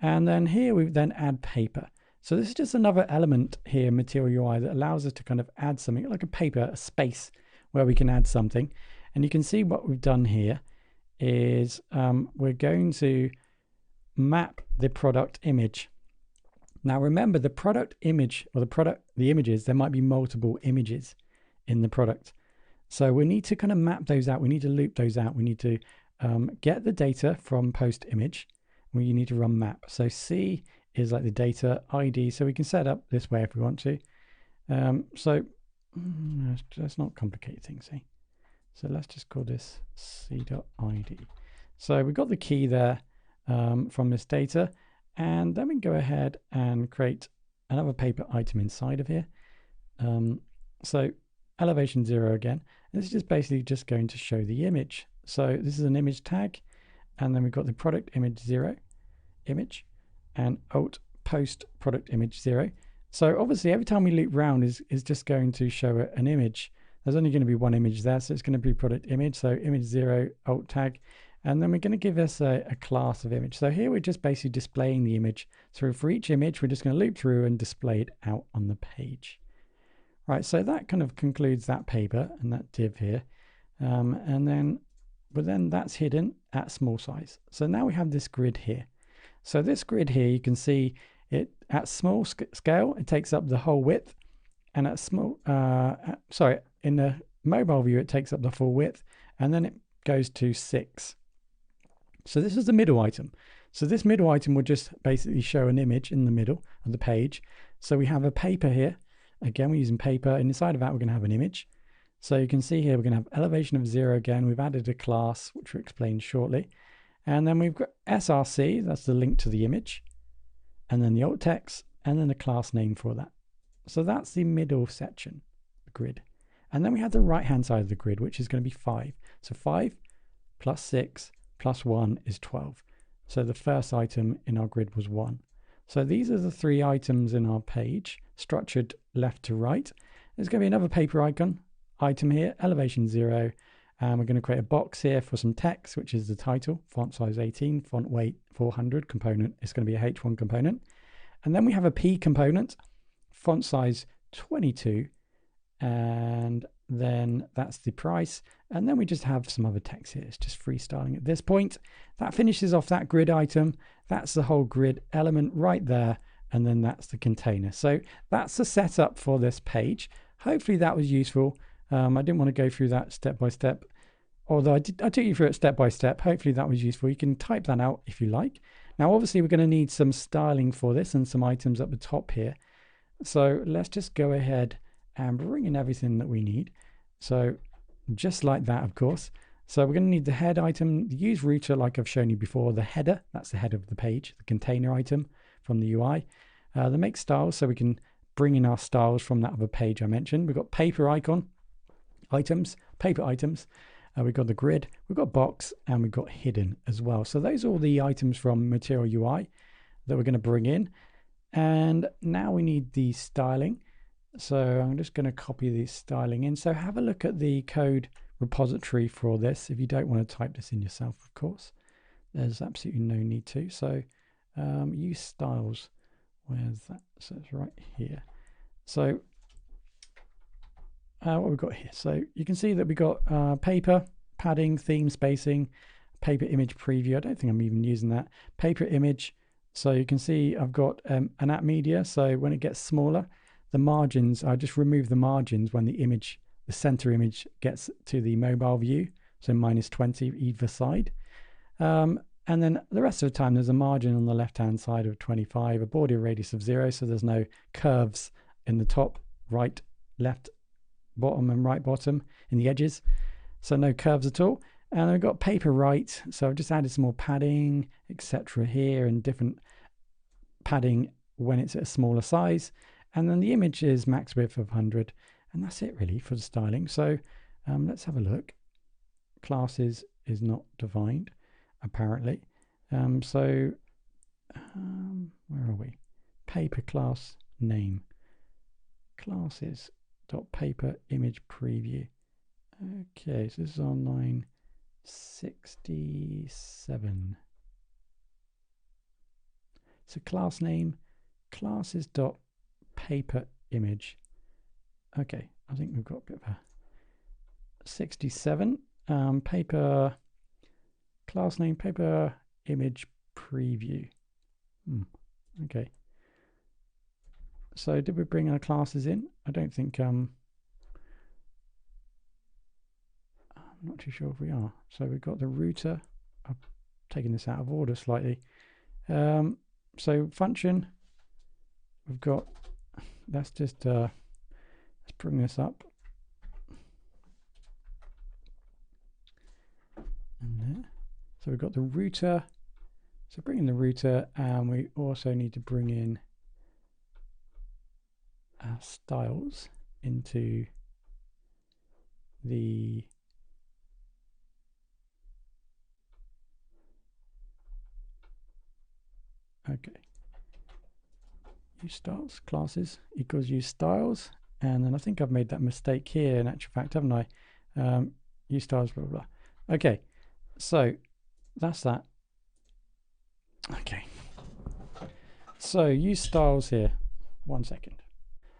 And then here we then add paper. So this is just another element here in Material UI that allows us to kind of add something like a paper, a space where we can add something. And you can see what we've done here is we're going to map the product image. Now remember, the product image, or the images, there might be multiple images in the product. So we need to kind of map those out. We need to loop those out. We need to get the data from post image. We need to run map. So C is like the data ID. So we can set up this way if we want to. So let's not complicate things. See? So let's just call this C.ID. So we've got the key there from this data. And then we can go ahead and create another paper item inside of here. So elevation 0 again. This is just basically just going to show the image. So this is an image tag, and then we've got the product image 0 image and alt post product image 0. So obviously every time we loop round is just going to show an image. There's only going to be one image there, so it's going to be product image. So image 0 alt tag, and then we're going to give us a class of image. So here we're just basically displaying the image. So for each image, we're just going to loop through and display it out on the page. Right, so that kind of concludes that paper and that div here. But then that's hidden at small size. So now we have this grid here. So this grid here, you can see it at small scale, it takes up the whole width. And at small, in the mobile view, it takes up the full width. And then it goes to 6. So this is the middle item. So this middle item will just basically show an image in the middle of the page. So we have a paper here. Again, we're using paper, and inside of that, we're going to have an image. So you can see here, we're going to have elevation of 0 again. We've added a class, which we'll explain shortly. And then we've got src, that's the link to the image. And then the alt text, and then the class name for that. So that's the middle section, the grid. And then we have the right-hand side of the grid, which is going to be 5. So 5 plus 6 plus 1 is 12. So the first item in our grid was 1. So these are the 3 items in our page, structured left to right. There's going to be another paper item here, elevation 0. And we're going to create a box here for some text, which is the title, font size 18, font weight 400 component. It's going to be a H1 component. And then we have a P component, font size 22. And then that's the price. And then we just have some other text here. It's just freestyling at this point. That finishes off that grid item. That's the whole grid element right there. And then that's the container. So that's the setup for this page. Hopefully that was useful. I didn't want to go through that step by step, although I took you through it step by step. Hopefully that was useful. You can type that out if you like. Now, obviously, we're going to need some styling for this and some items at the top here. So let's just go ahead and bring in everything that we need. So just like that, of course. So we're going to need the head item, the use router, like I've shown you before, the header, that's the header of the page, the container item from the UI, the make styles, so we can bring in our styles from that other page I mentioned. We've got paper items, we've got the grid, we've got box, and we've got hidden as well. So those are all the items from Material UI that we're going to bring in. And now we need the styling. So I'm just going to copy the styling in. So have a look at the code repository for this. If you don't want to type this in yourself, of course, there's absolutely no need to. So use styles. Where's that? So it's right here. So what we've got here. So you can see that we got paper, padding, theme, spacing, paper image preview. I don't think I'm even using that. Paper image. So you can see I've got an app media. So when it gets smaller, the margins, I just remove the margins when the image, the center image gets to the mobile view. So -20 either side. And then the rest of the time, there's a margin on the left-hand side of 25, a border radius of 0. So there's no curves in the top, right, left, bottom, and right bottom in the edges. So no curves at all. And we've got paper right. So I've just added some more padding, etc. here, and different padding when it's at a smaller size. And then the image is max width of 100. And that's it really for the styling. So let's have a look. Classes is not defined, apparently. Where are we? Paper class name. Classes dot paper image preview. Okay, so this is on line 67. So class name, classes dot paper image. Okay, I think we've got a bit of a 67. Paper class name, paper image preview. Okay. So did we bring our classes in? I don't think I'm not too sure if we are. So we've got the router. I've taken this out of order slightly. So function, we've got, let's just let's bring this up. And there. So we've got the router. So bring in the router, and we also need to bring in our styles. into the use styles classes equals use styles, and then I think I've made that mistake here in actual fact, haven't I? Use styles, blah blah blah. Okay, so that's that. Okay, so use styles here. 1 second.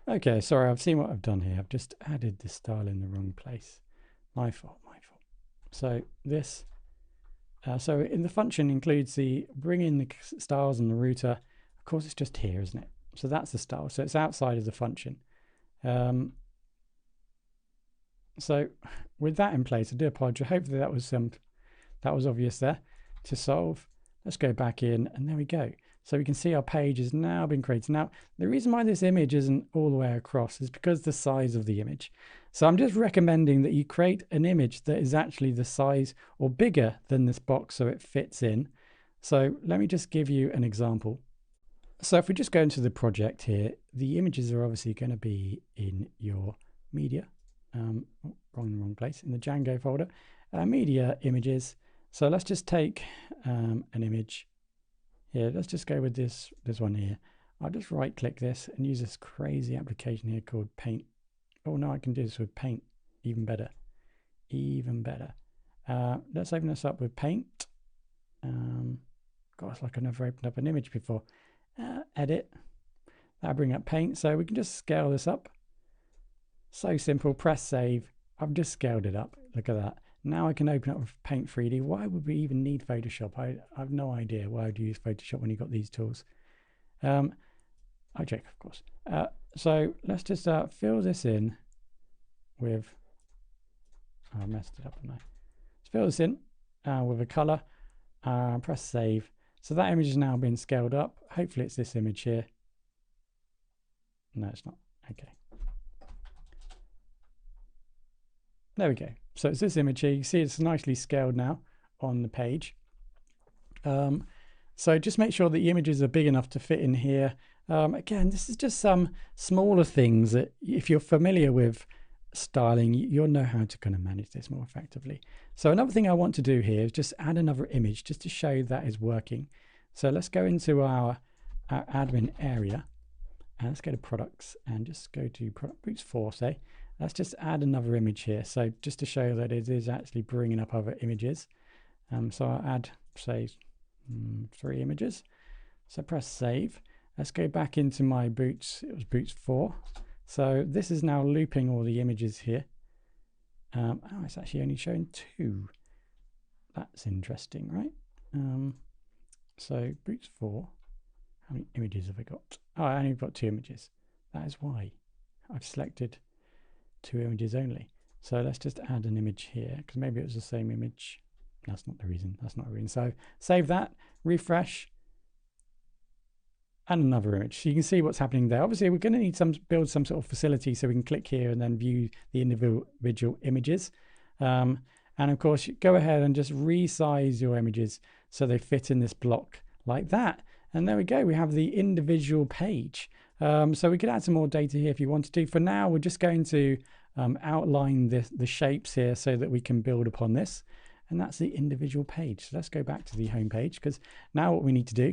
Okay, sorry, I've seen what I've done here. I've just added the style in the wrong place. My fault, my fault. So this, so in the function includes the bring in the styles and the router. Of course, it's just here, isn't it? So that's the style. So it's outside of the function. So with that in place, I do apologize. Hopefully that was obvious there to solve. Let's go back in, and there we go. So we can see our page has now been created. Now, the reason why this image isn't all the way across is because the size of the image. So I'm just recommending that you create an image that is actually the size or bigger than this box so it fits in. So let me just give you an example. So if we just go into the project here, the images are obviously going to be in your media, wrong place, in the Django folder, media images. So let's just take an image here. Let's just go with this one here. I'll just right click this and use this crazy application here called Paint. Oh no, I can do this with Paint. Even better. Even better. Let's open this up with Paint. God, it's like I never opened up an image before. Edit. That'll bring up Paint. So we can just scale this up. So simple. Press save. I've just scaled it up. Look at that. Now I can open up with Paint 3D. Why would we even need Photoshop? I have no idea why would you use Photoshop when you've got these tools. I check, of course. So let's just fill this in with, I messed it up, haven't I? Let's fill this in with a color, press save. So that image is now being scaled up. Hopefully it's this image here. No, it's not. Okay. There we go. So it's this image here. You see it's nicely scaled now on the page. So just make sure that the images are big enough to fit in here. Again, this is just some smaller things that if you're familiar with styling, you'll know how to kind of manage this more effectively. So another thing I want to do here is just add another image just to show that is working. So let's go into our admin area and let's go to products and just go to product groups 4, say. Let's just add another image here. So just to show that it is actually bringing up other images. So I'll add, say, 3 images. So press save. Let's go back into my boots. It was boots 4. So this is now looping all the images here. Oh, it's actually only showing 2. That's interesting, right? So boots 4. How many images have I got? Oh, I only got 2 images. That is why I've selected 2 images only. So let's just add an image here because maybe it was the same image. That's not the reason. That's not a reason. So save that, refresh, and another image. So you can see what's happening there. Obviously, we're going to need build some sort of facility so we can click here and then view the individual images. And of course, go ahead and just resize your images so they fit in this block like that. And there we go. We have the individual page. So we could add some more data here if you wanted to. For now, we're just going to outline the shapes here so that we can build upon this. And that's the individual page. So let's go back to the home page because now what we need to do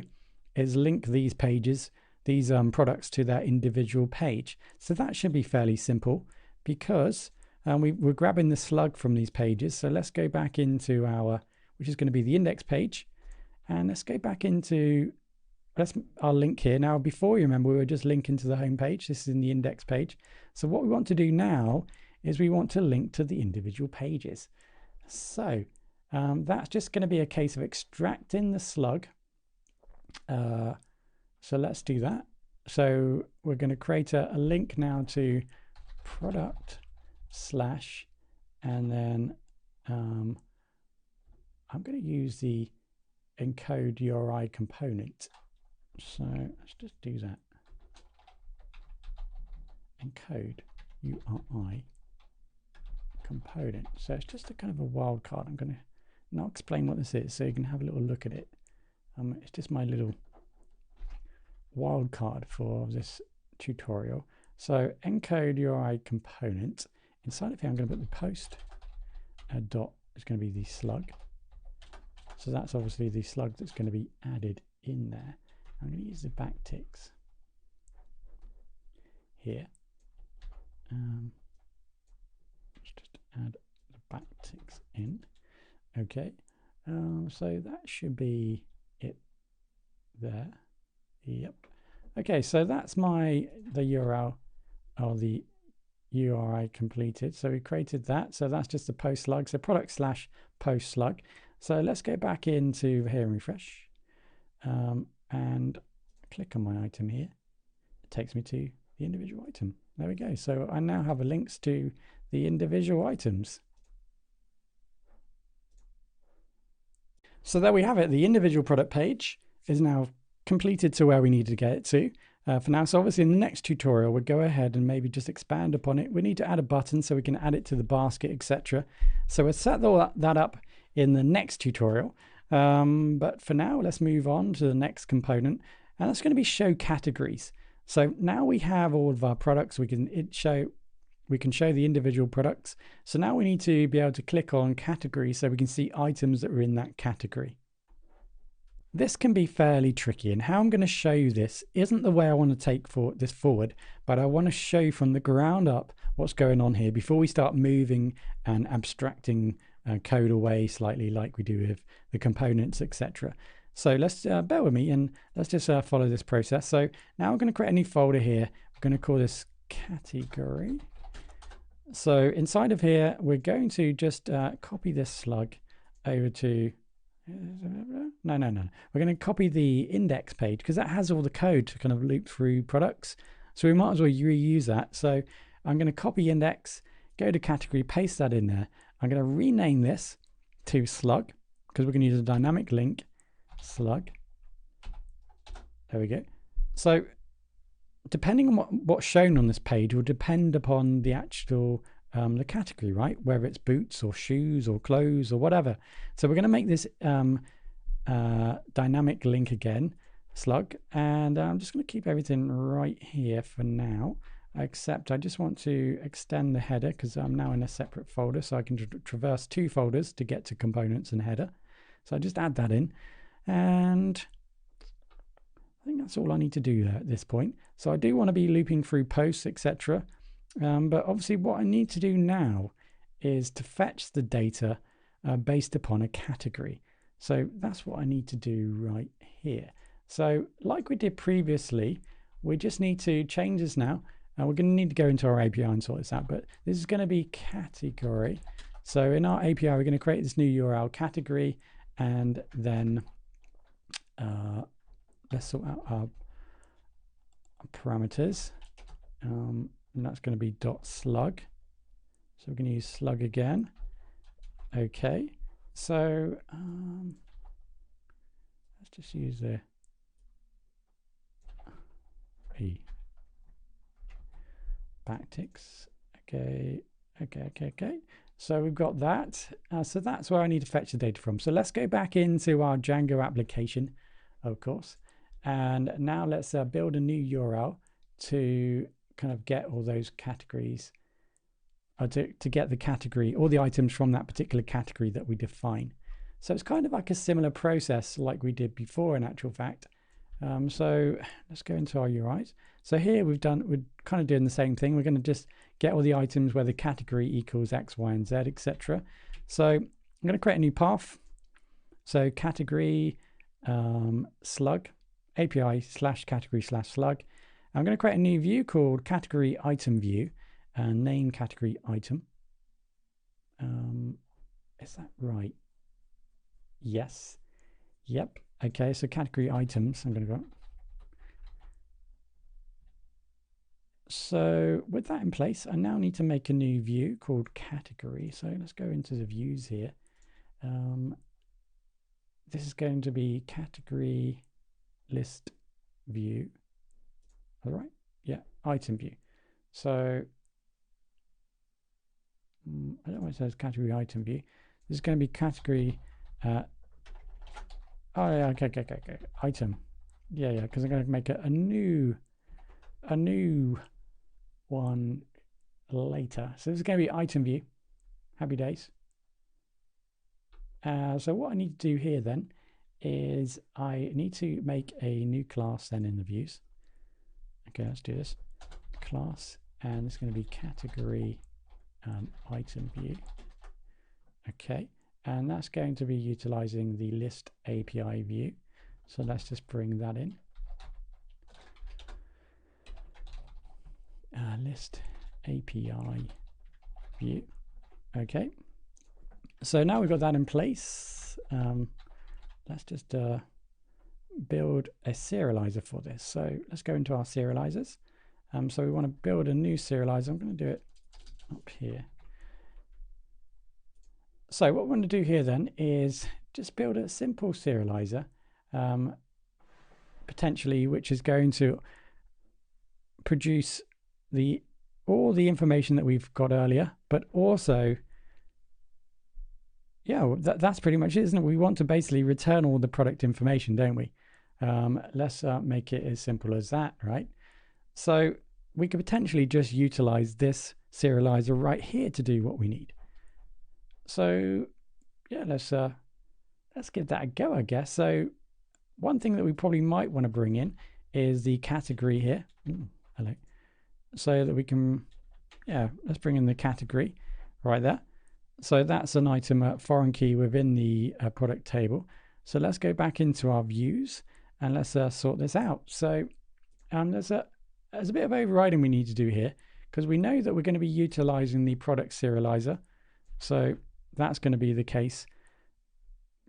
is link these pages, these products to that individual page. So that should be fairly simple because we're grabbing the slug from these pages. So let's go back into which is going to be the index page. And let's go back into our link here. Now, before you remember, we were just linking to the home page. This is in the index page. So what we want to do now is we want to link to the individual pages. So that's just going to be a case of extracting the slug. So let's do that. So we're going to create a link now to product slash, and then I'm going to use the encode URI component. So let's just do that. Encode URI component. So it's just a kind of a wildcard. I'm going to now explain what this is so you can have a little look at it. It's just my little wildcard for this tutorial. So encode URI component. Inside of here, I'm going to put the post dot is going to be the slug. So that's obviously the slug that's going to be added in there. I'm going to use the backticks here. Let's just add the backticks in. Okay, so that should be it there. Yep. Okay, so that's the URL or the URI completed. So we created that. So that's just the post slug. So product / post slug. So let's go back into here and refresh, and click on my item here. It takes me to the individual item. There we go. So I now have links to the individual items. So there we have it. The individual product page is now completed to where we need to get it to for now. So obviously in the next tutorial, we'll go ahead and maybe just expand upon it. We need to add a button so we can add it to the basket, etc. So we'll set all that up in the next tutorial. But for now, let's move on to the next component, and that's going to be show categories. So now we have all of our products. We can show the individual products. So now we need to be able to click on category so we can see items that are in that category. This can be fairly tricky, and how I'm going to show you this isn't the way I want to take this forward, but I want to show you from the ground up what's going on here before we start moving and abstracting code away slightly like we do with the components, etc. So let's bear with me and let's just follow this process. So now we're going to create a new folder here. We're going to call this category. So inside of here, we're going to just copy this slug over to, no. We're going to copy the index page because that has all the code to kind of loop through products. So we might as well reuse that. So I'm going to copy index, go to category, paste that in there. I'm going to rename this to slug because we're going to use a dynamic link slug. There we go. So depending on what's shown on this page will depend upon the actual the category, right? Whether it's boots or shoes or clothes or whatever. So we're going to make this dynamic link again, slug, and I'm just going to keep everything right here for now. Except I just want to extend the header because I'm now in a separate folder, so I can traverse 2 folders to get to components and header. So I just add that in, and I think that's all I need to do there at this point. So I do want to be looping through posts, etc. But obviously what I need to do now is to fetch the data based upon a category. So that's what I need to do right here. So like we did previously, we just need to change this now. And we're going to need to go into our API and sort this out, but this is going to be category. So in our API, we're going to create this new URL category, and then let's sort out our parameters. And that's going to be .slug. So we're going to use slug again. Okay. So let's just use the backticks. Okay. So we've got that. So that's where I need to fetch the data from. So let's go back into our Django application, of course. And now let's build a new URL to kind of get all those categories, or to get the category, all the items from that particular category that we define. So it's kind of like a similar process like we did before in actual fact. So let's go into our URIs. So here we're kind of doing the same thing. We're going to just get all the items where the category equals X, Y, and Z, etc. So I'm going to create a new path. So category slug, API / category / slug. I'm going to create a new view called category item view and name category item. Is that right? Yes. Yep. Okay, so category items, I'm going to go. So with that in place, I now need to make a new view called category. So let's go into the views here. This is going to be category list view. All right. Yeah, item view. So I don't know why it says category item view. This is going to be category. Oh yeah, okay. Item. Yeah, because I'm going to make a new one later. So this is going to be item view. Happy days. So what I need to do here then is I need to make a new class then in the views. Okay, let's do this. Class, and it's going to be category item view. Okay, and that's going to be utilizing the list API view. So let's just bring that in. List API view. Okay, so now we've got that in place. Let's just build a serializer for this. So let's go into our serializers. So we want to build a new serializer. I'm going to do it up here. So what we're going to do here then is just build a simple serializer, potentially, which is going to produce all the information that we've got earlier, but also, yeah, that's pretty much it, isn't it? We want to basically return all the product information, don't we? Let's make it as simple as that, right? So we could potentially just utilize this serializer right here to do what we need. So yeah, let's give that a go, I guess. So one thing that we probably might want to bring in is the category here. Hello. So that we can, yeah, let's bring in the category right there. So that's an item foreign key within the product table. So let's go back into our views and let's sort this out. So there's a bit of overriding we need to do here, because we know that we're going to be utilizing the product serializer. So that's going to be the case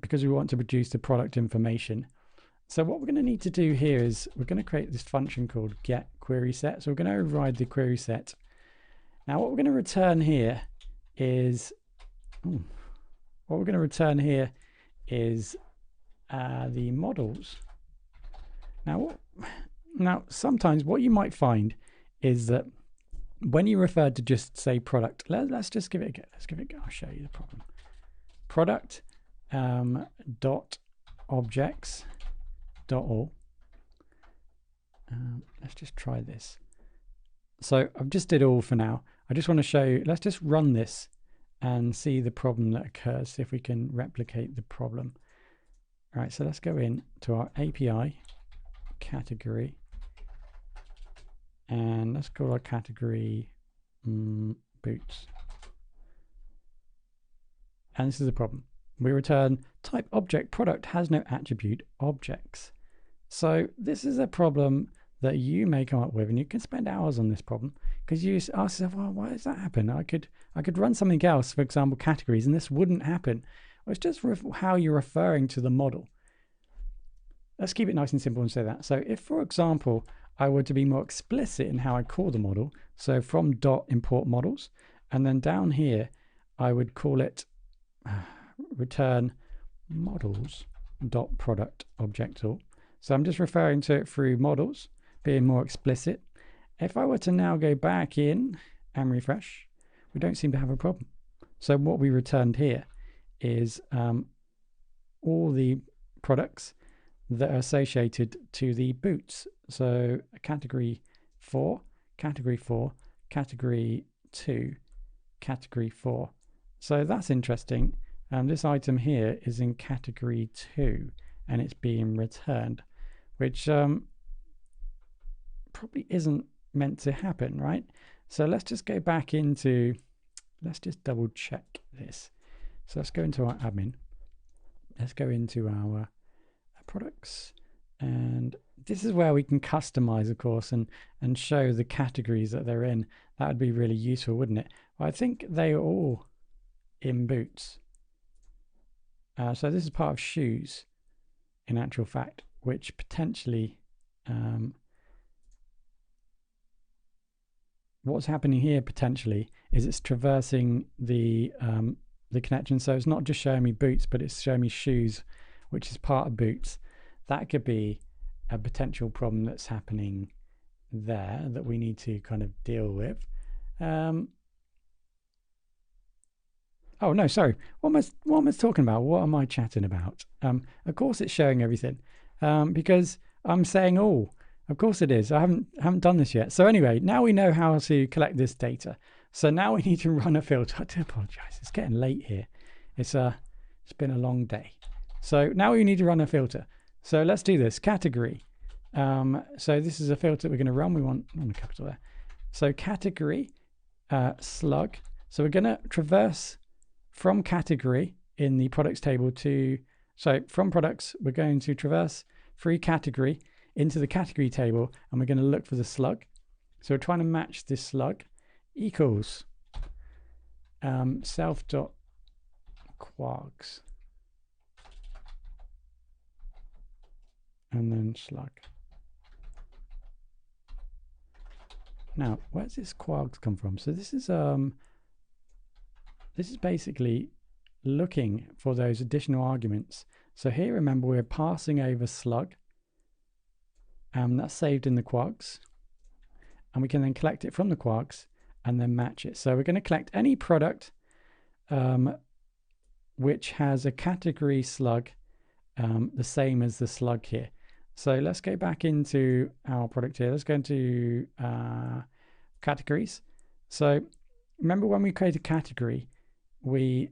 because we want to produce the product information. So what we're going to need to do here is we're going to create this function called get query set. So we're going to override the query set. Now what we're going to return here is the models. Now sometimes what you might find is that when you refer to just say product, let's just give it a go. Let's give it a go. I'll show you the problem. Product dot objects dot all. Let's just try this. So I've just did all for now. I just want to show you. Let's just run this and see the problem that occurs. See if we can replicate the problem. All right. So let's go in to our API category. And let's call our category boots. And this is the problem. We return type object product has no attribute objects. So this is a problem that you may come up with, and you can spend hours on this problem because you ask yourself, well, why does that happen? I could run something else, for example, categories, and this wouldn't happen. Well, it's just how you're referring to the model. Let's keep it nice and simple and say that. So if, for example, I were to be more explicit in how I call the model, so from dot import models, and then down here, I would call it return models dot product object all. So I'm just referring to it through models, being more explicit. If I were to now go back in and refresh, we don't seem to have a problem. So what we returned here is all the products that are associated to the boots. So category 4, category 4, category 2, category 4. So that's interesting. This item here is in category 2 and it's being returned, which probably isn't meant to happen, right? So let's just go back into, let's just double check this. So let's go into our admin. Let's go into our products, and this is where we can customize, of course, and show the categories that they're in. That would be really useful, wouldn't it? Well, I think they are all in boots. So this is part of shoes, in actual fact, which potentially what's happening here potentially is it's traversing the connection. So it's not just showing me boots, but it's showing me shoes, which is part of boots. That could be a potential problem that's happening there that we need to kind of deal with. Oh no, sorry. What am I talking about? What am I chatting about? Of course it's showing everything because I'm saying all. Of course it is. I haven't done this yet. So anyway, now we know how to collect this data. So now we need to run a filter. I do apologize. It's getting late here. It's been a long day. So now we need to run a filter. So let's do this. Category. So this is a filter we're going to run. We want a capital there. So category slug. So we're going to traverse from category in the products table to, so from products, we're going to traverse through category into the category table, and we're going to look for the slug. So we're trying to match this slug equals self.quarks and then slug. Now, where's this quarks come from? So this is basically looking for those additional arguments. So here, remember, we're passing over slug. That's saved in the quarks, and we can then collect it from the quarks and then match it. So we're going to collect any product which has a category slug the same as the slug here. So let's go back into our product here. Let's go into categories. So remember, when we create a category, we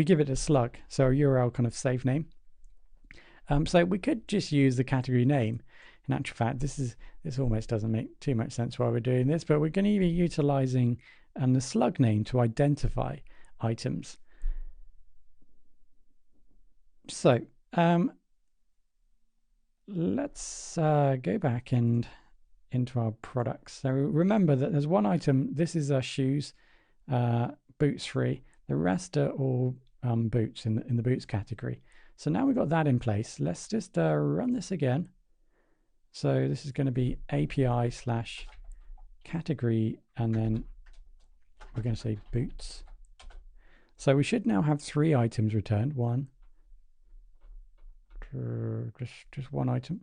give it a slug, so a URL kind of safe name. So we could just use the category name. In actual fact, this almost doesn't make too much sense why we're doing this, but we're going to be utilizing the slug name to identify items. So let's go back and into our products. So remember that there's one item. This is our shoes, boots free. The rest are all boots in the boots category. So now we've got that in place. Let's just run this again. So this is going to be API/category, and then we're going to say boots. So we should now have 3 items returned. One, just one item,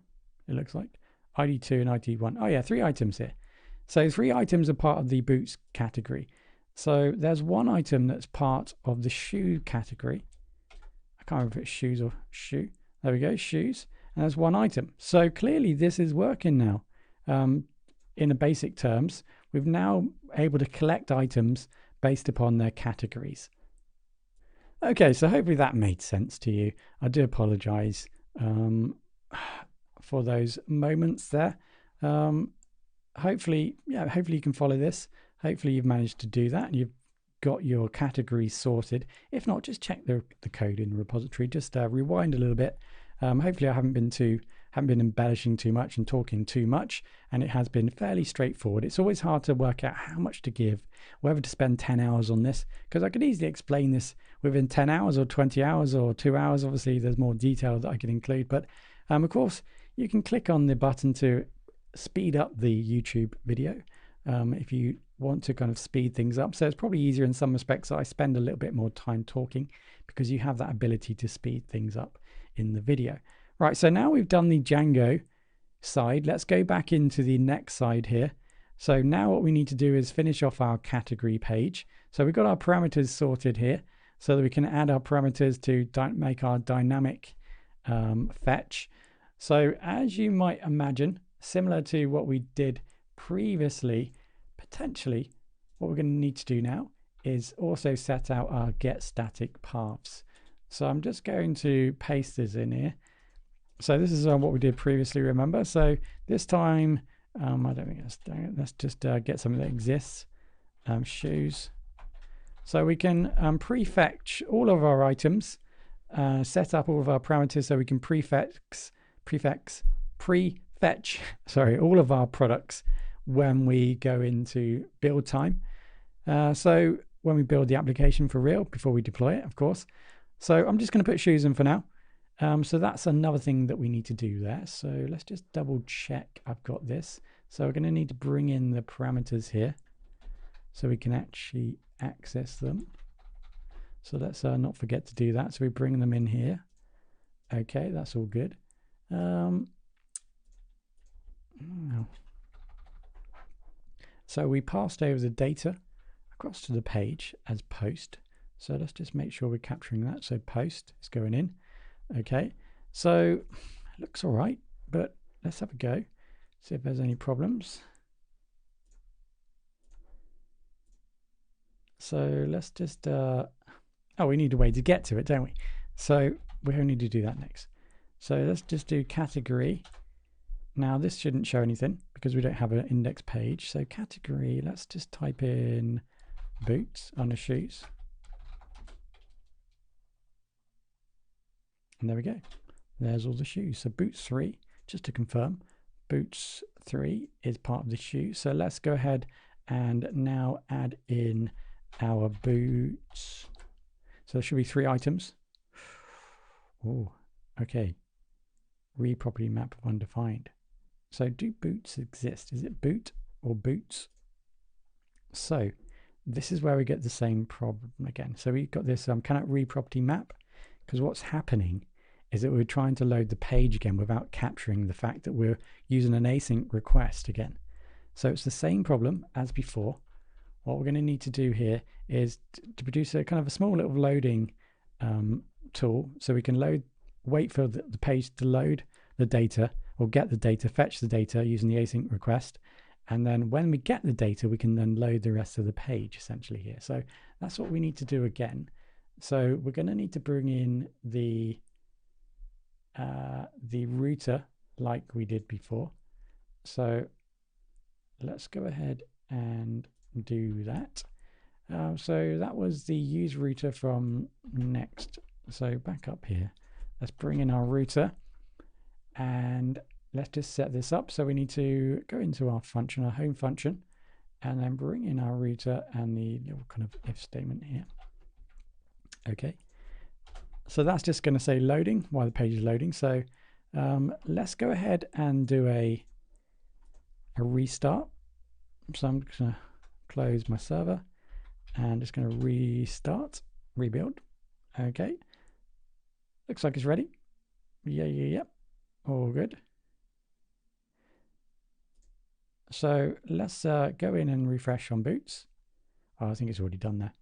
it looks like. ID 2 and ID 1. Oh yeah, 3 items here. So 3 items are part of the boots category. So there's one item that's part of the shoe category. I can't remember if it's shoes or shoe. There we go, shoes. And there's one item. So clearly this is working now. In the basic terms, we've now able to collect items based upon their categories. Okay, so hopefully that made sense to you. I do apologize for those moments there. Hopefully you can follow this. Hopefully you've managed to do that and you've got your categories sorted. If not, just check the code in the repository. Just rewind a little bit. Hopefully I haven't been embellishing too much and talking too much, and it has been fairly straightforward. It's always hard to work out how much to give, whether to spend 10 hours on this, because I could easily explain this within 10 hours or 20 hours or 2 hours. Obviously there's more detail that I can include, but of course you can click on the button to speed up the YouTube video if you want to kind of speed things up. So it's probably easier in some respects that I spend a little bit more time talking, because you have that ability to speed things up in the video. Right, so now we've done the Django side. Let's go back into the next side here. So now what we need to do is finish off our category page. So we've got our parameters sorted here so that we can add our parameters to make our dynamic fetch. So as you might imagine, similar to what we did previously, potentially what we're going to need to do now is also set out our get static paths. So I'm just going to paste this in here. So this is what we did previously, remember? So this time, I don't think let's just get something that exists, shoes. So we can prefetch all of our items, set up all of our parameters so we can prefetch all of our products when we go into build time. So when we build the application for real, before we deploy it, of course. So I'm just going to put shoes in for now. So that's another thing that we need to do there. So let's just double check I've got this. So we're going to need to bring in the parameters here so we can actually access them. So let's not forget to do that. So we bring them in here. Okay, that's all good. So we passed over the data across to the page as post. So let's just make sure we're capturing that. So post is going in. Okay, so it looks all right, but let's have a go, see if there's any problems. So let's just, oh, we need a way to get to it, don't we? So we only need to do that next. So let's just do category. Now this shouldn't show anything because we don't have an index page. So category, let's just type in boots under shoes. And there we go. There's all the shoes. So boots 3, just to confirm, boots 3 is part of the shoe. So let's go ahead and now add in our boots. So there should be 3 items. Oh, okay. Re-property map of undefined. So do boots exist? Is it boot or boots? So this is where we get the same problem again. So we've got this cannot re-property map, because what's happening is that we're trying to load the page again without capturing the fact that we're using an async request again. So it's the same problem as before. What we're going to need to do here is to produce a kind of a small little loading tool, so we can wait for the page to load the data, or get the data, fetch the data using the async request, and then when we get the data we can then load the rest of the page essentially here. So that's what we need to do again. So we're going to need to bring in the router like we did before. So let's go ahead and do that. So that was the use router from Next. So back up here, let's bring in our router and let's just set this up. So we need to go into our function, our home function, and then bring in our router and the little kind of if statement here. Okay, so that's just going to say loading while the page is loading. So let's go ahead and do a restart. So I'm just going to close my server and just going to restart, rebuild. Okay, looks like it's ready. Yeah, all good. So let's go in and refresh on boots. Oh, I think it's already done there.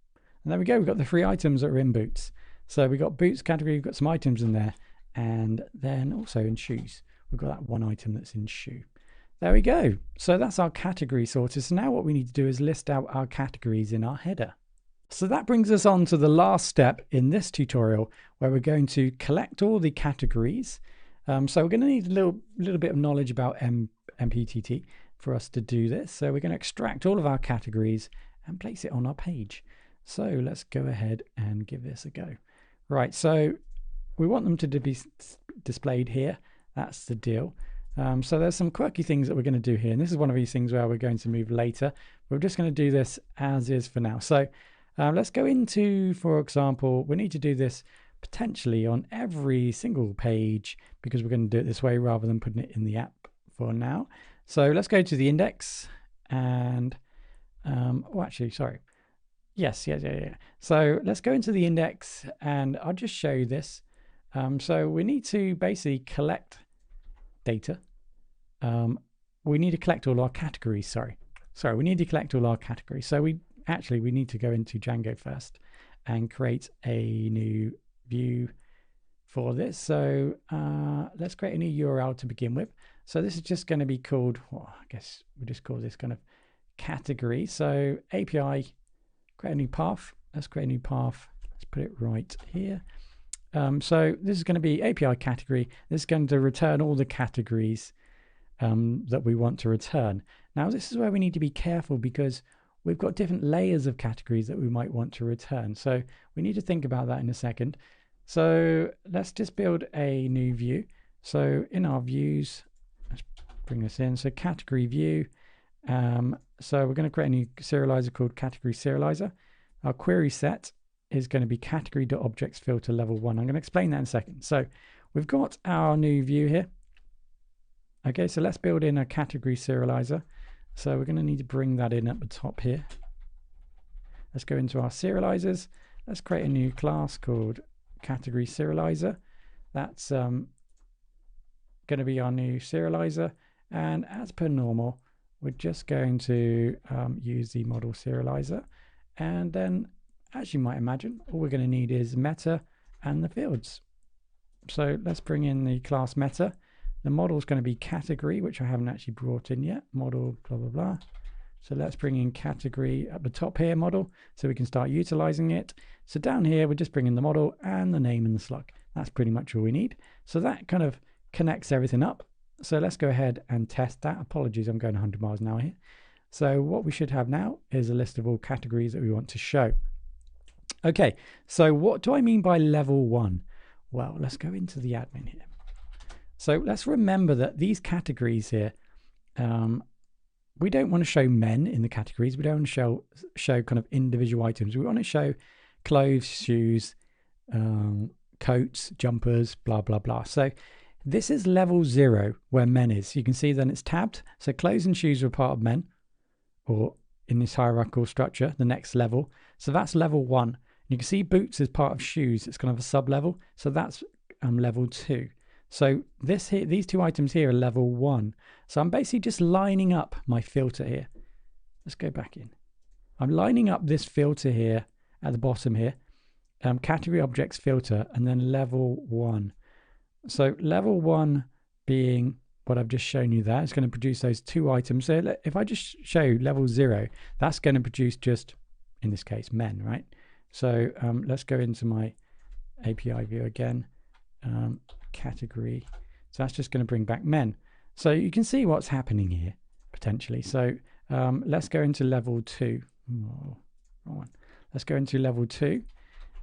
And there we go, we've got the 3 items that are in boots. So we've got boots category, we've got some items in there, and then also in shoes, we've got that 1 item that's in shoe. There we go. So that's our category sorted. So now what we need to do is list out our categories in our header. So that brings us on to the last step in this tutorial, where we're going to collect all the categories. So we're going to need a little bit of knowledge about MPTT for us to do this. So we're going to extract all of our categories and place it on our page. So let's go ahead and give this a go. Right, so we want them to be displayed here. That's the deal. So there's some quirky things that we're going to do here. And this is one of these things where we're going to move later. We're just going to do this as is for now. So let's go into, for example, we need to do this potentially on every single page, because we're going to do it this way rather than putting it in the app for now. So let's go to the index and, oh, actually, sorry. Yes. So let's go into the index and I'll just show you this. So we need to basically collect data. We need to collect all our categories. Sorry, we need to collect all our categories. So we need to go into Django first and create a new view for this. So let's create a new URL to begin with. So this is just going to be called, well, I guess we just call this kind of category. So API, create a new path. Let's create a new path. Let's put it right here. So this is going to be API category. This is going to return all the categories that we want to return. Now this is where we need to be careful, because we've got different layers of categories that we might want to return. So we need to think about that in a second. So let's just build a new view. So in our views, let's bring this in. So category view. So we're going to create a new serializer called category serializer. Our query set is going to be category.objects filter level 1. I'm going to explain that in a second. So we've got our new view here. Okay, so let's build in a category serializer. So we're going to need to bring that in at the top here. Let's go into our serializers. Let's create a new class called category serializer. That's going to be our new serializer. And as per normal, we're just going to use the model serializer. And then, as you might imagine, all we're going to need is meta and the fields. So let's bring in the class meta. The model is going to be category, which I haven't actually brought in yet. Model, blah, blah, blah. So let's bring in category at the top here, model, so we can start utilizing it. So down here, we're just bringing the model and the name and the slug. That's pretty much all we need. So that kind of connects everything up. So let's go ahead and test that. Apologies, I'm going 100 miles an hour here. So what we should have now is a list of all categories that we want to show. Okay, so what do I mean by level 1? Well, let's go into the admin here. So let's remember that these categories here, we don't want to show men in the categories. We don't want to show kind of individual items. We want to show clothes, shoes, coats, jumpers, blah, blah, blah. So this is level 0 where men is. You can see then it's tabbed. So clothes and shoes are part of men, or in this hierarchical structure, the next level. So that's level 1. You can see boots is part of shoes. It's kind of a sub-level. So that's level 2. So these two items here are level 1. So I'm basically just lining up my filter here. Let's go back in. I'm lining up this filter here at the bottom here. Category objects filter, and then level 1. So level 1 being what I've just shown you there, it's going to produce those 2 items. So if I just show level 0, that's going to produce just, in this case, men, right? So let's go into my API view again. Category. So that's just going to bring back men. So you can see what's happening here potentially. So let's go into level 2. Oh, wrong one. Let's go into level 2.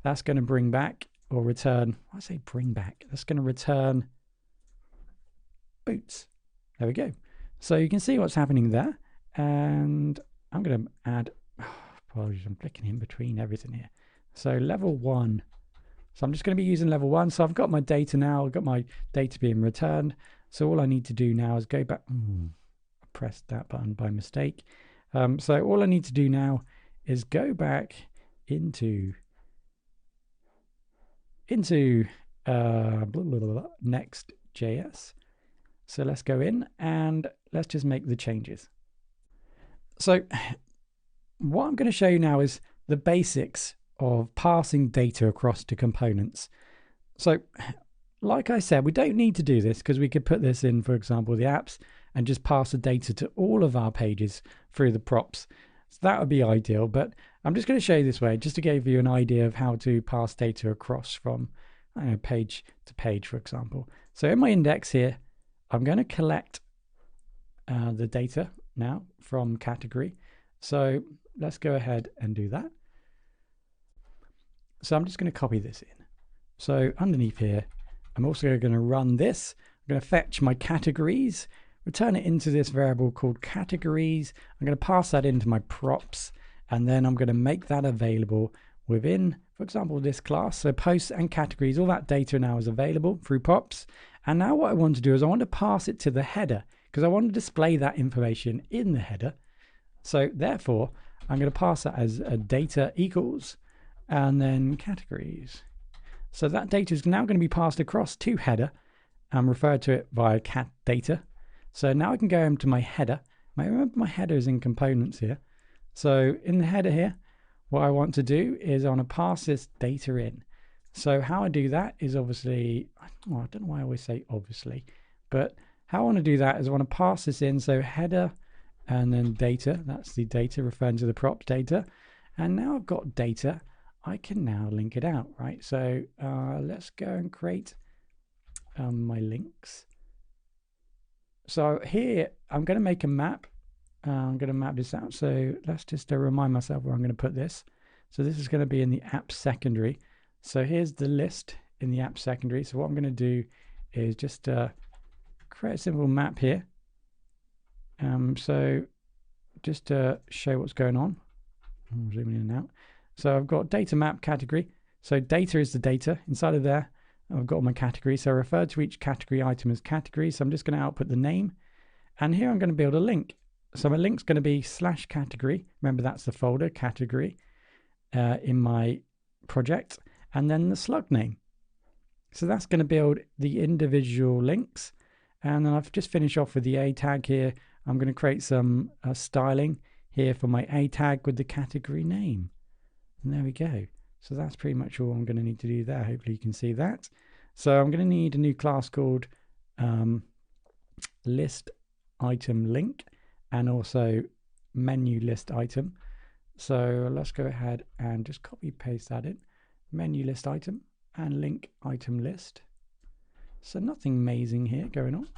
That's going to bring back or return. I say bring back. That's going to return boots. There we go. So you can see what's happening there. And I'm going to add. Apologies, I'm clicking in between everything here. So level 1. So I'm just going to be using level 1. So I've got my data now. I've got my data being returned. So all I need to do now is go back. I pressed that button by mistake. So all I need to do now is go back into Next.js. So let's go in and let's just make the changes. So what I'm going to show you now is the basics of passing data across to components. So like I said, we don't need to do this because we could put this in, for example, the apps and just pass the data to all of our pages through the props. So that would be ideal, but I'm just going to show you this way just to give you an idea of how to pass data across from page to page, for example. So in my index here, I'm going to collect the data now from category. So let's go ahead and do that. So I'm just going to copy this in. So underneath here, I'm also going to run this. I'm going to fetch my categories, return it into this variable called categories. I'm going to pass that into my props, and then I'm going to make that available within, for example, this class. So posts and categories, all that data now is available through props. And now what I want to do is I want to pass it to the header because I want to display that information in the header. So therefore, I'm going to pass that as a data equals and then categories. So that data is now going to be passed across to header and referred to it via cat data. So now I can go into my header. Remember my header is in components here. So in the header here, what I want to do is I want to pass this data in. So how I do that is obviously, well, I don't know why I always say obviously, but how I want to do that is I want to pass this in. So header and then data, that's the data referring to the prop data. And now I've got data, I can now link it out, right? So let's go and create my links. So here, I'm going to make a map. I'm going to map this out. So let's just remind myself where I'm going to put this. So this is going to be in the app secondary. So here's the list in the app secondary. So what I'm going to do is just create a simple map here. So just to show what's going on, I'm zooming in and out. So I've got data map category. So data is the data. Inside of there, I've got my category. So I refer to each category item as category. So I'm just going to output the name. And here I'm going to build a link. So my link's going to be /category. Remember, that's the folder category in my project. And then the slug name. So that's going to build the individual links. And then I've just finished off with the A tag here. I'm going to create some styling here for my A tag with the category name. And there we go. So that's pretty much all I'm going to need to do there. Hopefully you can see that. So I'm going to need a new class called list item link and also menu list item. So let's go ahead and just copy paste that in. Menu list item and link item list. So nothing amazing here going on.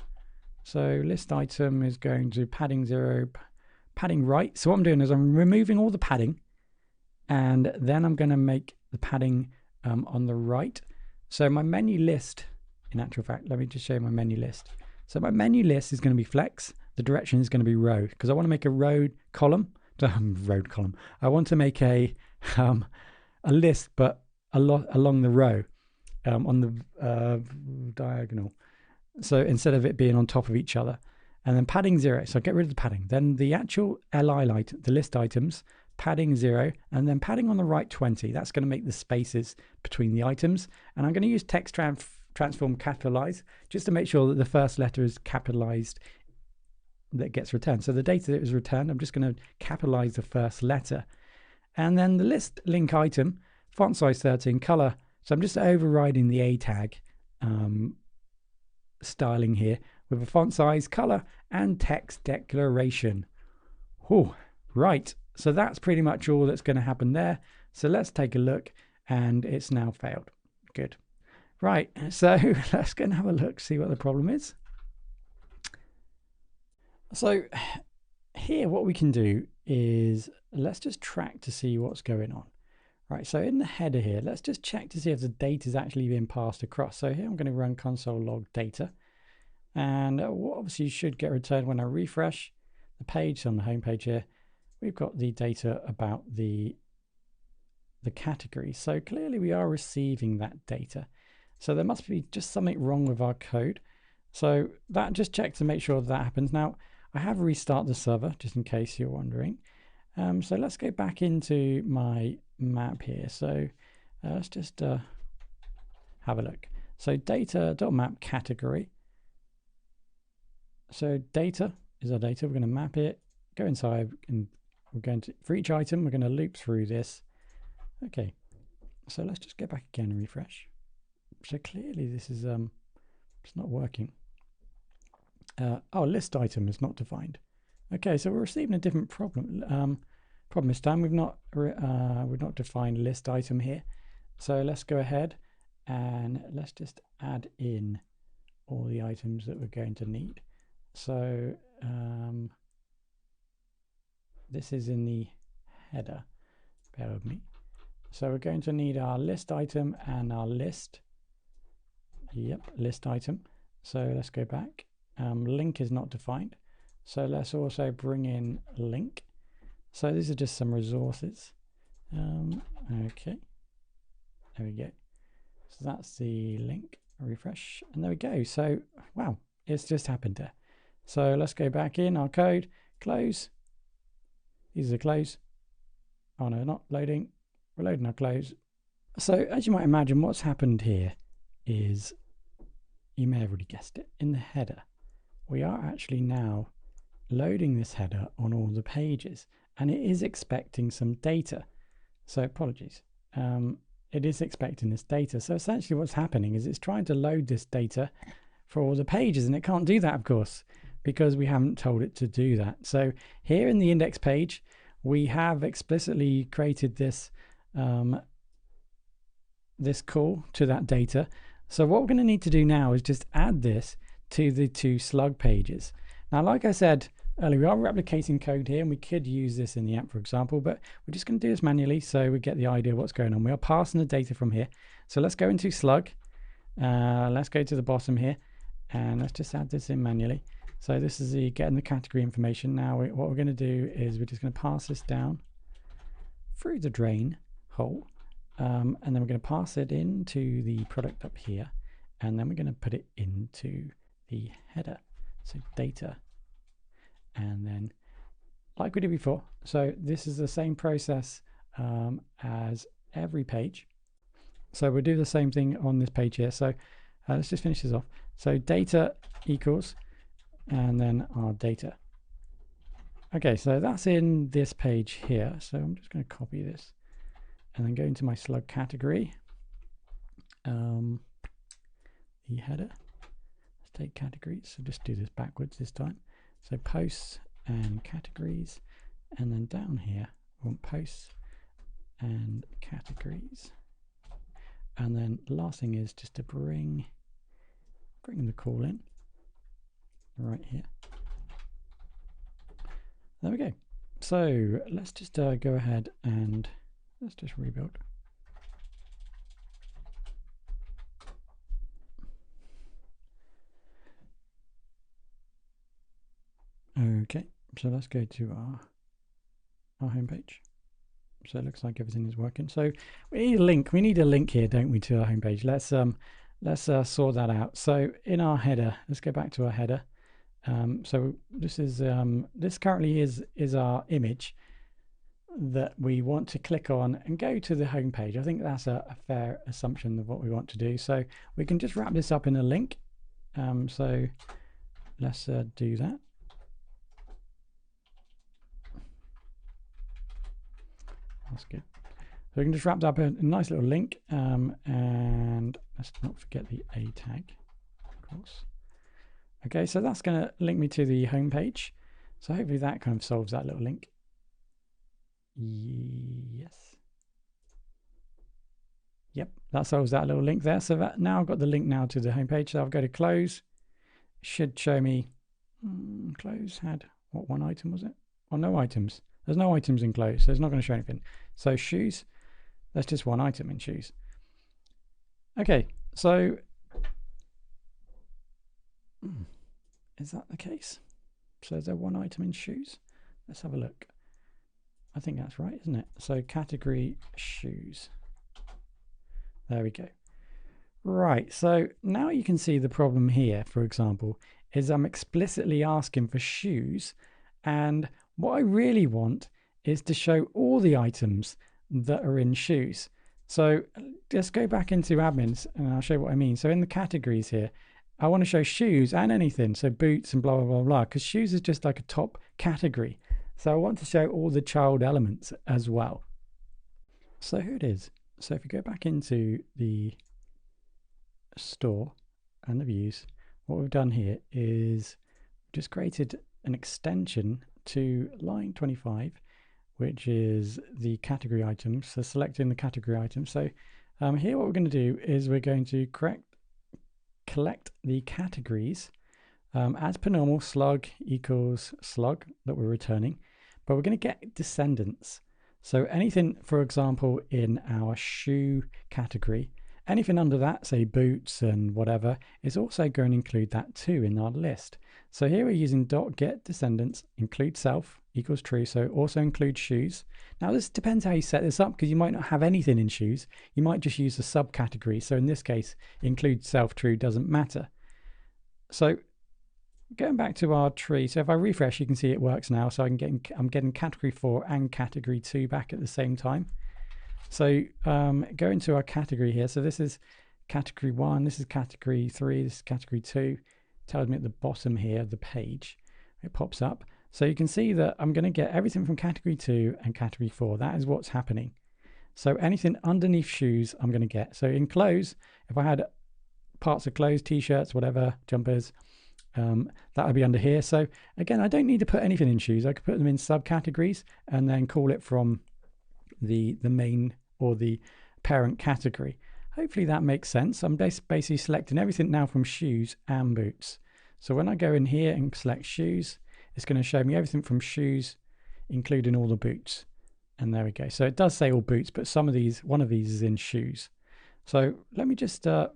So list item is going to padding 0, padding right. So what I'm doing is I'm removing all the padding, and then I'm going to make the padding on the right. So my menu list, in actual fact, let me just show you my menu list. So my menu list is going to be flex. The direction is going to be row, because I want to make a row column. I want to make a list, but along the row, on the diagonal. So instead of it being on top of each other, and then padding 0. So get rid of the padding. Then the actual LI the list items, padding 0, and then padding on the right 20. That's going to make the spaces between the items. And I'm going to use text transform capitalize just to make sure that the first letter is capitalized that gets returned. So the data that is returned, I'm just going to capitalize the first letter. And then the list link item, font size 13, color. So I'm just overriding the A tag styling here with a font size, color, and text declaration. Oh, right. So that's pretty much all that's going to happen there. So let's take a look, and it's now failed. Good. Right. So let's go and have a look, see what the problem is. So here, what we can do is let's just track to see what's going on. Right, so in the header here, let's just check to see if the data is actually being passed across. So here I'm going to run console log data. And what obviously should get returned when I refresh the page on the home page here, we've got the data about the category. So clearly we are receiving that data. So there must be just something wrong with our code. So that, just check to make sure that happens. Now, I have restarted the server, just in case you're wondering. So let's go back into my map here. So let's just have a look. So data.map category. So data is our data. We're going to map it, go inside, and we're going to, for each item, we're going to loop through this. Okay. So let's just go back again and refresh. So clearly this is it's not working. Oh, list item is not defined. Okay, so we're receiving a different problem. Problem this time we've not defined list item here. So let's go ahead and let's just add in all the items that we're going to need. So this is in the header. Bear with me. So we're going to need our list item and our list. Yep, list item. So let's go back. Link is not defined. So let's also bring in link. So these are just some resources. Okay, there we go. So that's the link. Refresh, and there we go. So wow, it's just happened there. So let's go back in our code, close. These are close. Oh no, not loading. We're loading our close. So as you might imagine, what's happened here is, you may have already guessed it, in the header, we are actually now loading this header on all the pages, and it is expecting some data. So apologies. It is expecting this data. So essentially what's happening is it's trying to load this data for all the pages, and it can't do that, of course, because we haven't told it to do that. So here in the index page, we have explicitly created this this call to that data. So what we're going to need to do now is just add this to the two slug pages. Now, like I said earlier, we are replicating code here, and we could use this in the app, for example, but we're just going to do this manually so we get the idea of what's going on. We are passing the data from here. So let's go into slug. Let's go to the bottom here, and let's just add this in manually. So this is the getting the category information. Now what we're going to do is we're just going to pass this down through the drain hole, and then we're going to pass it into the product up here, and then we're going to put it into the header. So data, and then like we did before. So this is the same process as every page. So we'll do the same thing on this page here. So let's just finish this off. So data equals, and then our data. Okay, so that's in this page here. So I'm just going to copy this and then go into my slug category, the header. let's take categories. So just do this backwards this time. So posts and categories, and then down here we want posts and categories. And then the last thing is just to bring the call in right here. There we go. So let's just go ahead and let's just rebuild. Okay, so let's go to our home page. So it looks like everything is working. So we need a link. We need a link here, don't we, to our home page? Let's sort that out. So in our header, let's go back to our header. So this is this currently is our image that we want to click on and go to the home page. I think that's a fair assumption of what we want to do. So we can just wrap this up in a link. So let's do that. That's good. So we can just wrap up a nice little link, and let's not forget the A tag, of course. Okay, so that's going to link me to the home page. So hopefully that kind of solves that little link. Yes. Yep, that solves that little link there. So that now I've got the link now to the home page. So I'll go to close. Should show me close had what, one item was it? Oh, no items. There's no items in close, so it's not going to show anything. So shoes, that's just one item in shoes. Okay, so is that the case? So is there one item in shoes? Let's have a look. I think that's right, isn't it? So category shoes. There we go. Right, so now you can see the problem here, for example, is I'm explicitly asking for shoes, and what I really want is to show all the items that are in shoes. So just go back into admins and I'll show you what I mean. So in the categories here, I want to show shoes and anything. So boots and blah, blah, blah, blah, because shoes is just like a top category. So I want to show all the child elements as well. So here it is. So if you go back into the store and the views, what we've done here is just created an extension to line 25, which is the category items. So selecting the category items. So here what we're going to do is we're going to collect the categories as per normal, slug equals slug that we're returning, but we're going to get descendants. So anything, for example, in our shoe category, anything under that, say boots and whatever, is also going to include that too in our list. So here we're using .get descendants include self equals true, so also include shoes. Now this depends how you set this up, because you might not have anything in shoes. You might just use a subcategory. So in this case, include self true doesn't matter. So going back to our tree, so if I refresh, you can see it works now. So I'm getting category 4 and category 2 back at the same time. So go into our category here. So this is category 1, this is category 3, this is category 2. Tells me at the bottom here of the page, it pops up. So you can see that I'm going to get everything from category 2 and category 4. That is what's happening. So anything underneath shoes, I'm going to get. So in clothes, if I had parts of clothes, t-shirts, whatever, jumpers, that would be under here. So again, I don't need to put anything in shoes. I could put them in subcategories and then call it from the main or the parent category. Hopefully that makes sense. I'm basically selecting everything now from shoes and boots. So when I go in here and select shoes, it's going to show me everything from shoes, including all the boots. And there we go. So it does say all boots, but one of these is in shoes. So let me just, so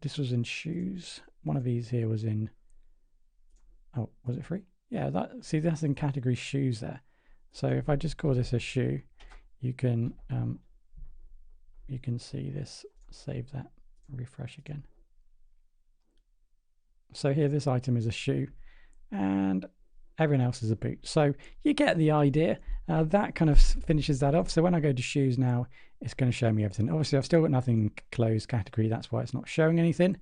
this was in shoes. One of these here was in, oh, was it free? Yeah, see, that's in category shoes there. So if I just call this a shoe, you can see this, save that, refresh again. So here, this item is a shoe and everyone else is a boot. So you get the idea. That kind of finishes that off. So when I go to shoes now, it's going to show me everything. Obviously, I've still got nothing in clothes category. That's why it's not showing anything.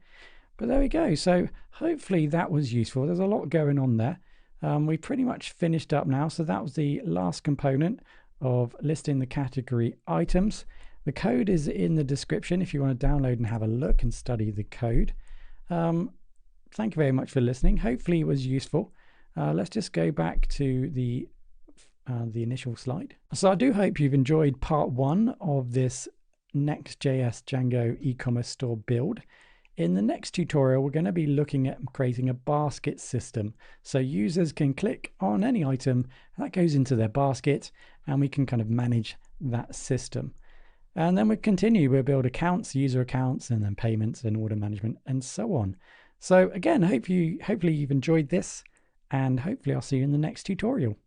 But there we go. So hopefully that was useful. There's a lot going on there. We pretty much finished up now. So that was the last component of listing the category items. The code is in the description if you want to download and have a look and study the code. Thank you very much for listening. Hopefully it was useful. Let's just go back to the initial slide. So I do hope you've enjoyed part 1 of this Next.js Django e-commerce store build. In the next tutorial, we're going to be looking at creating a basket system. So users can click on any item that goes into their basket, and we can kind of manage that system. And then we continue, we'll build accounts, user accounts, and then payments and order management and so on. So again, hopefully you've enjoyed this, and hopefully I'll see you in the next tutorial.